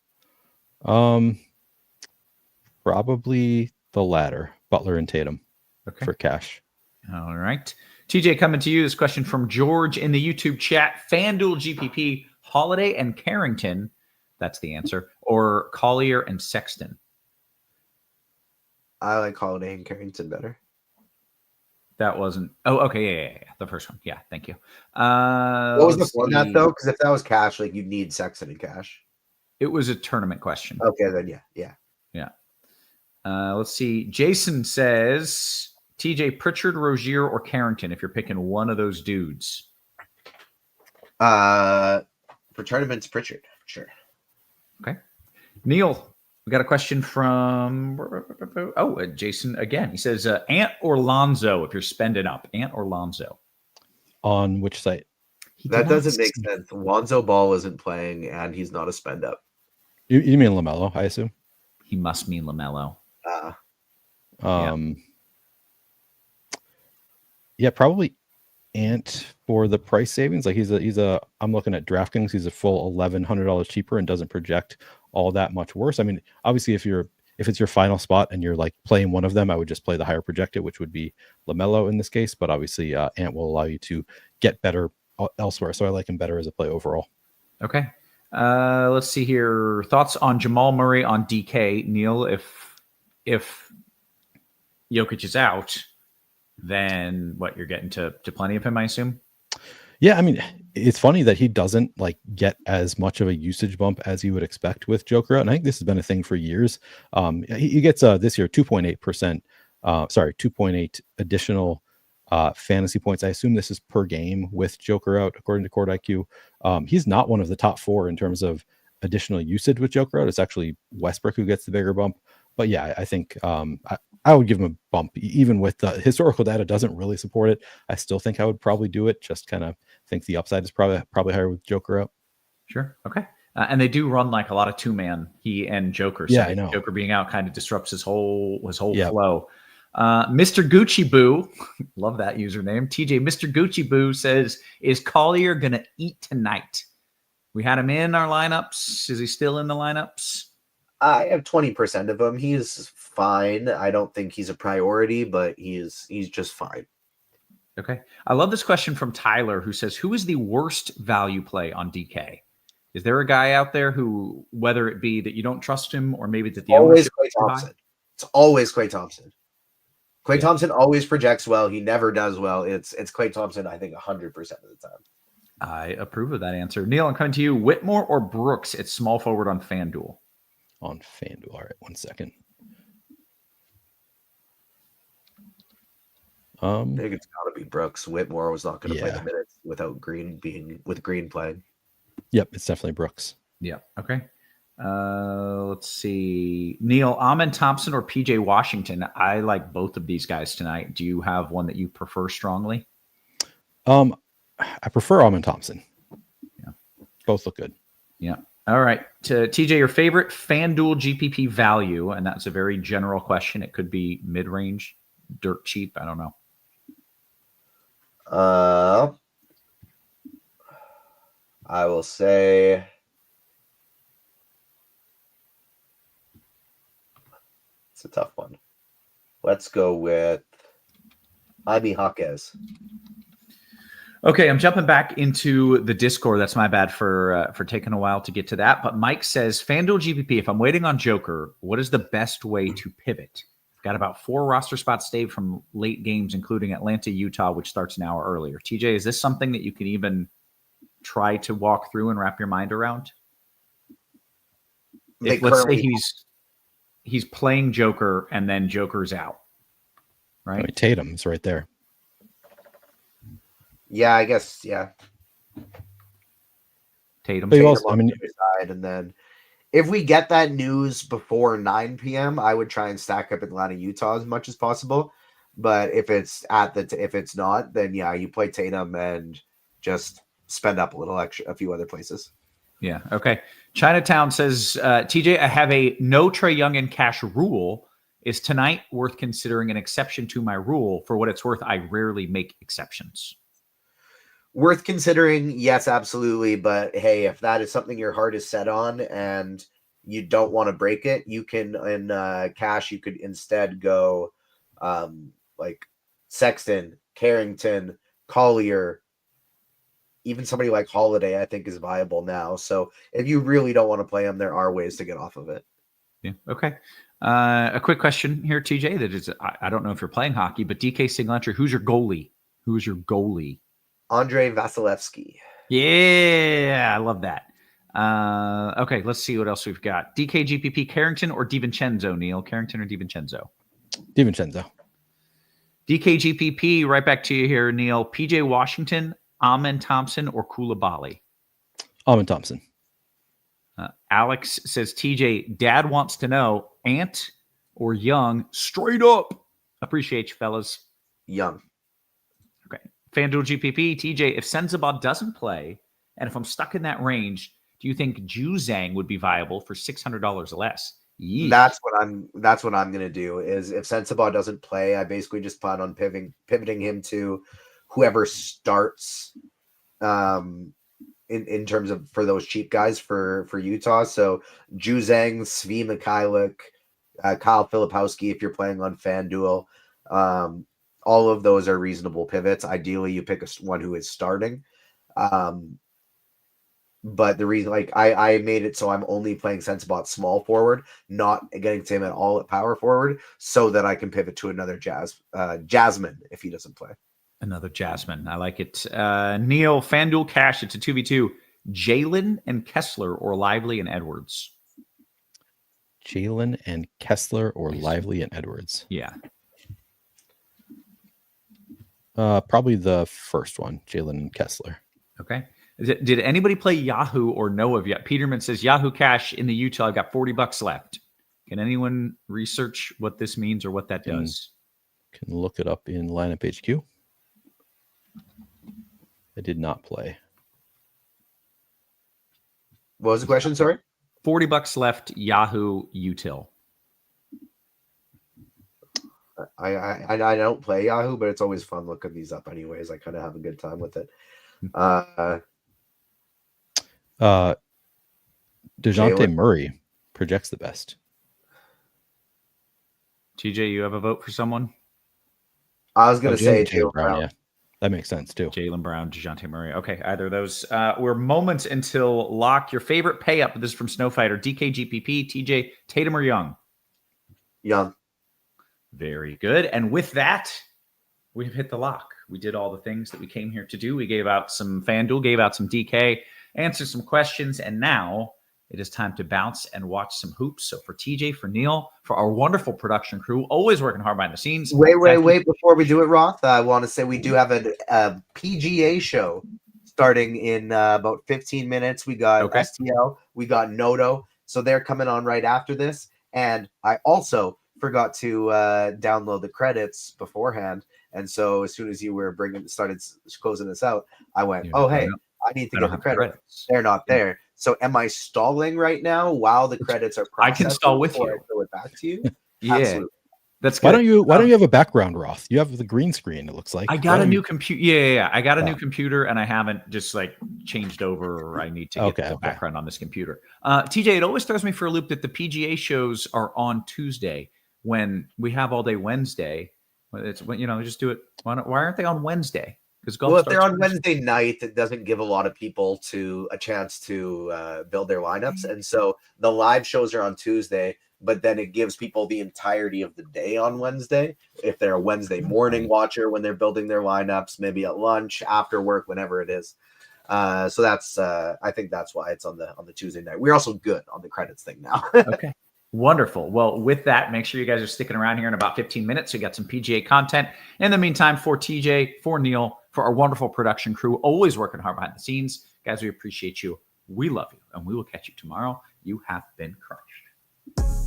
Probably the latter, Butler and Tatum, for Cash. All right. TJ, coming to you. This question from George in the YouTube chat. FanDuel GPP, Holiday and Carrington. That's the answer. Or Collier and Sexton. I like Holiday and Carrington better. That wasn't. Oh, okay. Yeah. The first one. Yeah. Thank you. What was the format though? Because if that was Cash, like you'd need Sexton and Cash. It was a tournament question. Okay, then yeah. Let's see. Jason says TJ, Pritchard, Rozier, or Carrington if you're picking one of those dudes. For tournaments, Pritchard, sure. Okay. Neil, we got a question from Jason again. He says Ant or Lonzo if you're spending up. Ant or Lonzo. On which site? That doesn't make sense. Lonzo Ball isn't playing, and he's not a spend up. You mean LaMelo, I assume? He must mean LaMelo. Yeah, probably Ant for the price savings. Like he's a I'm looking at DraftKings, he's a full $1,100 cheaper and doesn't project all that much worse. I mean, obviously if it's your final spot and you're like playing one of them, I would just play the higher projected, which would be LaMelo in this case, but obviously Ant will allow you to get better elsewhere. So I like him better as a play overall. Okay. Let's see here. Thoughts on Jamal Murray on DK, Neil? If Jokic is out, then what, you're getting to plenty of him, I assume? Yeah, I mean, it's funny that he doesn't like get as much of a usage bump as you would expect with Joker out. And I think this has been a thing for years. He gets this year 2.8 additional fantasy points. I assume this is per game with Joker out, according to Court IQ. He's not one of the top 4 in terms of additional usage with Joker out. It's actually Westbrook who gets the bigger bump. But yeah, I think I would give him a bump, even with the historical data doesn't really support it. I still think I would probably do it. Just kind of think the upside is probably higher with Joker out. Sure. Okay. And they do run like a lot of 2-man, he and Joker. So yeah, I know. Joker being out kind of disrupts his whole flow. Mr. Gucci Boo, love that username. TJ, Mr. Gucci Boo says, is Collier going to eat tonight? We had him in our lineups. Is he still in the lineups? I have 20% of him. He's fine. I don't think he's a priority, but he's just fine. Okay. I love this question from Tyler, who says, who is the worst value play on DK? Is there a guy out there who, whether it be that you don't trust him or maybe that the always Klay Thompson. It's always Klay Thompson. Klay Thompson always projects well. He never does well. It's Klay Thompson, I think, 100% of the time. I approve of that answer. Neil, I'm coming to you. Whitmore or Brooks at small forward on FanDuel? On FanDuel. All right, 1 second. I think it's got to be Brooks. Whitmore was not going to play the minutes without Green playing. Yep, it's definitely Brooks. Yeah. Okay. Let's see. Neil, Amen Thompson or PJ Washington? I like both of these guys tonight. Do you have one that you prefer strongly? I prefer Amen Thompson. Yeah. Both look good. Yeah. All right. To TJ, your favorite FanDuel GPP value, and that's a very general question. It could be mid-range, dirt cheap. I don't know. I will say it's a tough one. Let's go with Jaime Jaquez. Okay, I'm jumping back into the Discord. That's my bad for taking a while to get to that. But Mike says, FanDuel GPP, if I'm waiting on Joker, what is the best way to pivot? Got about 4 roster spots saved from late games, including Atlanta, Utah, which starts an hour earlier. TJ, is this something that you can even try to walk through and wrap your mind around? If, let's say he's playing Joker and then Joker's out, right? I mean, Tatum's right there. Yeah, I guess, yeah. Tatum. But you Tatum also, I on mean, the other side, and then if we get that news before 9 p.m., I would try and stack up Atlanta, Utah as much as possible. But if it's if it's not, then yeah, you play Tatum and just spend up a little extra, a few other places. Yeah. Okay. Chinatown says, TJ, I have a no Trae Young in cash rule. Is tonight worth considering an exception to my rule? For what it's worth, I rarely make exceptions. Worth considering, yes, absolutely. But hey, if that is something your heart is set on and you don't want to break it, you can in cash. You could instead go like Sexton, Carrington, Collier, even somebody like Holiday. I think is viable now. So if you really don't want to play them, there are ways to get off of it. Yeah. Okay. A quick question here, TJ. That is, I don't know if you're playing hockey, but DK Siglanter, who's your goalie? Who's your goalie? Andre Vasilevsky. Yeah, I love that. Okay, let's see what else we've got. DK GPP, Carrington or DiVincenzo, Neil? Carrington or DiVincenzo? DiVincenzo. DK GPP, right back to you here, Neil. PJ Washington, Amen Thompson, or Koulibaly? Amen Thompson. Alex says, TJ, Dad wants to know, Ant or Young? Straight up. Appreciate you, fellas. Young. Okay. FanDuel GPP, TJ, if Sensabaugh doesn't play, and if I'm stuck in that range, do you think Juzang would be viable for $600 or less? Yeesh. That's what I'm gonna do. Is if Sensabaugh doesn't play, I basically just plan on pivoting him to whoever starts. In terms of for those cheap guys for Utah. So Juzang, Svi Mikhailuk, Kyle Filipowski, if you're playing on FanDuel, all of those are reasonable pivots. Ideally, you pick one who is starting. But the reason, like I made it so I'm only playing Sensabaugh small forward, not getting to him at all at power forward, so that I can pivot to another Jasmine if he doesn't play. Another Jasmine. I like it. Neil, FanDuel Cash, it's a 2v2. Jalen and Kessler or Lively and Edwards? Jalen and Kessler or Lively and Edwards? Yeah. Probably the first one, Jalen and Kessler. Okay. Did anybody play Yahoo or know of yet? Peterman says, Yahoo Cash in the Utah. I've got $40 left. Can anyone research what this means or what that does? Can look it up in Lineup HQ. I did not play. What was the question? Sorry. $40 left. Yahoo Util. I don't play Yahoo, but it's always fun looking these up. Anyways, I kind of have a good time with it. DeJounte Murray projects the best. TJ, you have a vote for someone? I was going to say Jaylen Brown. Yeah, that makes sense too. Jaylen Brown, DeJounte Murray. Okay, either of those. We're moments until lock. Your favorite pay up. This is from Snowfighter. DK GPP, TJ, Tatum or Young? Young. Very good. And with that, we've hit the lock. We did all the things that we came here to do. We gave out some FanDuel, gave out some DK, answered some questions, and now it is time to bounce and watch some hoops. So for TJ, for Neil, for our wonderful production crew, always working hard behind the scenes. Wait. Before we do it, Roth, I want to say we do have a PGA show starting in about 15 minutes. We got STL, we got Noto. So they're coming on right after this. And I also forgot to download the credits beforehand. And so as soon as you were started closing this out, I went, hey, I need to get the credits. They're not there. So am I stalling right now while the credits are processing? I can stall with you. I throw it back to you? Yeah. Absolutely. That's good. Why don't you have a background, Roth? You have the green screen, it looks like. I got a new computer. Yeah. I got a new computer and I haven't just like changed over, or I need to get the background on this computer. TJ, it always throws me for a loop that the PGA shows are on Tuesday when we have all day Wednesday. It's when, just do it. Why aren't they on Wednesday? Well, if they're on Wednesday night, it doesn't give a lot of people a chance to build their lineups. And so the live shows are on Tuesday, but then it gives people the entirety of the day on Wednesday. If they're a Wednesday morning watcher when they're building their lineups, maybe at lunch, after work, whenever it is. So that's I think that's why it's on the Tuesday night. We're also good on the credits thing now. Okay. Wonderful. Well, with that, make sure you guys are sticking around here in about 15 minutes. So you got some PGA content. In the meantime, for TJ, for Neil, for our wonderful production crew, always working hard behind the scenes. Guys, we appreciate you We love you, and we will catch you tomorrow. You have been crushed.